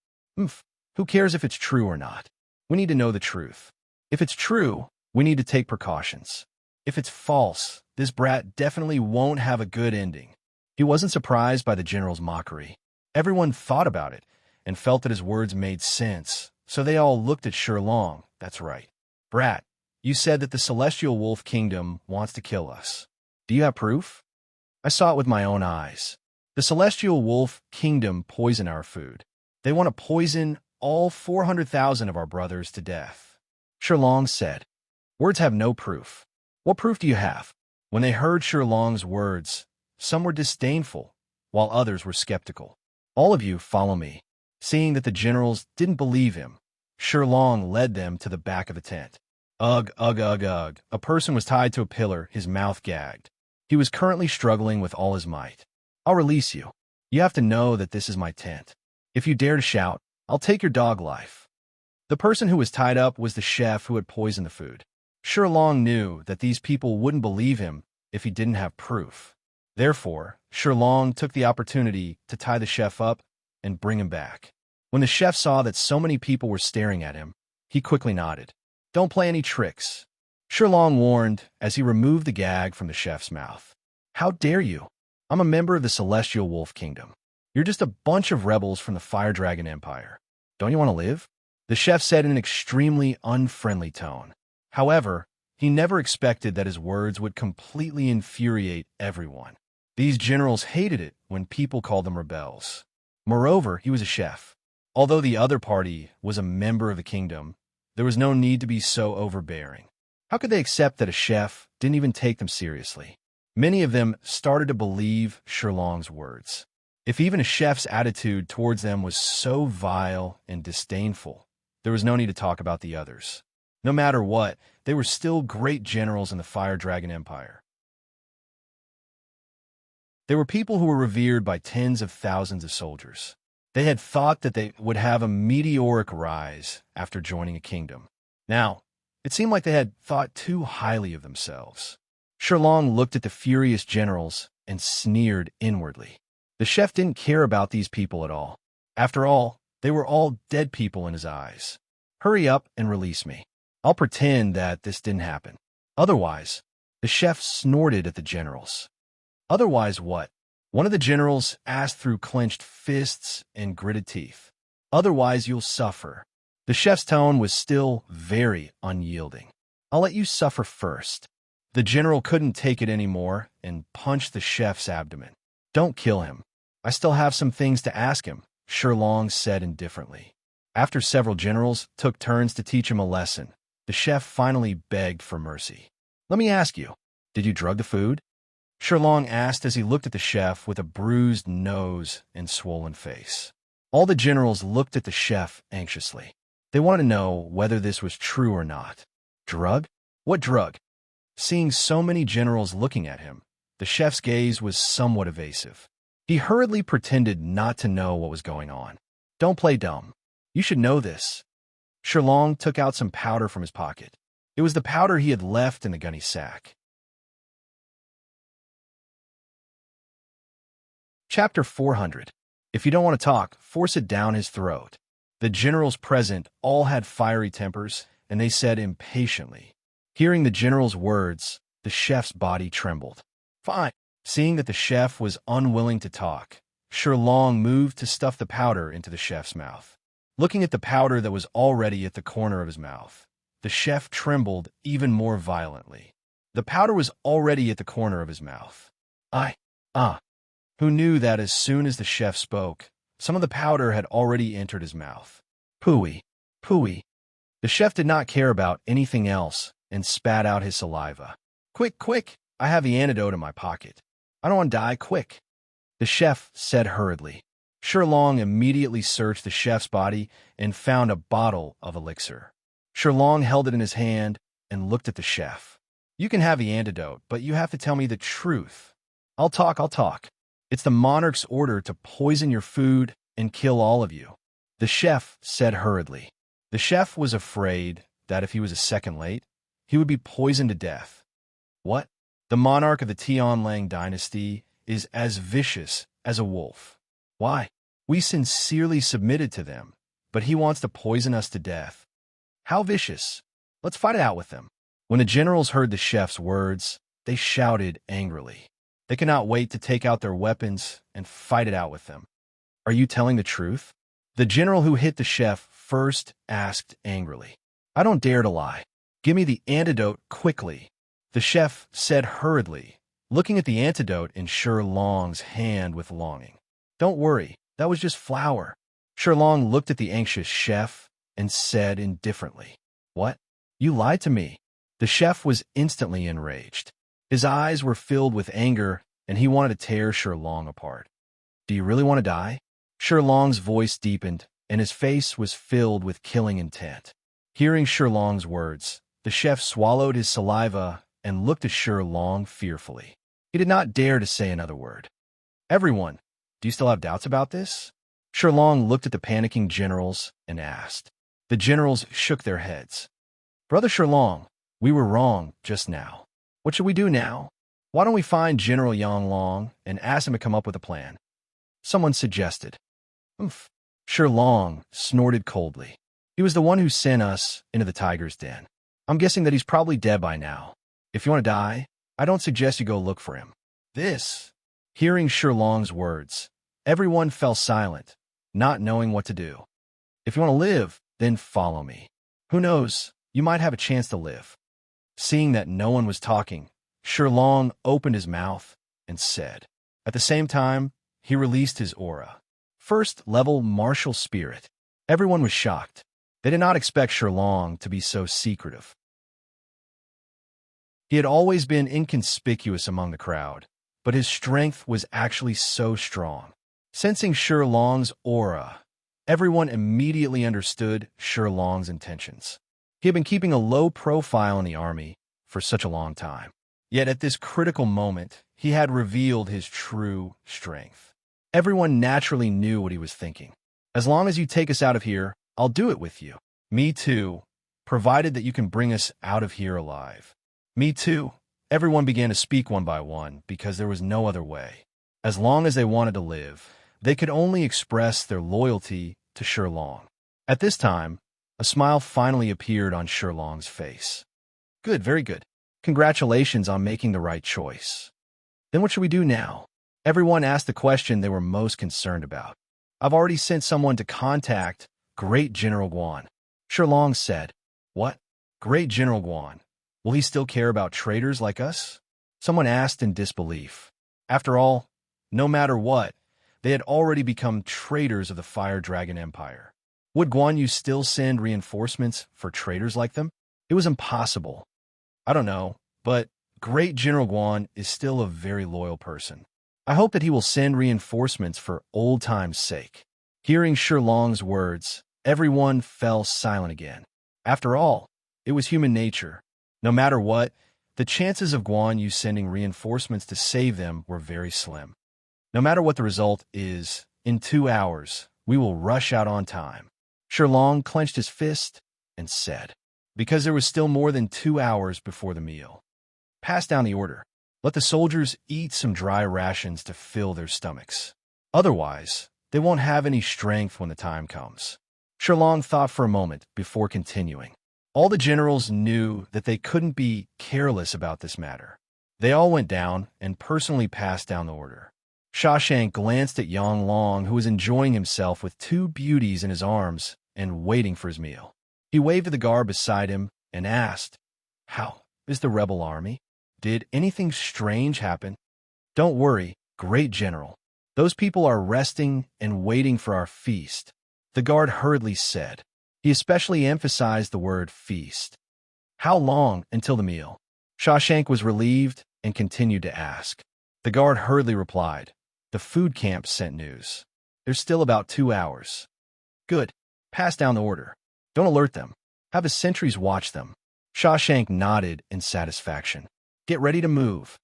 Who cares if it's true or not? We need to know the truth. If it's true, we need to take precautions. If it's false, this brat definitely won't have a good ending. He wasn't surprised by the general's mockery. Everyone thought about it and felt that his words made sense, so they all looked at Shirlong. That's right. Brat, you said that the Celestial Wolf Kingdom wants to kill us. Do you have proof? I saw it with my own eyes. The Celestial Wolf Kingdom poison our food. They want to poison all 400,000 of our brothers to death. Shirlong said, words have no proof. What proof do you have? When they heard Shirlong's words, some were disdainful, while others were skeptical. All of you follow me. Seeing that the generals didn't believe him, Shirlong led them to the back of the tent. Ugh, ugh, ugh, ugh. A person was tied to a pillar, his mouth gagged. He was currently struggling with all his might. I'll release you. You have to know that this is my tent. If you dare to shout, I'll take your dog life. The person who was tied up was the chef who had poisoned the food. Shirlong knew that these people wouldn't believe him if he didn't have proof. Therefore, Shirlong took the opportunity to tie the chef up and bring him back. When the chef saw that so many people were staring at him, he quickly nodded. Don't play any tricks, Shirlong warned as he removed the gag from the chef's mouth. How dare you? I'm a member of the Celestial Wolf Kingdom. You're just a bunch of rebels from the Fire Dragon Empire. Don't you want to live? The chef said in an extremely unfriendly tone. However, he never expected that his words would completely infuriate everyone. These generals hated it when people called them rebels. Moreover, he was a chef. Although the other party was a member of the kingdom, there was no need to be so overbearing. How could they accept that a chef didn't even take them seriously? Many of them started to believe Shirlong's words. If even a chef's attitude towards them was so vile and disdainful, there was no need to talk about the others. No matter what, they were still great generals in the Fire Dragon Empire. They were people who were revered by tens of thousands of soldiers. They had thought that they would have a meteoric rise after joining a kingdom. Now, it seemed like they had thought too highly of themselves. Shirlong looked at the furious generals and sneered inwardly. The chef didn't care about these people at all. After all, they were all dead people in his eyes. Hurry up and release me. I'll pretend that this didn't happen. Otherwise, the chef snorted at the generals. Otherwise what? One of the generals asked through clenched fists and gritted teeth. Otherwise you'll suffer. The chef's tone was still very unyielding. I'll let you suffer first. The general couldn't take it anymore and punched the chef's abdomen. Don't kill him. I still have some things to ask him, Shirlong said indifferently. After several generals took turns to teach him a lesson, the chef finally begged for mercy. Let me ask you, did you drug the food? Shirlong asked as he looked at the chef with a bruised nose and swollen face. All the generals looked at the chef anxiously. They wanted to know whether this was true or not. Drug? What drug? Seeing so many generals looking at him, the chef's gaze was somewhat evasive. He hurriedly pretended not to know what was going on. Don't play dumb. You should know this. Shirlong took out some powder from his pocket. It was the powder he had left in the gunny sack. Chapter 400. If you don't want to talk, force it down his throat. The generals present all had fiery tempers, and they said impatiently. Hearing the general's words, the chef's body trembled. Fine. Seeing that the chef was unwilling to talk, Shirlong moved to stuff the powder into the chef's mouth. Looking at the powder that was already at the corner of his mouth, the chef trembled even more violently. The powder was already at the corner of his mouth. Who knew that as soon as the chef spoke, some of the powder had already entered his mouth. Pooey, pooey. The chef did not care about anything else and spat out his saliva. Quick, quick, I have the antidote in my pocket. I don't want to die, quick. The chef said hurriedly. Shirlong immediately searched the chef's body and found a bottle of elixir. Shirlong held it in his hand and looked at the chef. You can have the antidote, but you have to tell me the truth. I'll talk. It's the monarch's order to poison your food and kill all of you, the chef said hurriedly. The chef was afraid that if he was a second late, he would be poisoned to death. What? The monarch of the Tianlang dynasty is as vicious as a wolf. Why? We sincerely submitted to them, but he wants to poison us to death. How vicious? Let's fight it out with them. When the generals heard the chef's words, they shouted angrily. They could not wait to take out their weapons and fight it out with them. Are you telling the truth? The general who hit the chef first asked angrily. I don't dare to lie. Give me the antidote quickly. The chef said hurriedly, looking at the antidote in Shirlong's hand with longing. Don't worry, that was just flour. Shirlong looked at the anxious chef and said indifferently, What? You lied to me. The chef was instantly enraged. His eyes were filled with anger, and he wanted to tear Shirlong apart. Do you really want to die? Shilong's voice deepened, and his face was filled with killing intent. Hearing Shilong's words, the chef swallowed his saliva and looked at Shilong fearfully. He did not dare to say another word. Everyone, do you still have doubts about this? Shilong looked at the panicking generals and asked. The generals shook their heads. Brother Shilong, we were wrong just now. What should we do now? Why don't we find General Yanglong and ask him to come up with a plan? Someone suggested. Oomph. Shilong snorted coldly. He was the one who sent us into the tiger's den. I'm guessing that he's probably dead by now. If you want to die, I don't suggest you go look for him. Hearing Shilong's words, everyone fell silent, not knowing what to do. If you want to live, then follow me. Who knows, you might have a chance to live. Seeing that no one was talking, Shilong opened his mouth and said. At the same time, he released his aura. First level martial spirit. Everyone was shocked. They did not expect Shilong to be so secretive. He had always been inconspicuous among the crowd, but his strength was actually so strong. Sensing Shilong's aura, everyone immediately understood Shilong's intentions. He had been keeping a low profile in the army for such a long time. Yet at this critical moment, he had revealed his true strength. Everyone naturally knew what he was thinking. As long as you take us out of here, I'll do it with you. Me too, provided that you can bring us out of here alive. Me too. Everyone began to speak one by one because there was no other way. As long as they wanted to live, they could only express their loyalty to Shilong. At this time, a smile finally appeared on Shilong's face. Good, very good. Congratulations on making the right choice. Then what should we do now? Everyone asked the question they were most concerned about. I've already sent someone to contact Great General Guan. Shilong said. What? Great General Guan? Will he still care about traitors like us? Someone asked in disbelief. After all, no matter what, they had already become traitors of the Fire Dragon Empire. Would Guan Yu still send reinforcements for traitors like them? It was impossible. I don't know, but Great General Guan is still a very loyal person. I hope that he will send reinforcements for old time's sake. Hearing Shilong's words, everyone fell silent again. After all, it was human nature. No matter what, the chances of Guan Yu sending reinforcements to save them were very slim. No matter what the result is, in 2 hours, we will rush out on time. Shilong clenched his fist and said, because there was still more than 2 hours before the meal. Pass down the order. Let the soldiers eat some dry rations to fill their stomachs. Otherwise, they won't have any strength when the time comes. Shilong thought for a moment before continuing. All the generals knew that they couldn't be careless about this matter. They all went down and personally passed down the order. Shashank glanced at Yanglong, who was enjoying himself with 2 beauties in his arms and waiting for his meal. He waved to the guard beside him and asked, How is the rebel army? Did anything strange happen? Don't worry, Great General. Those people are resting and waiting for our feast, the guard hurriedly said. He especially emphasized the word feast. How long until the meal? Shashank was relieved and continued to ask. The guard hurriedly replied, The food camp sent news. There's still about 2 hours. Good. Pass down the order. Don't alert them. Have the sentries watch them. Shashank nodded in satisfaction. Get ready to move.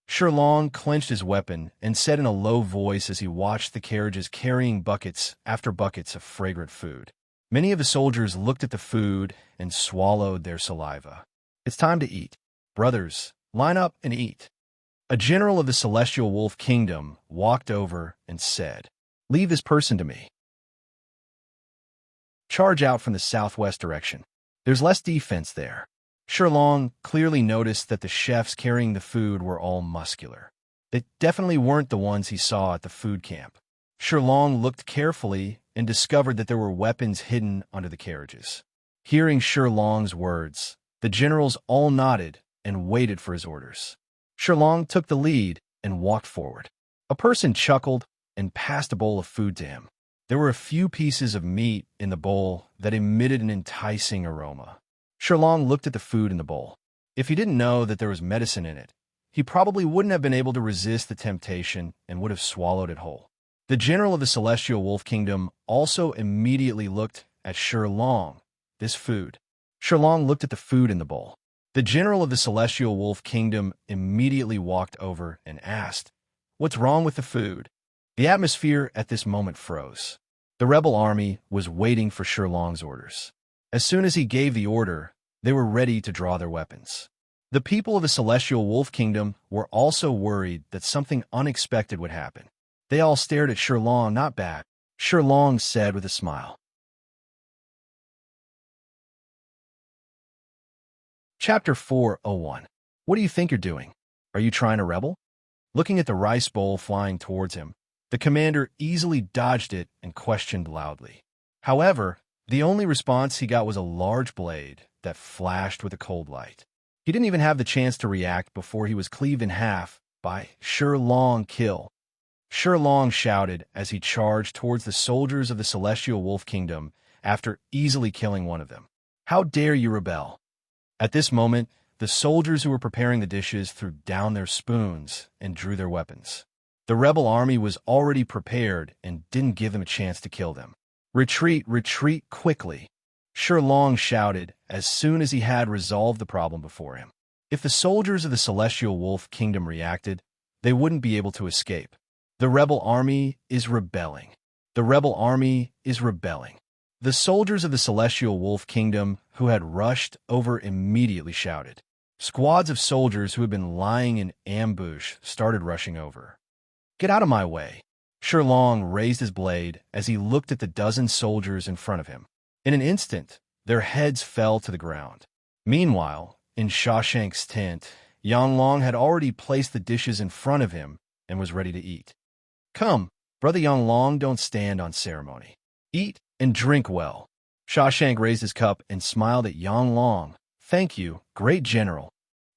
Shilong clenched his weapon and said in a low voice as he watched the carriages carrying buckets after buckets of fragrant food. Many of the soldiers looked at the food and swallowed their saliva. It's time to eat. Brothers, line up and eat. A general of the Celestial Wolf Kingdom walked over and said, Leave this person to me. Charge out from the southwest direction. There's less defense there. Shilong clearly noticed that the chefs carrying the food were all muscular. They definitely weren't the ones he saw at the food camp. Shilong looked carefully and discovered that there were weapons hidden under the carriages. Hearing Shilong's words, the generals all nodded and waited for his orders. Shilong took the lead and walked forward. A person chuckled and passed a bowl of food to him. There were a few pieces of meat in the bowl that emitted an enticing aroma. Shilong looked at the food in the bowl. If he didn't know that there was medicine in it, he probably wouldn't have been able to resist the temptation and would have swallowed it whole. The general of the Celestial Wolf Kingdom also immediately looked at Shilong, this food. Shilong looked at the food in the bowl. The general of the Celestial Wolf Kingdom immediately walked over and asked, "What's wrong with the food?" The atmosphere at this moment froze. The rebel army was waiting for Shilong's orders. As soon as he gave the order, they were ready to draw their weapons. The people of the Celestial Wolf Kingdom were also worried that something unexpected would happen. They all stared at Shilong. "Not bad," Shilong said with a smile. Chapter 401. What do you think you're doing? Are you trying to rebel? Looking at the rice bowl flying towards him, the commander easily dodged it and questioned loudly. However, the only response he got was a large blade that flashed with a cold light. He didn't even have the chance to react before he was cleaved in half by Shilong. "Kill!" Shilong shouted as he charged towards the soldiers of the Celestial Wolf Kingdom after easily killing one of them. "How dare you rebel?" At this moment, the soldiers who were preparing the dishes threw down their spoons and drew their weapons. The rebel army was already prepared and didn't give them a chance to kill them. "Retreat, retreat quickly!" Shilong shouted as soon as he had resolved the problem before him. If the soldiers of the Celestial Wolf Kingdom reacted, they wouldn't be able to escape. The rebel army is rebelling. The rebel army is rebelling. The soldiers of the Celestial Wolf Kingdom who had rushed over immediately shouted. Squads of soldiers who had been lying in ambush started rushing over. "Get out of my way!" Shilong raised his blade as he looked at the dozen soldiers in front of him. In an instant, their heads fell to the ground. Meanwhile, in Shawshank's tent, Yanglong had already placed the dishes in front of him and was ready to eat. "Come, brother Yanglong, don't stand on ceremony. Eat and drink well." Shawshank raised his cup and smiled at Yanglong. "Thank you, great general."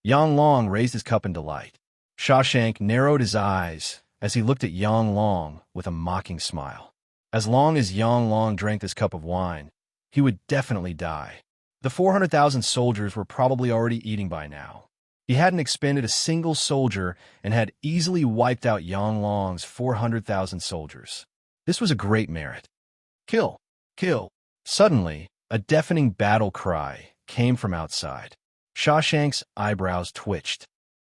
Yanglong raised his cup in delight. Shawshank narrowed his eyes as he looked at Yanglong with a mocking smile. As long as Yanglong drank this cup of wine, he would definitely die. The 400,000 soldiers were probably already eating by now. He hadn't expended a single soldier and had easily wiped out Yanglong's 400,000 soldiers. This was a great merit. "Kill! Kill!" Suddenly, a deafening battle cry came from outside. Shawshank's eyebrows twitched.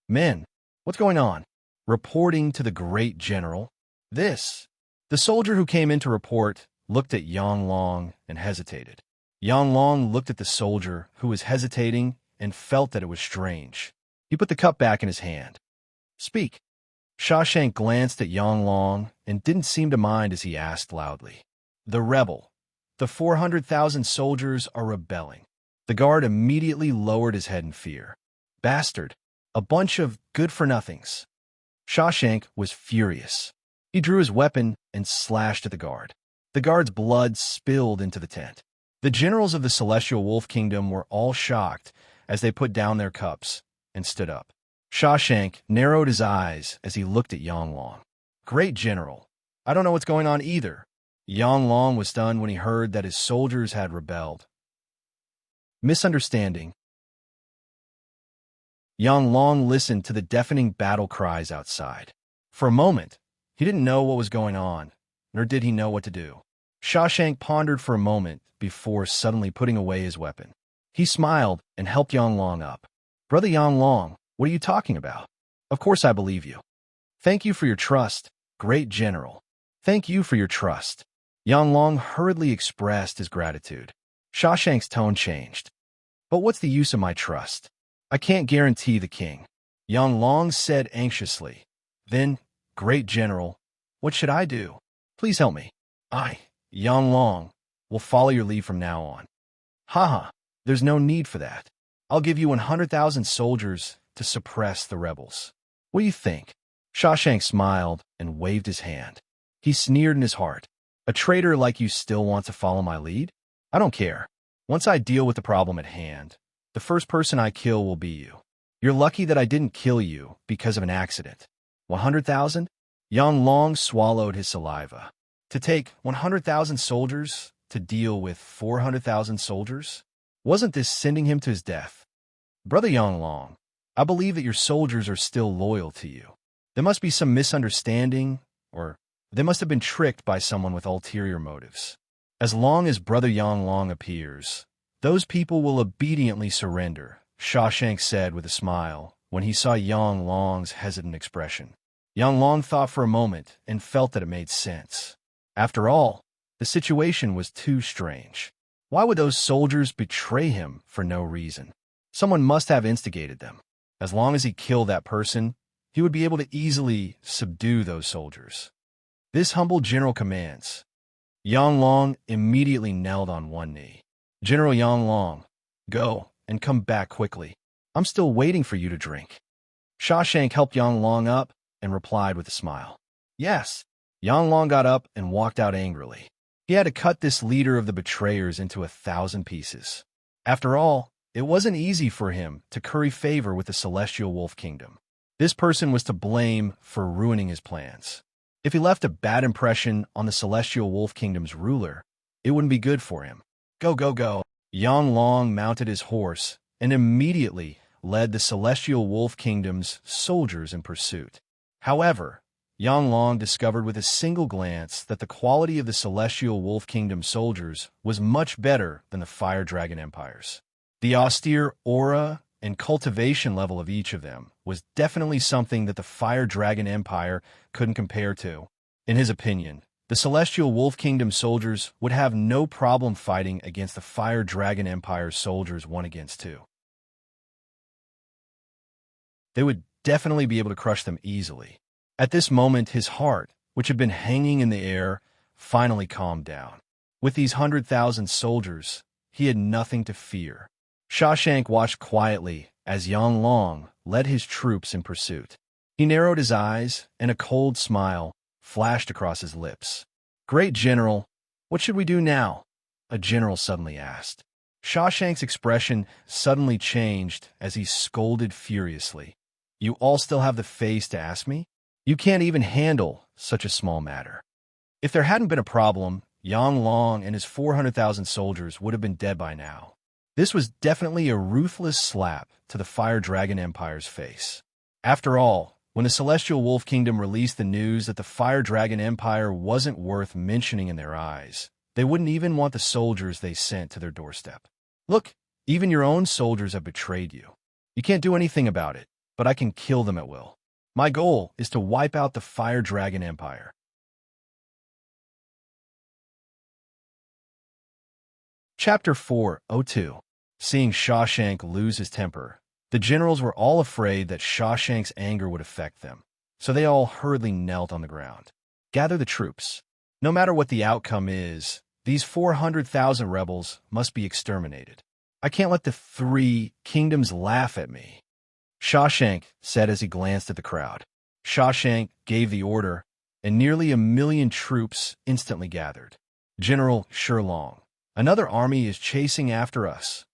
"Men, what's going on?" Reporting to the great general. "This." The soldier who came in to report looked at Yanglong and hesitated. Yanglong looked at the soldier who was hesitating and felt that it was strange. He put the cup back in his hand. "Speak." Shawshank glanced at Yanglong and didn't seem to mind as he asked loudly. "The rebel. The 400,000 soldiers are rebelling." The guard immediately lowered his head in fear. "Bastard. A bunch of good-for-nothings." Shawshank was furious. He drew his weapon and slashed at the guard. The guard's blood spilled into the tent. The generals of the Celestial Wolf Kingdom were all shocked as they put down their cups and stood up. Shawshank narrowed his eyes as he looked at Yanglong. "Great general. I don't know what's going on either." Yanglong was stunned when he heard that his soldiers had rebelled. Misunderstanding. Yanglong listened to the deafening battle cries outside. For a moment, he didn't know what was going on, nor did he know what to do. Shawshank pondered for a moment before suddenly putting away his weapon. He smiled and helped Yanglong up. "Brother Yanglong, what are you talking about? Of course I believe you. Thank you for your trust, great general. Thank you for your trust." Yanglong hurriedly expressed his gratitude. Shawshank's tone changed. "But what's the use of my trust? I can't guarantee the king." Yanglong said anxiously. "Then, great general, what should I do? Please help me. I, Yanglong, will follow your lead from now on." "Haha, there's no need for that. I'll give you 100,000 soldiers to suppress the rebels. What do you think?" Shawshank smiled and waved his hand. He sneered in his heart. "A traitor like you still want to follow my lead? I don't care. Once I deal with the problem at hand, the first person I kill will be you. You're lucky that I didn't kill you because of an accident." 100,000? Yanglong swallowed his saliva. To take 100,000 soldiers to deal with 400,000 soldiers? Wasn't this sending him to his death? "Brother Yanglong, I believe that your soldiers are still loyal to you. There must be some misunderstanding, or They must have been tricked by someone with ulterior motives. As long as Brother Yang Long appears, those people will obediently surrender, Shawshank said with a smile when he saw Yang Long's hesitant expression. Yang Long thought for a moment and felt that it made sense. After all, the situation was too strange. Why would those soldiers betray him for no reason? Someone must have instigated them. As long as he killed that person, he would be able to easily subdue those soldiers. This humble general commands. Yang Long immediately knelt on one knee. General Yang Long, go and come back quickly. I'm still waiting for you to drink. Shawshank helped Yang Long up and replied with a smile. Yes. Yang Long got up and walked out angrily. He had to cut this leader of the betrayers into 1,000 pieces. After all, it wasn't easy for him to curry favor with the Celestial Wolf Kingdom. This person was to blame for ruining his plans. If he left a bad impression on the Celestial Wolf Kingdom's ruler, it wouldn't be good for him. Go, go, go. Yang Long mounted his horse and immediately led the Celestial Wolf Kingdom's soldiers in pursuit. However, Yang Long discovered with a single glance that the quality of the Celestial Wolf Kingdom soldiers was much better than the Fire Dragon Empire's. The austere aura and cultivation level of each of them was definitely something that the Fire Dragon Empire couldn't compare to. In his opinion, the Celestial Wolf Kingdom soldiers would have no problem fighting against the Fire Dragon Empire's soldiers 1 against 2. They would definitely be able to crush them easily. At this moment, his heart, which had been hanging in the air, finally calmed down. With these 100,000 soldiers, he had nothing to fear. Shawshank watched quietly as Yang Long led his troops in pursuit. He narrowed his eyes, and a cold smile flashed across his lips. Great General, what should we do now? A general suddenly asked. Shawshank's expression suddenly changed as he scolded furiously. You all still have the face to ask me? You can't even handle such a small matter. If there hadn't been a problem, Yang Long and his 400,000 soldiers would have been dead by now. This was definitely a ruthless slap to the Fire Dragon Empire's face. After all, when the Celestial Wolf Kingdom released the news that the Fire Dragon Empire wasn't worth mentioning in their eyes, they wouldn't even want the soldiers they sent to their doorstep. Look, even your own soldiers have betrayed you. You can't do anything about it, but I can kill them at will. My goal is to wipe out the Fire Dragon Empire. Chapter 4:02. Seeing Shawshank lose his temper, the generals were all afraid that Shawshank's anger would affect them, so they all hurriedly knelt on the ground. Gather the troops. No matter what the outcome is, these 400,000 rebels must be exterminated. I can't let the 3 kingdoms laugh at me. Shawshank said as he glanced at the crowd. Shawshank gave the order, and nearly 1,000,000 troops instantly gathered. General Shirlong, another army is chasing after us.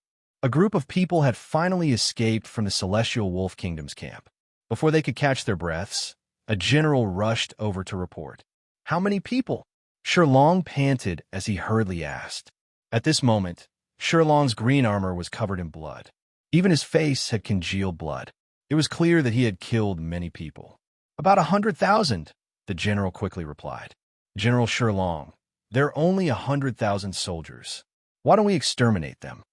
A group of people had finally escaped from the Celestial Wolf Kingdom's camp. Before they could catch their breaths, a general rushed over to report. How many people? Shirlong panted as he hurriedly asked. At this moment, Shirlong's green armor was covered in blood. Even his face had congealed blood. It was clear that he had killed many people. About 100,000, the general quickly replied. General Shirlong, there are only 100,000 soldiers. Why don't we exterminate them?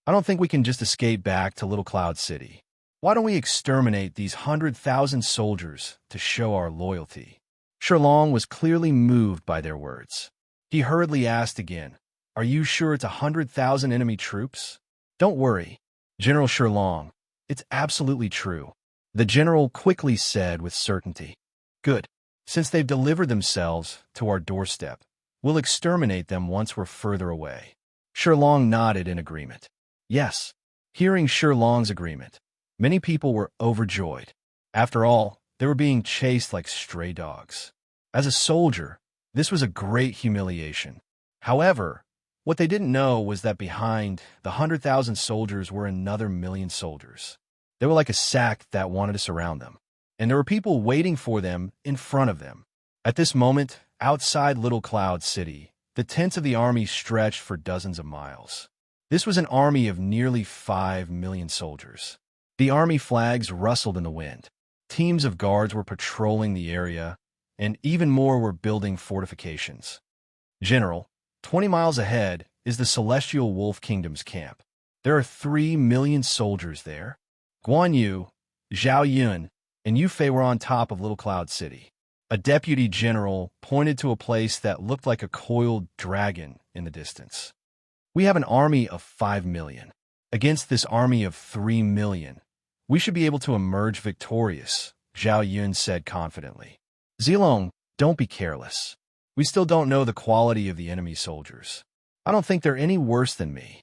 I don't think we can just escape back to Little Cloud City. Why don't we exterminate these 100,000 soldiers to show our loyalty? Shirlong was clearly moved by their words. He hurriedly asked again, Are you sure it's 100,000 enemy troops? Don't worry, General Shirlong, it's absolutely true. The general quickly said with certainty. Good. Since they've delivered themselves to our doorstep, we'll exterminate them once we're further away. Shirlong nodded in agreement. Yes. Hearing Shirlong's agreement, many people were overjoyed. After all, they were being chased like stray dogs. As a soldier, this was a great humiliation. However, what they didn't know was that behind the 100,000 soldiers were another 1,000,000 soldiers. They were like a sack that wanted to surround them, and there were people waiting for them in front of them. At this moment, outside Little Cloud City, the tents of the army stretched for dozens of miles. This was an army of nearly 5,000,000 soldiers. The army flags rustled in the wind. Teams of guards were patrolling the area, and even more were building fortifications. General, 20 miles ahead is the Celestial Wolf Kingdom's camp. There are 3 million soldiers there. Guan Yu, Zhao Yun, and Yu Fei were on top of Little Cloud City. A deputy general pointed to a place that looked like a coiled dragon in the distance. We have an army of 5 million. Against this army of 3 million, we should be able to emerge victorious, Zhao Yun said confidently. Zilong, don't be careless. We still don't know the quality of the enemy soldiers. I don't think they're any worse than me.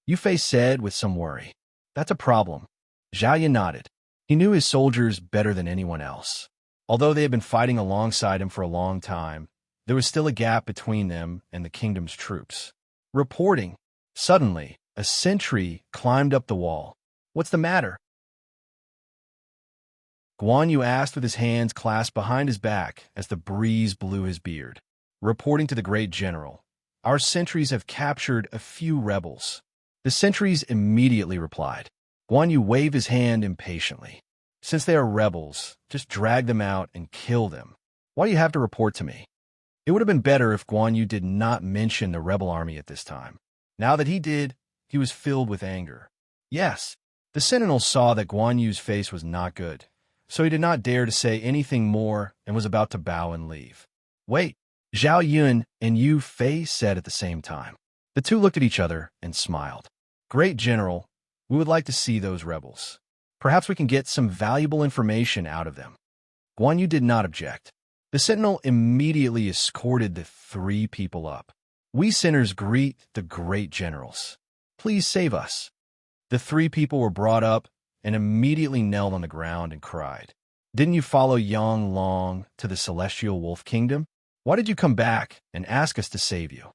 Yu Fei said with some worry. That's a problem. Zhao Yun nodded. He knew his soldiers better than anyone else. Although they had been fighting alongside him for a long time, there was still a gap between them and the kingdom's troops. Reporting. Suddenly, a sentry climbed up the wall. What's the matter? Guan Yu asked with his hands clasped behind his back as the breeze blew his beard. Reporting to the great general, our sentries have captured a few rebels. The sentries immediately replied. Guan Yu waved his hand impatiently. Since they are rebels, just drag them out and kill them. Why do you have to report to me? It would have been better if Guan Yu did not mention the rebel army at this time. Now that he did, he was filled with anger. Yes, the sentinel saw that Guan Yu's face was not good, so he did not dare to say anything more and was about to bow and leave. Wait, Zhao Yun and Yu Fei said at the same time. The two looked at each other and smiled. Great General, we would like to see those rebels. Perhaps we can get some valuable information out of them. Guan Yu did not object. The sentinel immediately escorted the 3 people up. We sinners greet the great generals. Please save us. The 3 people were brought up and immediately knelt on the ground and cried. Didn't you follow Yang Long to the Celestial Wolf Kingdom? Why did you come back and ask us to save you?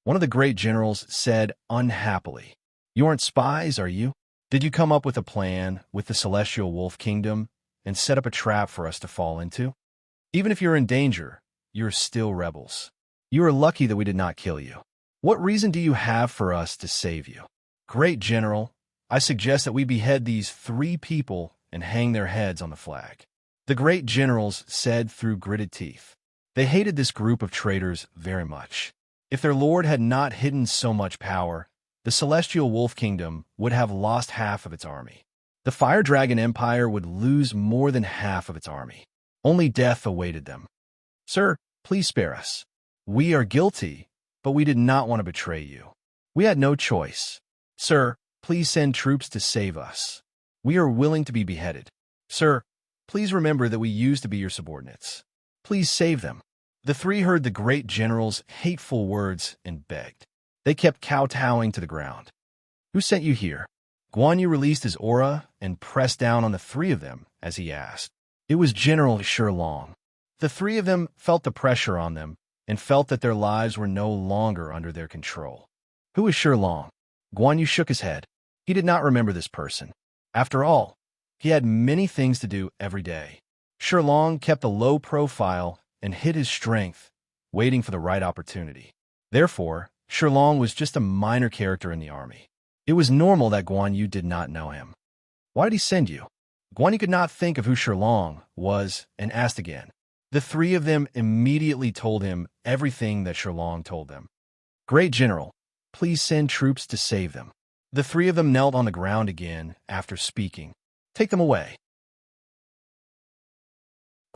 One of the great generals said unhappily. You aren't spies, are you? Did you come up with a plan with the Celestial Wolf Kingdom and set up a trap for us to fall into? Even if you're in danger, you're still rebels. You are lucky that we did not kill you. What reason do you have for us to save you? Great General, I suggest that we behead these 3 people and hang their heads on the flag. The great generals said through gritted teeth. They hated this group of traitors very much. If their lord had not hidden so much power, the Celestial Wolf Kingdom would have lost half of its army. The Fire Dragon Empire would lose more than half of its army. Only death awaited them. Sir, please spare us. We are guilty, but we did not want to betray you. We had no choice. Sir, please send troops to save us. We are willing to be beheaded. Sir, please remember that we used to be your subordinates. Please save them. The 3 heard the great general's hateful words and begged. They kept kowtowing to the ground. Who sent you here? Guan Yu released his aura and pressed down on the 3 of them as he asked. It was General Shilong. The 3 of them felt the pressure on them and felt that their lives were no longer under their control. Who is Shilong? Guan Yu shook his head. He did not remember this person. After all, he had many things to do every day. Shilong kept a low profile and hid his strength, waiting for the right opportunity. Therefore, Shilong was just a minor character in the army. It was normal that Guan Yu did not know him. Why did he send you? Guan Yu could not think of who Shilong was and asked again. The 3 of them immediately told him everything that Shilong told them. Great General, please send troops to save them. The 3 of them knelt on the ground again after speaking. Take them away.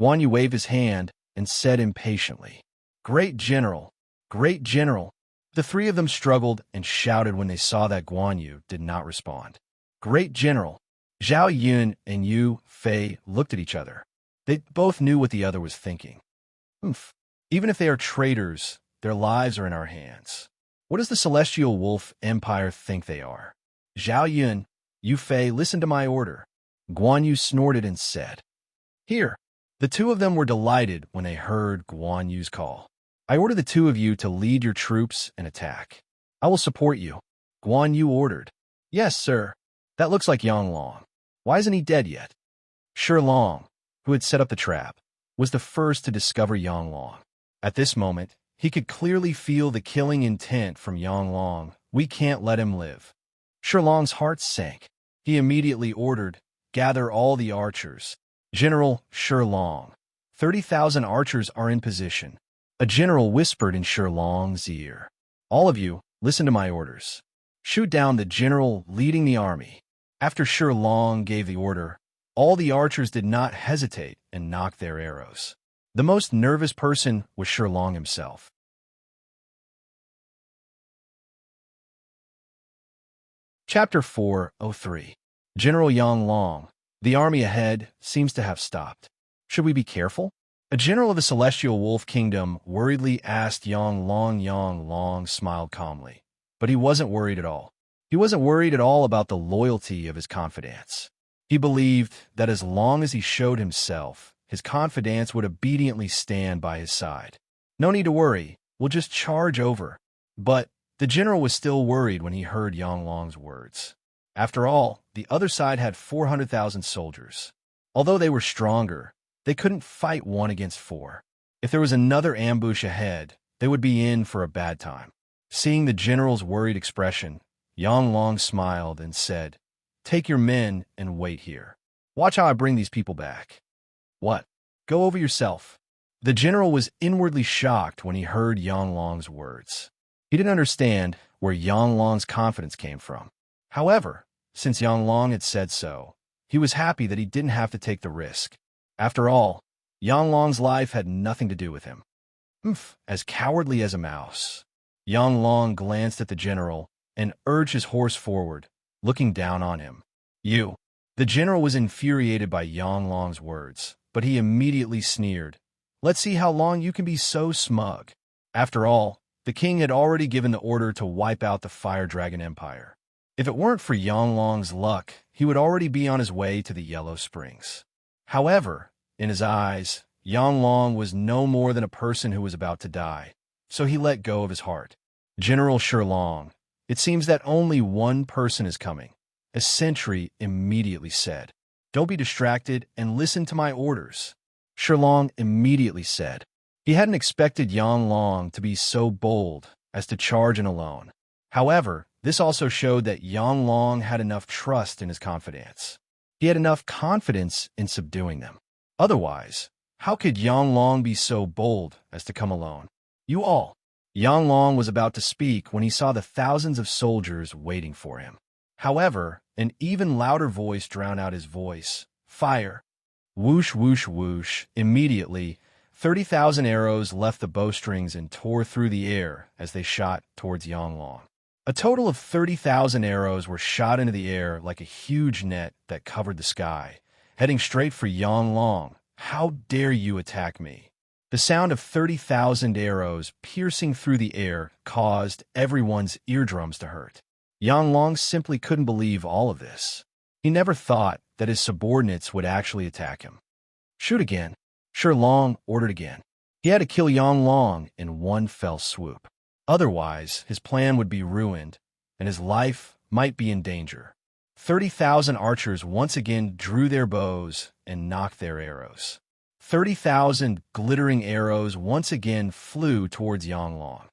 Guan Yu waved his hand and said impatiently, Great General, Great General. The 3 of them struggled and shouted when they saw that Guan Yu did not respond. Great General. Zhao Yun and Yu Fei looked at each other. They both knew what the other was thinking. Even if they are traitors, their lives are in our hands. What does the Celestial Wolf Empire think they are? Zhao Yun, Yu Fei, listen to my order. Guan Yu snorted and said, Here. The 2 of them were delighted when they heard Guan Yu's call. I order the 2 of you to lead your troops and attack. I will support you. Guan Yu ordered. Yes, sir. That looks like Yang Long. Why isn't he dead yet? Shilong, who had set up the trap, was the first to discover Yang Long. At this moment, he could clearly feel the killing intent from Yang Long. We can't let him live. Shilong's heart sank. He immediately ordered, Gather all the archers. General Shilong, 30,000 archers are in position. A general whispered in Sherlong's ear. All of you, listen to my orders. Shoot down the general leading the army. After Sherlong gave the order, all the archers did not hesitate and knocked their arrows. The most nervous person was Sherlong himself. Chapter 403. General Yang Long. The army ahead seems to have stopped. Should we be careful? A general of the Celestial Wolf Kingdom worriedly asked Yang Long. Yang Long smiled calmly, but he wasn't worried at all. He wasn't worried at all about the loyalty of his confidants. He believed that as long as he showed himself, his confidants would obediently stand by his side. No need to worry, we'll just charge over. But the general was still worried when he heard Yang Long's words. After all, the other side had 400,000 soldiers. Although they were stronger, they couldn't fight 1 against 4. If there was another ambush ahead, they would be in for a bad time. Seeing the general's worried expression, Yang Long smiled and said, "Take your men and wait here. Watch how I bring these people back." "What? Go over yourself." The general was inwardly shocked when he heard Yang Long's words. He didn't understand where Yang Long's confidence came from. However, since Yang Long had said so, he was happy that he didn't have to take the risk. After all, Yang Long's life had nothing to do with him. As cowardly as a mouse. Yang Long glanced at the general and urged his horse forward, looking down on him. "You." The general was infuriated by Yang Long's words, but he immediately sneered. "Let's see how long you can be so smug." After all, the king had already given the order to wipe out the Fire Dragon Empire. If it weren't for Yang Long's luck, he would already be on his way to the Yellow Springs. However, in his eyes, Yang Long was no more than a person who was about to die, so he let go of his heart. "General Sherlong, it seems that only one person is coming," a sentry immediately said. "Don't be distracted and listen to my orders." Sherlong immediately said. He hadn't expected Yang Long to be so bold as to charge in alone. However, this also showed that Yang Long had enough trust in his confidants. He had enough confidence in subduing them. Otherwise, how could Yang Long be so bold as to come alone? "You all." Yang Long was about to speak when he saw the thousands of soldiers waiting for him. However, an even louder voice drowned out his voice. "Fire!" Whoosh, whoosh, whoosh. Immediately, 30,000 arrows left the bowstrings and tore through the air as they shot towards Yang Long. A total of 30,000 arrows were shot into the air like a huge net that covered the sky, heading straight for Yang Long. "How dare you attack me?" The sound of 30,000 arrows piercing through the air caused everyone's eardrums to hurt. Yang Long simply couldn't believe all of this. He never thought that his subordinates would actually attack him. "Shoot again." Sherlong ordered again. He had to kill Yang Long in one fell swoop. Otherwise, his plan would be ruined, and his life might be in danger. 30,000 archers once again drew their bows and knocked their arrows. 30,000 glittering arrows once again flew towards Yang Long.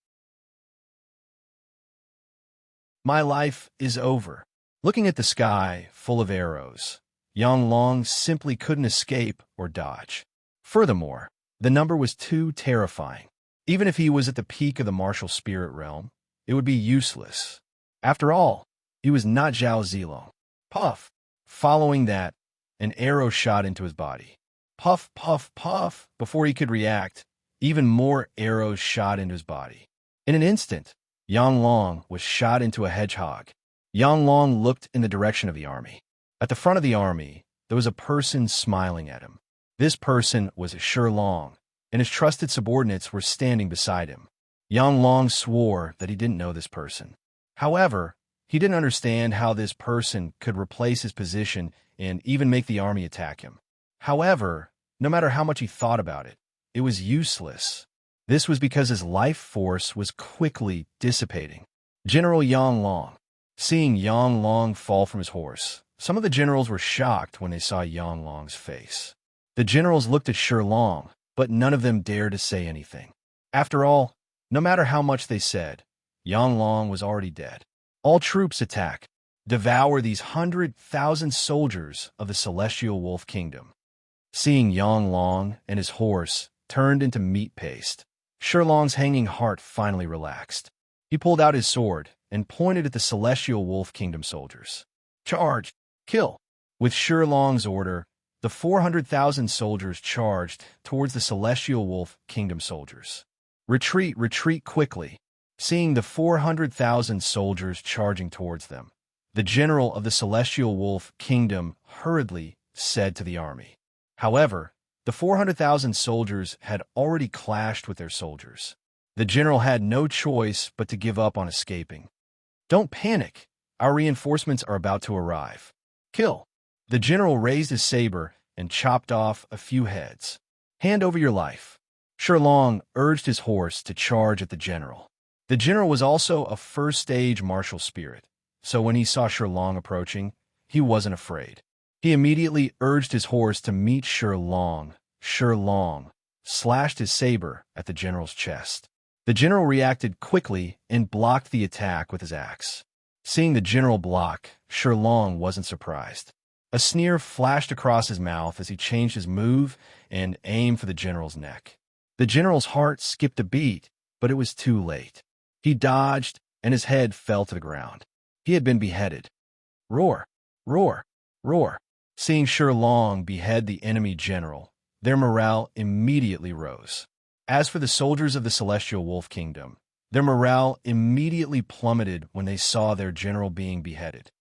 "My life is over." Looking at the sky full of arrows, Yang Long simply couldn't escape or dodge. Furthermore, the number was too terrifying. Even if he was at the peak of the martial spirit realm, it would be useless. After all, he was not Zhao Zilong. Puff! Following that, an arrow shot into his body. Puff, puff, puff! Before he could react, even more arrows shot into his body. In an instant, Yang Long was shot into a hedgehog. Yang Long looked in the direction of the army. At the front of the army, there was a person smiling at him. This person was Sherlong, and his trusted subordinates were standing beside him. Yang Long swore that he didn't know this person. However, he didn't understand how this person could replace his position and even make the army attack him. However, no matter how much he thought about it, it was useless. This was because his life force was quickly dissipating. General Yang Long. Seeing Yang Long fall from his horse, some of the generals were shocked when they saw Yang Long's face. The generals looked at Sherlong, but none of them dared to say anything. After all, no matter how much they said, Yang Long was already dead. All troops attack. Devour these 100,000 soldiers of the Celestial Wolf Kingdom. seeing Yang Long and his horse turned into meat paste. Shilong's hanging heart finally relaxed. He pulled out his sword and pointed at the Celestial Wolf Kingdom soldiers. Charge! Kill! With Shilong's order, the 400,000 soldiers charged towards the Celestial Wolf Kingdom soldiers. Retreat, retreat quickly! Seeing the 400,000 soldiers charging towards them, the general of the Celestial Wolf Kingdom hurriedly said to the army. However, the 400,000 soldiers had already clashed with their soldiers. The general had no choice but to give up on escaping. Don't panic. Our reinforcements are about to arrive. Kill. The general raised his saber and chopped off a few heads. Hand over your life. Shilong urged his horse to charge at the general. The general was also a first-stage martial spirit, so when he saw Shilong approaching, he wasn't afraid. He immediately urged his horse to meet Shilong. Shilong slashed his saber at the general's chest. The general reacted quickly and blocked the attack with his axe. Seeing the general block, Shilong wasn't surprised. A sneer flashed across his mouth as he changed his move and aimed for the general's neck. The general's heart skipped a beat, but it was too late. He dodged, and his head fell to the ground. He had been beheaded. Roar! Roar! Roar! Seeing Shilong behead the enemy general, their morale immediately rose. As for the soldiers of the Celestial Wolf Kingdom, their morale immediately plummeted when they saw their general being beheaded.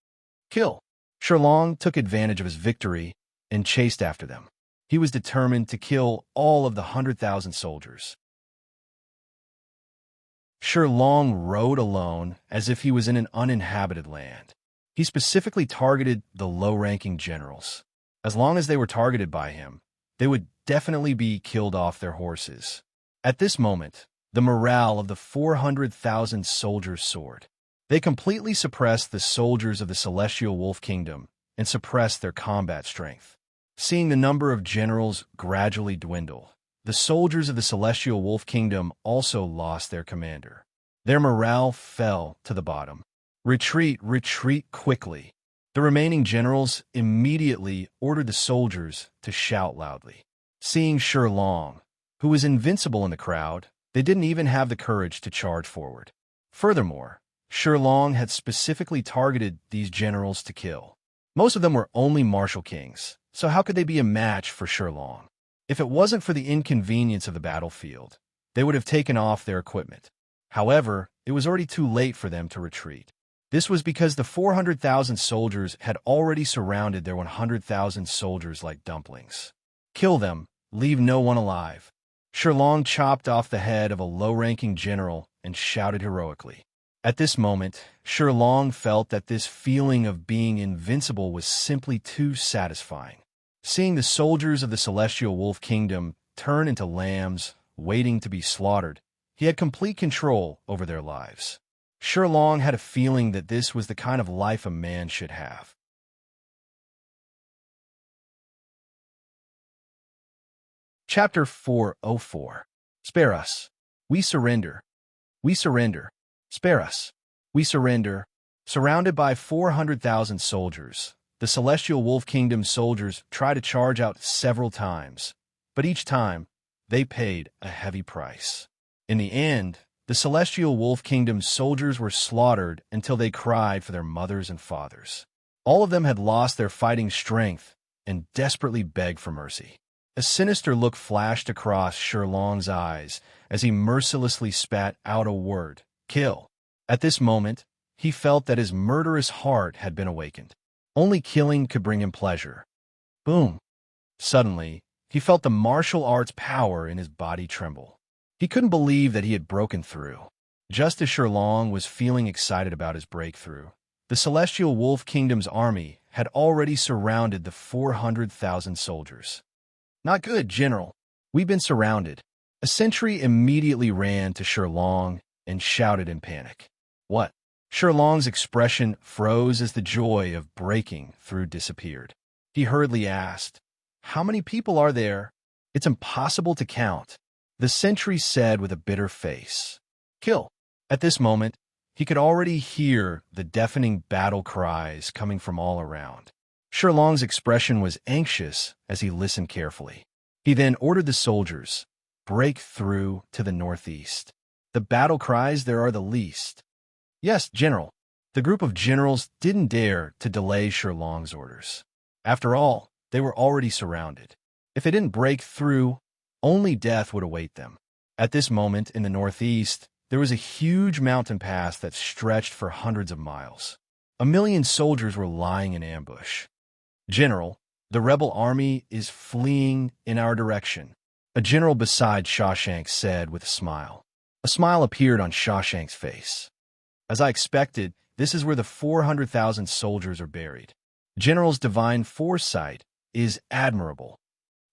Kill! Shilong took advantage of his victory and chased after them. He was determined to kill all of the 100,000 soldiers. Shilong rode alone as if he was in an uninhabited land. He specifically targeted the low-ranking generals. As long as they were targeted by him, they would definitely be killed off their horses. At this moment, the morale of the 400,000 soldiers soared. They completely suppressed the soldiers of the Celestial Wolf Kingdom and suppressed their combat strength. Seeing the number of generals gradually dwindle, the soldiers of the Celestial Wolf Kingdom also lost their commander. Their morale fell to the bottom. Retreat, retreat quickly. The remaining generals immediately ordered the soldiers to shout loudly. Seeing Shilong, who was invincible in the crowd, they didn't even have the courage to charge forward. Furthermore, Shilong had specifically targeted these generals to kill. Most of them were only martial kings, so how could they be a match for Shilong? If it wasn't for the inconvenience of the battlefield, they would have taken off their equipment. However, it was already too late for them to retreat. This was because the 400,000 soldiers had already surrounded their 100,000 soldiers like dumplings. Kill them, leave no one alive. Shilong chopped off the head of a low-ranking general and shouted heroically. At this moment, Shilong felt that this feeling of being invincible was simply too satisfying. Seeing the soldiers of the Celestial Wolf Kingdom turn into lambs, waiting to be slaughtered, he had complete control over their lives. Shilong had a feeling that this was the kind of life a man should have. Chapter 404. Spare us. We surrender. We surrender. Spare us. We surrender. Surrounded by 400,000 soldiers, the Celestial Wolf Kingdom soldiers tried to charge out several times, but each time, they paid a heavy price. In the end, the Celestial Wolf Kingdom soldiers were slaughtered until they cried for their mothers and fathers. All of them had lost their fighting strength and desperately begged for mercy. A sinister look flashed across Shilong's eyes as he mercilessly spat out a word, "Kill." At this moment, he felt that his murderous heart had been awakened. Only killing could bring him pleasure. Boom! Suddenly, he felt the martial arts power in his body tremble. He couldn't believe that he had broken through. Just as Shilong was feeling excited about his breakthrough, the Celestial Wolf Kingdom's army had already surrounded the 400,000 soldiers. Not good, General. We've been surrounded. A sentry immediately ran to Shilong and shouted in panic. What? Shilong's expression froze as the joy of breaking through disappeared. He hurriedly asked, "How many people are there?" "It's impossible to count," the sentry said with a bitter face. "Kill." At this moment, he could already hear the deafening battle cries coming from all around. Shirlong's expression was anxious as he listened carefully. He then ordered the soldiers, "Break through to the northeast. The battle cries there are the least." "Yes, General." The group of generals didn't dare to delay Shirlong's orders. After all, they were already surrounded. If they didn't break through, only death would await them. At this moment, in the northeast, there was a huge mountain pass that stretched for hundreds of miles. 1,000,000 soldiers were lying in ambush. "General, the rebel army is fleeing in our direction," a general beside Shawshank said with a smile. A smile appeared on Shawshank's face. "As I expected, this is where the 400,000 soldiers are buried. General's divine foresight is admirable."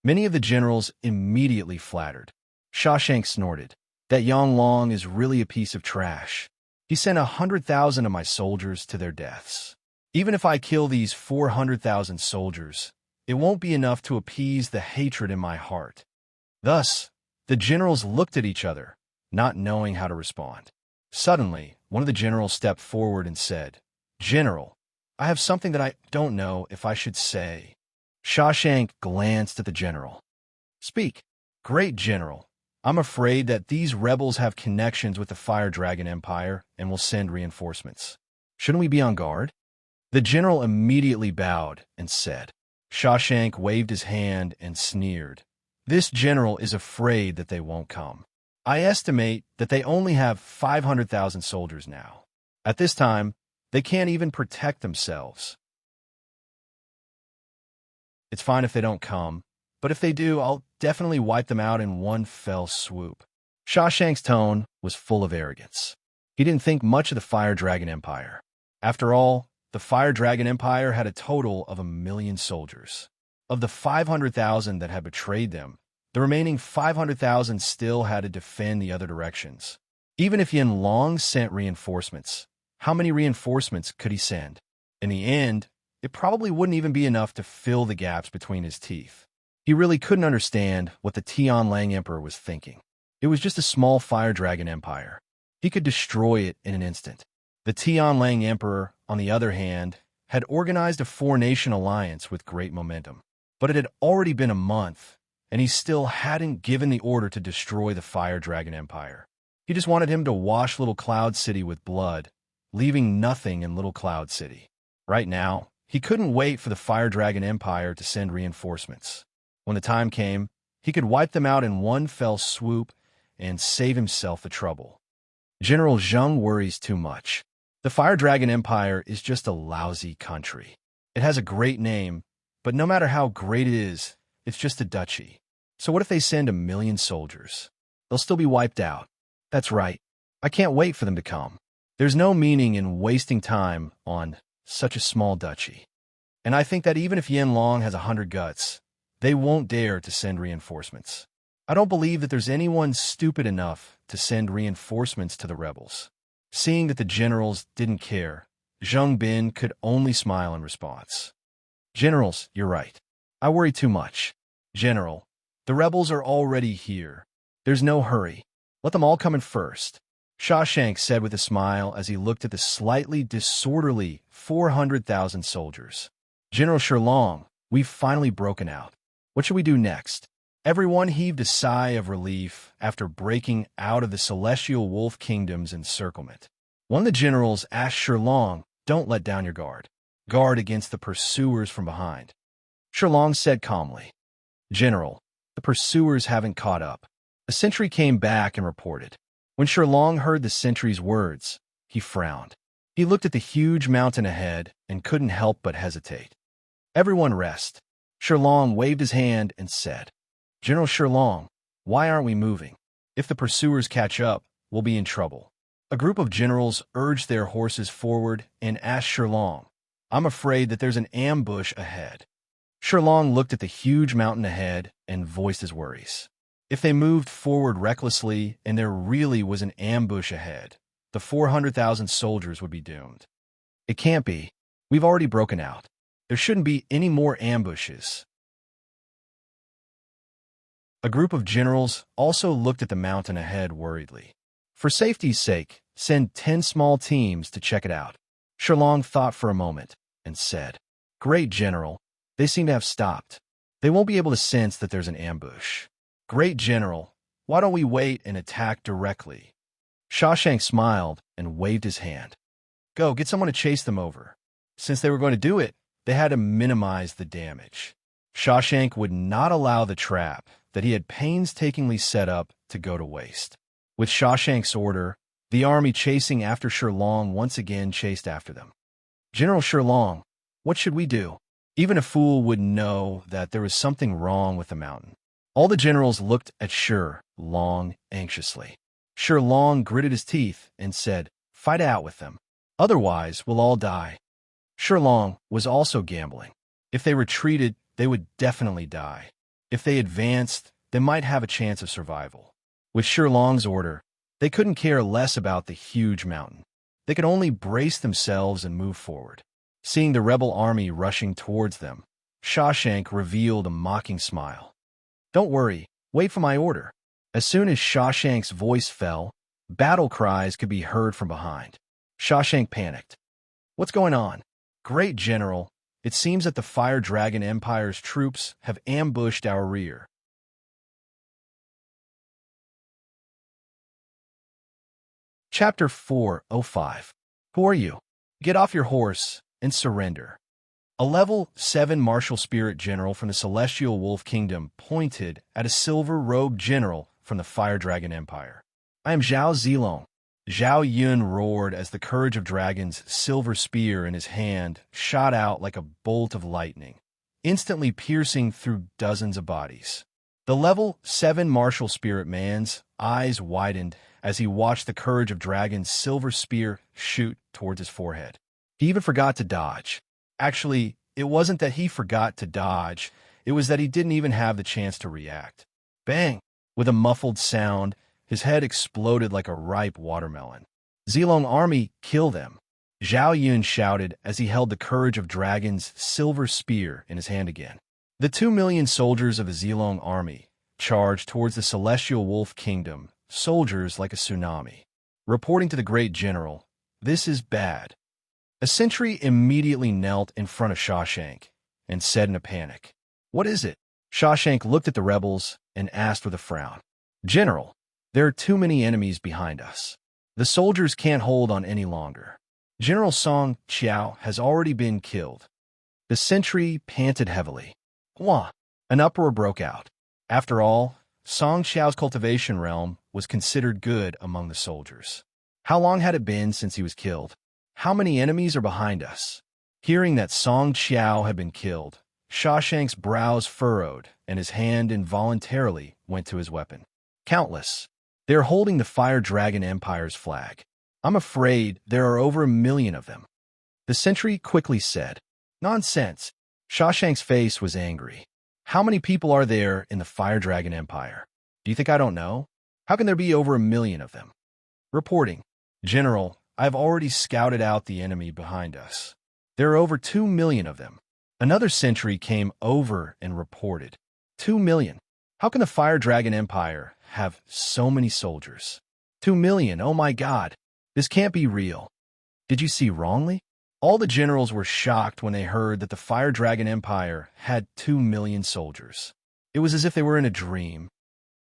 Many of the generals immediately flattered. Shawshank snorted. "That Yang Long is really a piece of trash. He sent 100,000 of my soldiers to their deaths. Even if I kill these 400,000 soldiers, it won't be enough to appease the hatred in my heart." Thus, the generals looked at each other, not knowing how to respond. Suddenly, one of the generals stepped forward and said, "General, I have something that I don't know if I should say." Shawshank glanced at the general. "Speak." "Great General, I'm afraid that these rebels have connections with the Fire Dragon Empire and will send reinforcements. Shouldn't we be on guard?" The general immediately bowed and said. Shawshank waved his hand and sneered. "This general is afraid that they won't come. I estimate that they only have 500,000 soldiers now. At this time, they can't even protect themselves. It's fine if they don't come, but if they do, I'll definitely wipe them out in one fell swoop." Shawshank's tone was full of arrogance. He didn't think much of the Fire Dragon Empire. After all, the Fire Dragon Empire had a total of 1,000,000 soldiers. Of the 500,000 that had betrayed them, the remaining 500,000 still had to defend the other directions. Even if Yin Long sent reinforcements, how many reinforcements could he send? In the end, it probably wouldn't even be enough to fill the gaps between his teeth. He really couldn't understand what the Tianlang Emperor was thinking. It was just a small Fire Dragon Empire. He could destroy it in an instant. The Tianlang Emperor, on the other hand, had organized a four-nation alliance with great momentum. But it had already been a month, and he still hadn't given the order to destroy the Fire Dragon Empire. He just wanted him to wash Little Cloud City with blood, leaving nothing in Little Cloud City. Right now, he couldn't wait for the Fire Dragon Empire to send reinforcements. When the time came, he could wipe them out in one fell swoop and save himself the trouble. General Zheng worries too much. The Fire Dragon Empire is just a lousy country. It has a great name, but no matter how great it is, it's just a duchy. So what if they send 1,000,000 soldiers? They'll still be wiped out. That's right. I can't wait for them to come. There's no meaning in wasting time on such a small duchy. And I think that even if Yin Long has 100 guts, they won't dare to send reinforcements. I don't believe that there's anyone stupid enough to send reinforcements to the rebels." Seeing that the generals didn't care, Zheng Bin could only smile in response. "Generals, you're right. I worry too much. General, the rebels are already here. There's no hurry. Let them all come in first," Shawshank said with a smile as he looked at the slightly disorderly 400,000 soldiers. "General Shirlong, we've finally broken out. What should we do next?" Everyone heaved a sigh of relief after breaking out of the Celestial Wolf Kingdom's encirclement. One of the generals asked Shirlong, "Don't let down your guard. Guard against the pursuers from behind." Shirlong said calmly, "General, the pursuers haven't caught up." A sentry came back and reported. When Shirlong heard the sentry's words, he frowned. He looked at the huge mountain ahead and couldn't help but hesitate. "Everyone rest." Shirlong waved his hand and said, "General Shirlong, why aren't we moving? If the pursuers catch up, we'll be in trouble." A group of generals urged their horses forward and asked Shirlong, "I'm afraid that there's an ambush ahead." Shirlong looked at the huge mountain ahead and voiced his worries. If they moved forward recklessly and there really was an ambush ahead, the 400,000 soldiers would be doomed. "It can't be. We've already broken out. There shouldn't be any more ambushes." A group of generals also looked at the mountain ahead worriedly. "For safety's sake, send 10 small teams to check it out." Shirlong thought for a moment and said, Great General, they seem to have stopped. They won't be able to sense that there's an ambush. Great General, why don't we wait and attack directly? Shawshank smiled and waved his hand. Go, get someone to chase them over. Since they were going to do it, they had to minimize the damage. Shawshank would not allow the trap that he had painstakingly set up to go to waste. With Shawshank's order, the army chasing after Shirlong once again chased after them. General Shirlong, what should we do? Even a fool would know that there was something wrong with the mountain. All the generals looked at Shirlong anxiously. Shirlong gritted his teeth and said, "Fight it out with them. Otherwise, we'll all die." Shirlong was also gambling. If they retreated, they would definitely die. If they advanced, they might have a chance of survival. With Shirlong's order, they couldn't care less about the huge mountain. They could only brace themselves and move forward. Seeing the rebel army rushing towards them, Shawshank revealed a mocking smile. "Don't worry, wait for my order." As soon as Shawshank's voice fell, battle cries could be heard from behind. Shawshank panicked. "What's going on?" "Great General, it seems that the Fire Dragon Empire's troops have ambushed our rear." Chapter 405. Who are you? Get off your horse and surrender. A level 7 martial spirit general from the Celestial Wolf Kingdom pointed at a silver-robed general from the Fire Dragon Empire. "I am Zhao Zilong." Zhao Yun roared as the Courage of Dragon's silver spear in his hand shot out like a bolt of lightning, instantly piercing through dozens of bodies. The level 7 martial spirit man's eyes widened as he watched the Courage of Dragon's silver spear shoot towards his forehead. He even forgot to dodge. Actually, it wasn't that he forgot to dodge, it was that he didn't even have the chance to react. Bang! With a muffled sound, his head exploded like a ripe watermelon. "Zilong army, kill them!" Zhao Yun shouted as he held the Courage of Dragon's silver spear in his hand again. The 2,000,000 soldiers of the Zilong army charged towards the Celestial Wolf Kingdom, soldiers like a tsunami. Reporting to the Great General, "This is bad." A sentry immediately knelt in front of Shawshank and said in a panic, "What is it?" Shawshank looked at the rebels and asked with a frown, "General, there are too many enemies behind us. The soldiers can't hold on any longer. General Song Qiao has already been killed." The sentry panted heavily. "Wah!" An uproar broke out. After all, Song Qiao's cultivation realm was considered good among the soldiers. How long had it been since he was killed? How many enemies are behind us? Hearing that Song Qiao had been killed, Shawshank's brows furrowed and his hand involuntarily went to his weapon. "Countless. They're holding the Fire Dragon Empire's flag. I'm afraid there are over 1,000,000 of them." The sentry quickly said, "Nonsense." Shawshank's face was angry. "How many people are there in the Fire Dragon Empire? Do you think I don't know? How can there be over 1,000,000 of them?" Reporting, "General, I've already scouted out the enemy behind us. There are over 2,000,000 of them." Another sentry came over and reported, 2,000,000. How can the Fire Dragon Empire have so many soldiers? 2,000,000, oh my God. This can't be real. Did you see wrongly? All the generals were shocked when they heard that the Fire Dragon Empire had 2,000,000 soldiers. It was as if they were in a dream.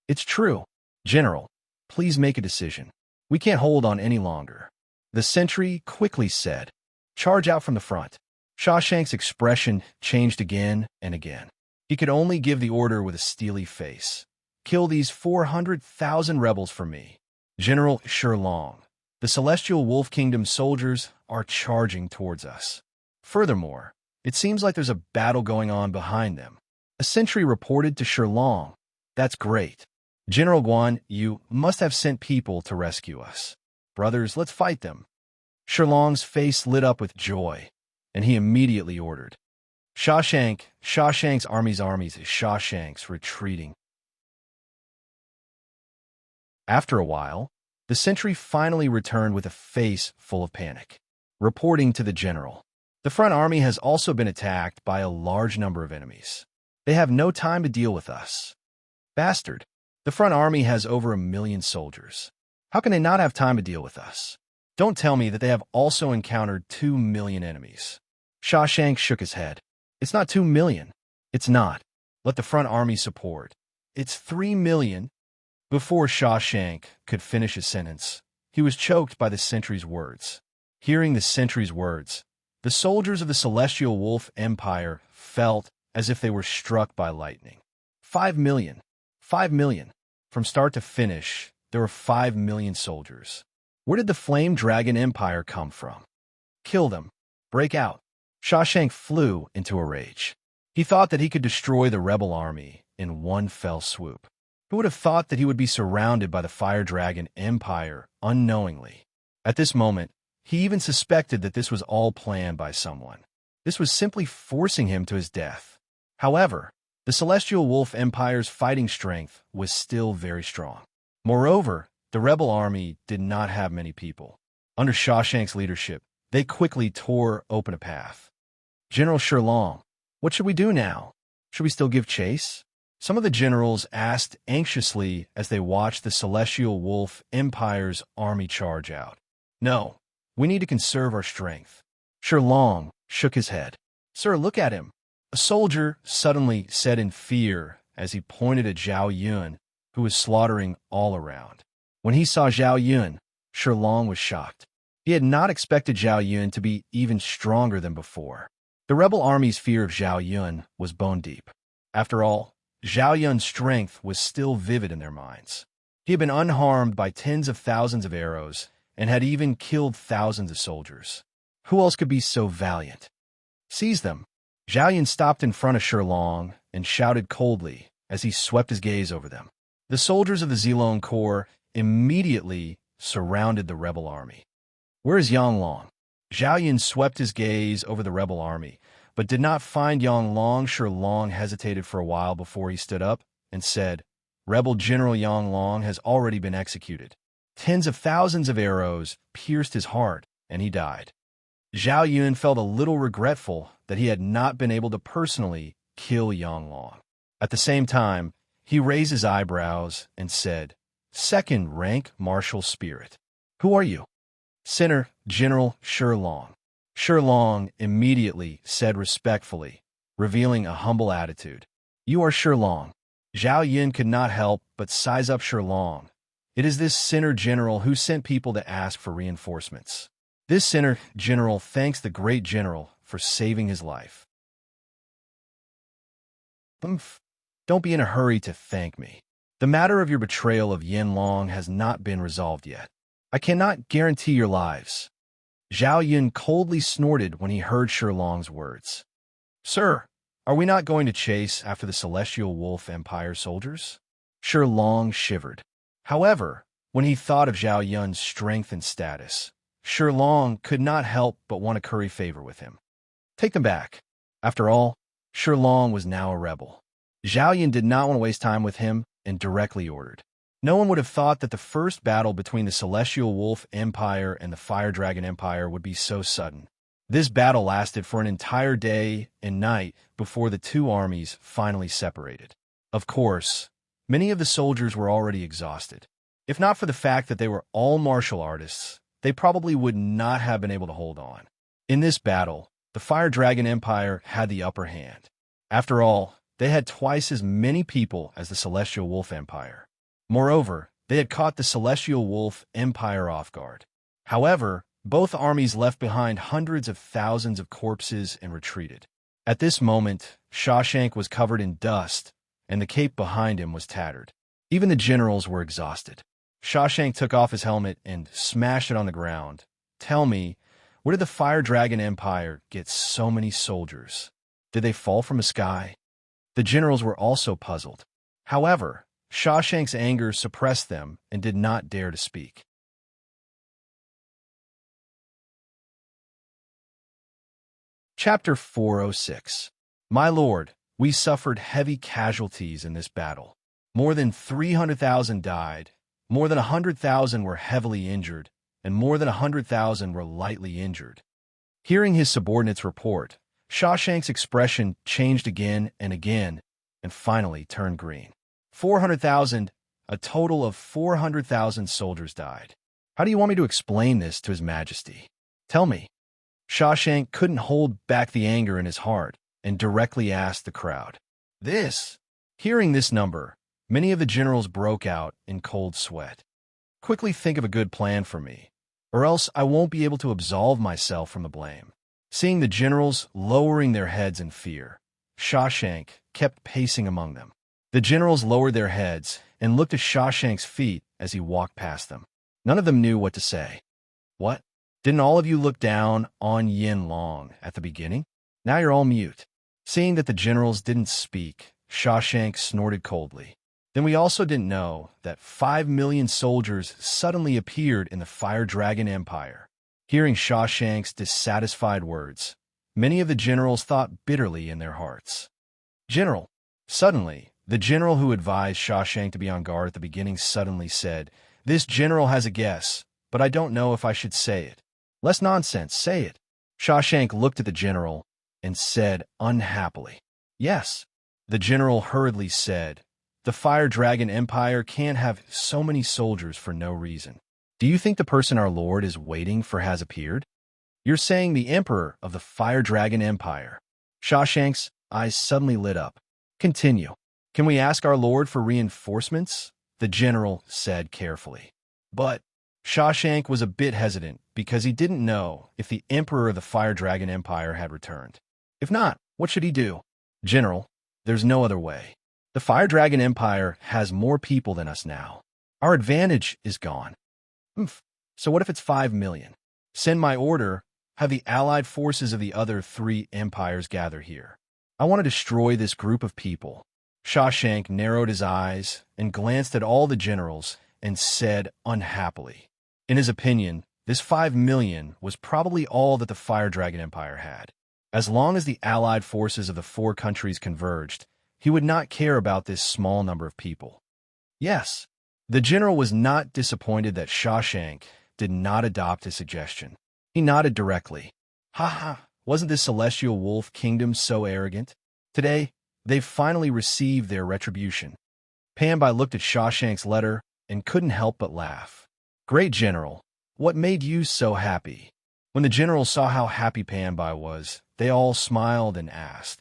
"It's true. General, please make a decision. We can't hold on any longer." The sentry quickly said, "Charge out from the front." Shawshank's expression changed again and again. He could only give the order with a steely face. "Kill these 400,000 rebels for me. General Shirlong, the Celestial Wolf Kingdom soldiers are charging towards us. Furthermore, it seems like there's a battle going on behind them." A sentry reported to Shirlong, "That's great. General Guan, you must have sent people to rescue us. Brothers, let's fight them." Shirlong's face lit up with joy, and he immediately ordered, Shawshank's armies is Shawshank's retreating." After a while, the sentry finally returned with a face full of panic, reporting to the general, "The front army has also been attacked by a large number of enemies. They have no time to deal with us." "Bastard, the front army has over 1,000,000 soldiers. How can they not have time to deal with us? Don't tell me that they have also encountered 2,000,000 enemies." Shawshank shook his head. It's not 2 million. It's not. Let the front army support. It's 3 million. Before Shawshank could finish his sentence, he was choked by the sentry's words. Hearing the sentry's words, the soldiers of the Celestial Wolf Empire felt as if they were struck by lightning. 5 million. 5 million. From start to finish, there were 5 million soldiers. Where did the Flame Dragon Empire come from? Kill them. Break out. Shawshank flew into a rage. He thought that he could destroy the rebel army in one fell swoop. Who would have thought that he would be surrounded by the Fire Dragon Empire unknowingly? At this moment, he even suspected that this was all planned by someone. This was simply forcing him to his death. However, the Celestial Wolf Empire's fighting strength was still very strong. Moreover, the rebel army did not have many people. Under Shawshank's leadership, they quickly tore open a path. General Sherlong, what should we do now? Should we still give chase? Some of the generals asked anxiously as they watched the Celestial Wolf Empire's army charge out. No, we need to conserve our strength. Sherlong shook his head. Sir, look at him. A soldier suddenly said in fear as he pointed at Zhao Yun, who was slaughtering all around. When he saw Zhao Yun, Sherlong was shocked. He had not expected Zhao Yun to be even stronger than before. The rebel army's fear of Zhao Yun was bone deep. After all, Zhao Yun's strength was still vivid in their minds. He had been unharmed by tens of thousands of arrows and had even killed thousands of soldiers. Who else could be so valiant? Seize them. Zhao Yun stopped in front of Sherlong and shouted coldly as he swept his gaze over them. The soldiers of the Zilong Corps immediately surrounded the rebel army. Where is Yanglong? Zhao Yun swept his gaze over the rebel army, but did not find Yanglong. Sherlong hesitated for a while before he stood up and said, Rebel General Yanglong has already been executed. Tens of thousands of arrows pierced his heart, and he died. Zhao Yun felt a little regretful that he had not been able to personally kill Yanglong. At the same time, he raised his eyebrows and said, Second rank martial spirit. Who are you? Center General Sherlong. Sherlong immediately said respectfully, revealing a humble attitude. You are Sherlong. Zhao Yun could not help but size up Sherlong. It is this Center General who sent people to ask for reinforcements. This Center General thanks the great general for saving his life. Don't be in a hurry to thank me. The matter of your betrayal of Yanglong has not been resolved yet. I cannot guarantee your lives. Zhao Yun coldly snorted when he heard Sherlong's words. Sir, are we not going to chase after the Celestial Wolf Empire soldiers? Sherlong shivered. However, when he thought of Zhao Yun's strength and status, Sherlong could not help but want to curry favor with him. Take them back. After all, Sherlong was now a rebel. Zhao Yun did not want to waste time with him and directly ordered. No one would have thought that the first battle between the Celestial Wolf Empire and the Fire Dragon Empire would be so sudden. This battle lasted for an entire day and night before the two armies finally separated. Of course, many of the soldiers were already exhausted. If not for the fact that they were all martial artists, they probably would not have been able to hold on. In this battle, the Fire Dragon Empire had the upper hand. After all, they had twice as many people as the Celestial Wolf Empire. Moreover, they had caught the Celestial Wolf Empire off guard. However, both armies left behind hundreds of thousands of corpses and retreated. At this moment, Shawshank was covered in dust, and the cape behind him was tattered. Even the generals were exhausted. Shawshank took off his helmet and smashed it on the ground. Tell me, where did the Fire Dragon Empire get so many soldiers? Did they fall from the sky? The generals were also puzzled. However, Shawshank's anger suppressed them and did not dare to speak. Chapter 406. My lord, we suffered heavy casualties in this battle. More than 300,000 died, more than 100,000 were heavily injured, and more than 100,000 were lightly injured. Hearing his subordinates report, Shawshank's expression changed again and finally turned green. 400,000, a total of 400,000 soldiers died. How do you want me to explain this to His Majesty? Tell me. Shawshank couldn't hold back the anger in his heart, and directly asked the crowd. This. Hearing this number, many of the generals broke out in cold sweat. Quickly think of a good plan for me, or else I won't be able to absolve myself from the blame. Seeing the generals lowering their heads in fear, Shawshank kept pacing among them. The generals lowered their heads and looked at Shawshank's feet as he walked past them. None of them knew what to say. What? Didn't all of you look down on Yin Long at the beginning? Now you're all mute. Seeing that the generals didn't speak, Shawshank snorted coldly. Then we also didn't know that 5 million soldiers suddenly appeared in the Fire Dragon Empire. Hearing Shawshank's dissatisfied words, many of the generals thought bitterly in their hearts. General. Suddenly, the general who advised Shawshank to be on guard at the beginning suddenly said, This general has a guess, but I don't know if I should say it. Less nonsense, say it. Shawshank looked at the general and said unhappily, Yes. The general hurriedly said, The Fire Dragon Empire can't have so many soldiers for no reason. Do you think the person our Lord is waiting for has appeared? You're saying the Emperor of the Fire Dragon Empire. Shawshank's eyes suddenly lit up. Continue. Can we ask our Lord for reinforcements? The general said carefully. But Shawshank was a bit hesitant because he didn't know if the Emperor of the Fire Dragon Empire had returned. If not, what should he do? General, there's no other way. The Fire Dragon Empire has more people than us now. Our advantage is gone. So what if it's 5 million? Send my order, have the allied forces of the other 3 empires gather here. I want to destroy this group of people. Shawshank narrowed his eyes and glanced at all the generals and said unhappily. In his opinion, this 5 million was probably all that the Fire Dragon Empire had. As long as the allied forces of the 4 countries converged, he would not care about this small number of people. Yes, the general was not disappointed that Shawshank did not adopt his suggestion. He nodded directly. Ha ha, wasn't this celestial wolf kingdom so arrogant? Today, they've finally received their retribution. Panbai looked at Shawshank's letter and couldn't help but laugh. Great general, what made you so happy? When the generals saw how happy Panbai was, they all smiled and asked.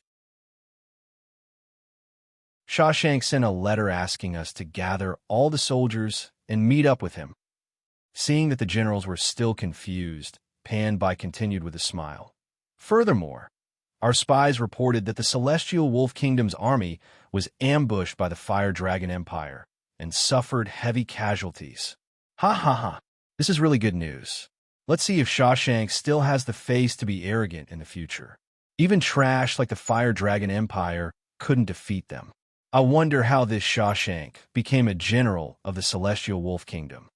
Shawshank sent a letter asking us to gather all the soldiers and meet up with him. Seeing that the generals were still confused, Panbai continued with a smile. Furthermore, our spies reported that the Celestial Wolf Kingdom's army was ambushed by the Fire Dragon Empire and suffered heavy casualties. Ha ha ha, this is really good news. Let's see if Shawshank still has the face to be arrogant in the future. Even trash like the Fire Dragon Empire couldn't defeat them. I wonder how this Shawshank became a general of the Celestial Wolf Kingdom.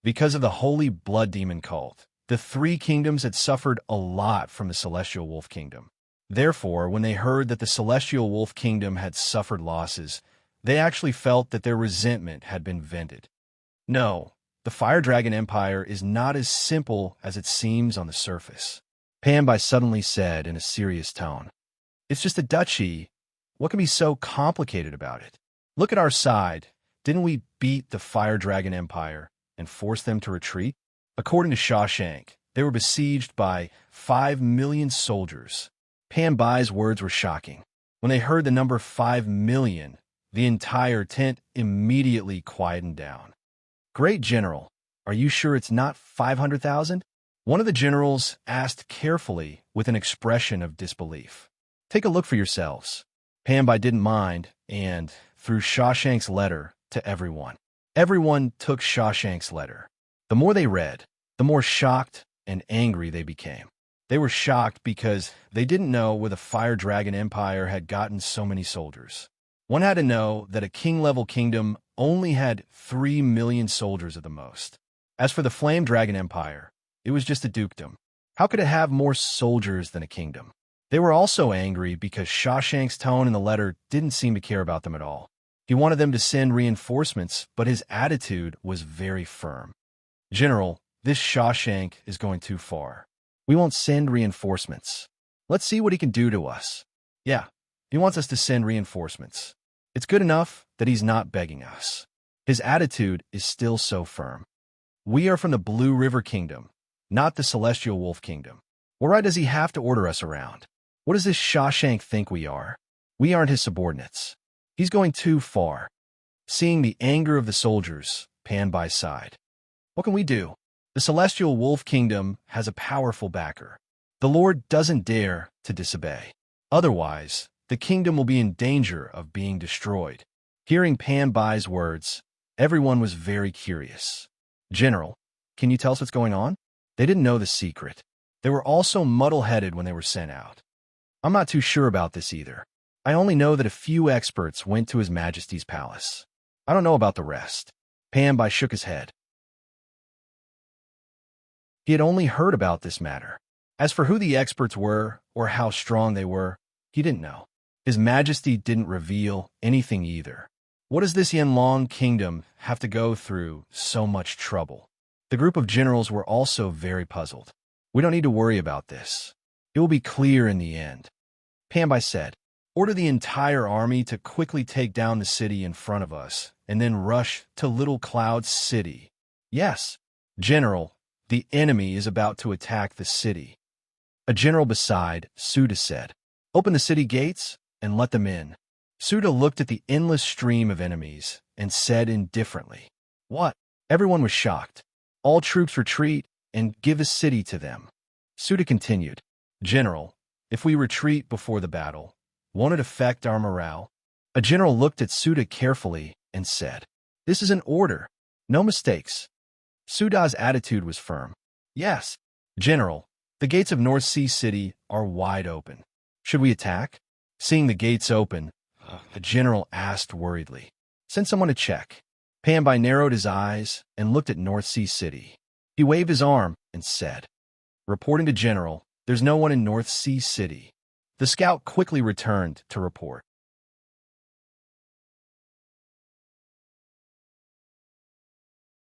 Because of the Holy Blood Demon cult, the 3 kingdoms had suffered a lot from the Celestial Wolf Kingdom. Therefore, when they heard that the Celestial Wolf Kingdom had suffered losses, they actually felt that their resentment had been vented. No, the Fire Dragon Empire is not as simple as it seems on the surface. Panbai suddenly said in a serious tone. It's just a duchy. What can be so complicated about it? Look at our side. Didn't we beat the Fire Dragon Empire and force them to retreat? According to Shawshank, they were besieged by 5 million soldiers. Panbai's words were shocking. When they heard the number 5 million, the entire tent immediately quietened down. Great general, are you sure it's not 500,000? One of the generals asked carefully with an expression of disbelief. Take a look for yourselves. Panbai didn't mind and threw Shawshank's letter to everyone. Everyone took Shawshank's letter. The more they read, the more shocked and angry they became. They were shocked because they didn't know where the Fire Dragon Empire had gotten so many soldiers. One had to know that a king-level kingdom only had 3 million soldiers at the most. As for the Flame Dragon Empire, it was just a dukedom. How could it have more soldiers than a kingdom? They were also angry because Shawshank's tone in the letter didn't seem to care about them at all. He wanted them to send reinforcements, but his attitude was very firm. General, this Shawshank is going too far. We won't send reinforcements. Let's see what he can do to us. Yeah, he wants us to send reinforcements. It's good enough that he's not begging us. His attitude is still so firm. We are from the Blue River Kingdom, not the Celestial Wolf Kingdom. Why does he have to order us around? What does this Shawshank think we are? We aren't his subordinates. He's going too far. Seeing the anger of the soldiers, Panbai sighed. What can we do? The Celestial Wolf Kingdom has a powerful backer. The Lord doesn't dare to disobey. Otherwise, the kingdom will be in danger of being destroyed. Hearing Panbai's words, everyone was very curious. General, can you tell us what's going on? They didn't know the secret. They were also muddle-headed when they were sent out. I'm not too sure about this either. I only know that a few experts went to His Majesty's palace. I don't know about the rest. Panbai shook his head. He had only heard about this matter. As for who the experts were or how strong they were, he didn't know. His Majesty didn't reveal anything either. What does this Yanlong kingdom have to go through so much trouble? The group of generals were also very puzzled. We don't need to worry about this. It will be clear in the end. Panbai said, order the entire army to quickly take down the city in front of us and then rush to Little Cloud City. Yes, General, the enemy is about to attack the city. A general beside Suda said, open the city gates and let them in. Suda looked at the endless stream of enemies and said indifferently, what? Everyone was shocked. All troops retreat and give the city to them. Suda continued, General, if we retreat before the battle, won't it affect our morale? A general looked at Suda carefully and said, this is an order. No mistakes. Suda's attitude was firm. Yes, General, the gates of North Sea City are wide open. Should we attack? Seeing the gates open, the general asked worriedly, send someone to check. Panbai narrowed his eyes and looked at North Sea City. He waved his arm and said, reporting to General, there's no one in North Sea City. The scout quickly returned to report.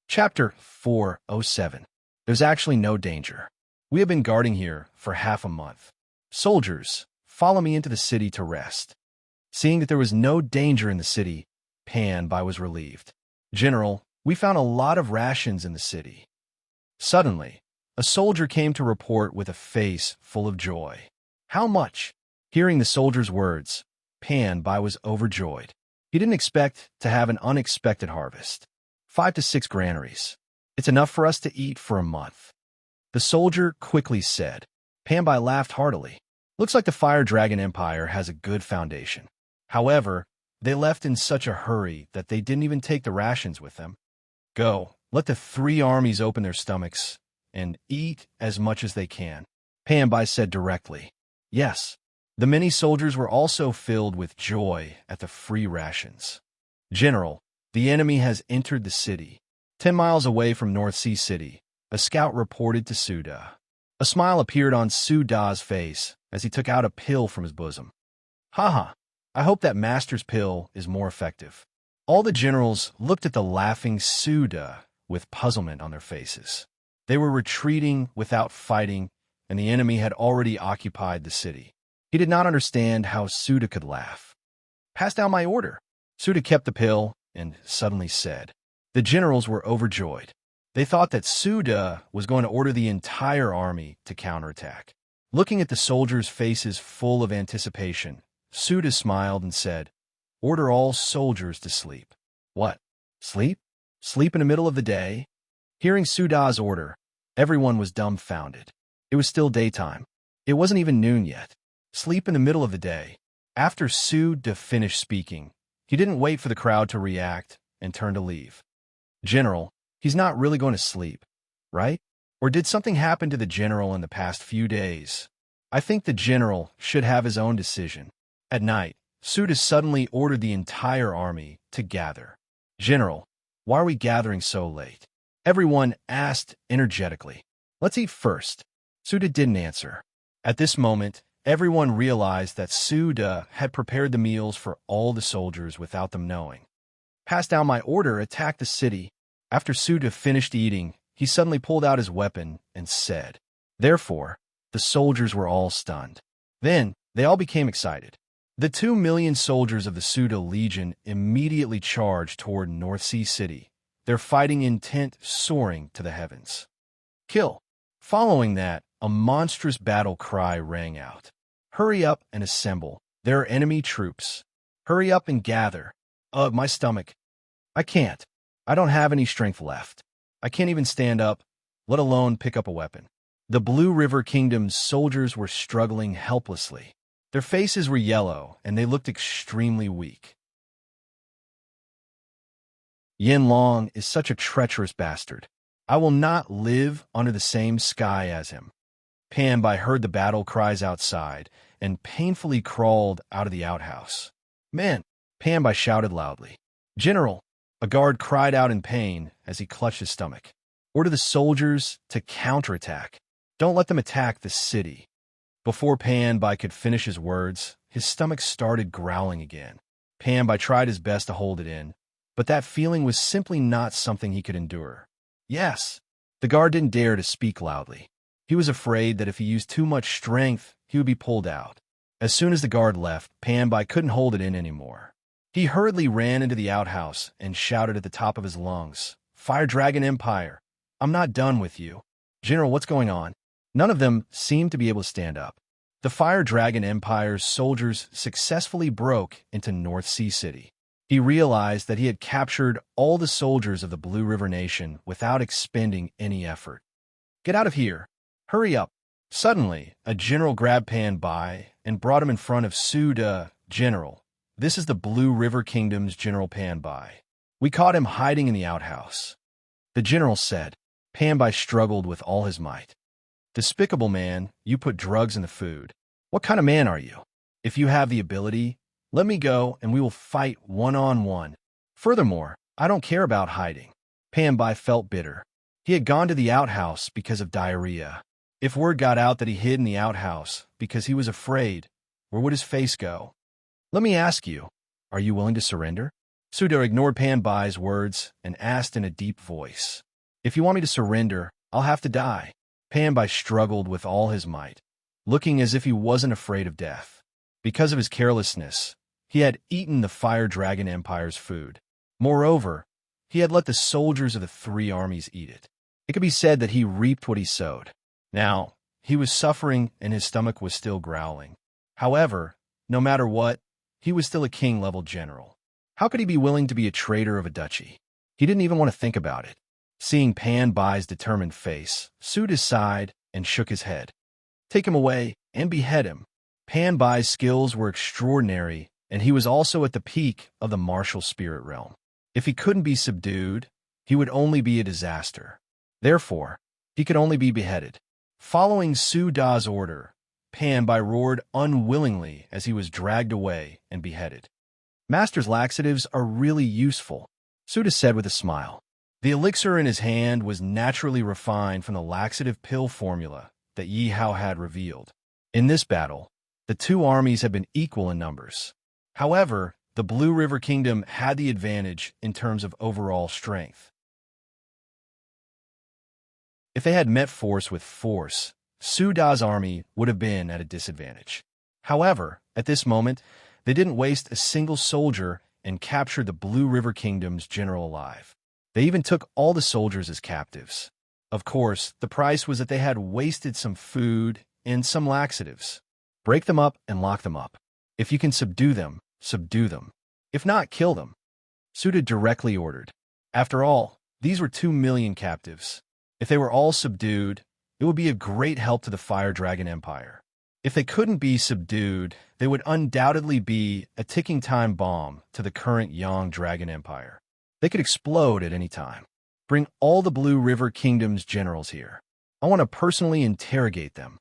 Chapter 407. There's actually no danger. We have been guarding here for half a month. Soldiers, follow me into the city to rest. Seeing that there was no danger in the city, Panbai was relieved. General, we found a lot of rations in the city. Suddenly, a soldier came to report with a face full of joy. How much? Hearing the soldier's words, Panbai was overjoyed. He didn't expect to have an unexpected harvest. 5 to 6 granaries. It's enough for us to eat for a month. The soldier quickly said. Panbai laughed heartily. Looks like the Fire Dragon Empire has a good foundation. However, they left in such a hurry that they didn't even take the rations with them. Go, let the 3 armies open their stomachs and eat as much as they can. Panbai said directly. Yes, the many soldiers were also filled with joy at the free rations. General, the enemy has entered the city. 10 miles away from North Sea City, a scout reported to Suda. A smile appeared on Suda's face as he took out a pill from his bosom. Haha, I hope that master's pill is more effective. All the generals looked at the laughing Suda with puzzlement on their faces. They were retreating without fighting, and the enemy had already occupied the city. He did not understand how Suda could laugh. Pass down my order. Suda kept the pill and suddenly said. The generals were overjoyed. They thought that Suda was going to order the entire army to counterattack. Looking at the soldiers' faces full of anticipation, Suda smiled and said, order all soldiers to sleep. What? Sleep? Sleep in the middle of the day? Hearing Suda's order, everyone was dumbfounded. It was still daytime. It wasn't even noon yet. Sleep in the middle of the day. After Suda finished speaking, he didn't wait for the crowd to react and turn to leave. General, he's not really going to sleep, right? Or did something happen to the general in the past few days? I think the general should have his own decision. At night, Suda suddenly ordered the entire army to gather. General, why are we gathering so late? Everyone asked energetically. Let's eat first. Suda didn't answer. At this moment, everyone realized that Suda had prepared the meals for all the soldiers without them knowing. Pass down my order, attack the city. After Suda finished eating, he suddenly pulled out his weapon and said. Therefore, the soldiers were all stunned. Then, they all became excited. The 2 million soldiers of the Suda Legion immediately charged toward North Sea City, their fighting intent soaring to the heavens. Kill. Following that, a monstrous battle cry rang out. Hurry up and assemble. There are enemy troops. Hurry up and gather. Ugh, my stomach. I can't. I don't have any strength left. I can't even stand up, let alone pick up a weapon. The Blue River Kingdom's soldiers were struggling helplessly. Their faces were yellow, and they looked extremely weak. Yin Long is such a treacherous bastard. I will not live under the same sky as him. Pan Bai heard the battle cries outside and painfully crawled out of the outhouse. Man, Pan Bai shouted loudly. General, a guard cried out in pain as he clutched his stomach. Order the soldiers to counterattack. Don't let them attack the city. Before Pan Bai could finish his words, his stomach started growling again. Pan Bai tried his best to hold it in, but that feeling was simply not something he could endure. Yes, the guard didn't dare to speak loudly. He was afraid that if he used too much strength, he would be pulled out. As soon as the guard left, Pan Bai couldn't hold it in anymore. He hurriedly ran into the outhouse and shouted at the top of his lungs, Fire Dragon Empire, I'm not done with you. General, what's going on? None of them seemed to be able to stand up. The Fire Dragon Empire's soldiers successfully broke into North Sea City. He realized that he had captured all the soldiers of the Blue River Nation without expending any effort. Get out of here. Hurry up. Suddenly, a general grabbed Pan Bai and brought him in front of Su De. General, this is the Blue River Kingdom's General Pan Bai. We caught him hiding in the outhouse. The general said. Pan Bai struggled with all his might. Despicable man, you put drugs in the food. What kind of man are you? If you have the ability, let me go and we will fight one-on-one. Furthermore, I don't care about hiding. Pan Bai felt bitter. He had gone to the outhouse because of diarrhea. If word got out that he hid in the outhouse because he was afraid, where would his face go? Let me ask you, are you willing to surrender? Su De ignored Pan Bai's words and asked in a deep voice. If you want me to surrender, I'll have to die. Pan Bai struggled with all his might, looking as if he wasn't afraid of death. Because of his carelessness, he had eaten the Fire Dragon Empire's food. Moreover, he had let the soldiers of the three armies eat it. It could be said that he reaped what he sowed. Now, he was suffering and his stomach was still growling. However, no matter what, he was still a king-level general. How could he be willing to be a traitor of a duchy? He didn't even want to think about it. Seeing Pan Bai's determined face, Su De sighed and shook his head. Take him away and behead him. Pan Bai's skills were extraordinary, and he was also at the peak of the martial spirit realm. If he couldn't be subdued, he would only be a disaster. Therefore, he could only be beheaded. Following Su De's order, Pan Bai roared unwillingly as he was dragged away and beheaded. Master's laxatives are really useful, Su De said with a smile. The elixir in his hand was naturally refined from the laxative pill formula that Yi Hao had revealed. In this battle, the two armies had been equal in numbers. However, the Blue River Kingdom had the advantage in terms of overall strength. If they had met force with force, Su De's army would have been at a disadvantage. However, at this moment, they didn't waste a single soldier and captured the Blue River Kingdom's general alive. They even took all the soldiers as captives. Of course, the price was that they had wasted some food and some laxatives. Break them up and lock them up. If you can subdue them, subdue them. If not, kill them. Su De directly ordered. After all, these were 2 million captives. If they were all subdued, it would be a great help to the Fire Dragon Empire. If they couldn't be subdued, they would undoubtedly be a ticking time bomb to the current Yang Dragon Empire. They could explode at any time. Bring all the Blue River Kingdom's generals here. I want to personally interrogate them.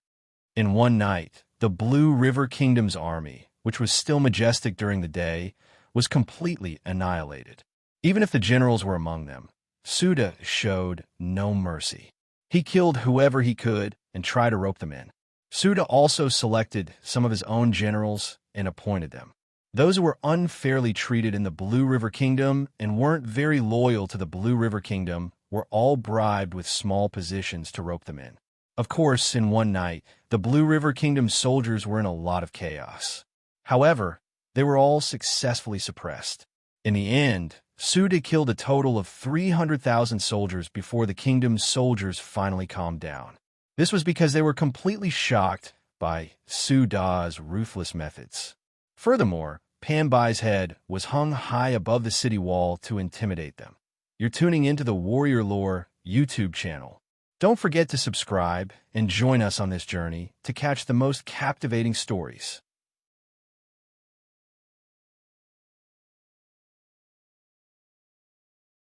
In one night, the Blue River Kingdom's army, which was still majestic during the day, was completely annihilated. Even if the generals were among them, Su De showed no mercy. He killed whoever he could and tried to rope them in. Su De also selected some of his own generals and appointed them. Those who were unfairly treated in the Blue River Kingdom and weren't very loyal to the Blue River Kingdom were all bribed with small positions to rope them in. Of course, in one night, the Blue River Kingdom's soldiers were in a lot of chaos. However, they were all successfully suppressed. In the end, Su De killed a total of 300,000 soldiers before the kingdom's soldiers finally calmed down. This was because they were completely shocked by Su Da's ruthless methods. Furthermore, Pan Bai's head was hung high above the city wall to intimidate them. You're tuning into the Warrior Lore YouTube channel. Don't forget to subscribe and join us on this journey to catch the most captivating stories.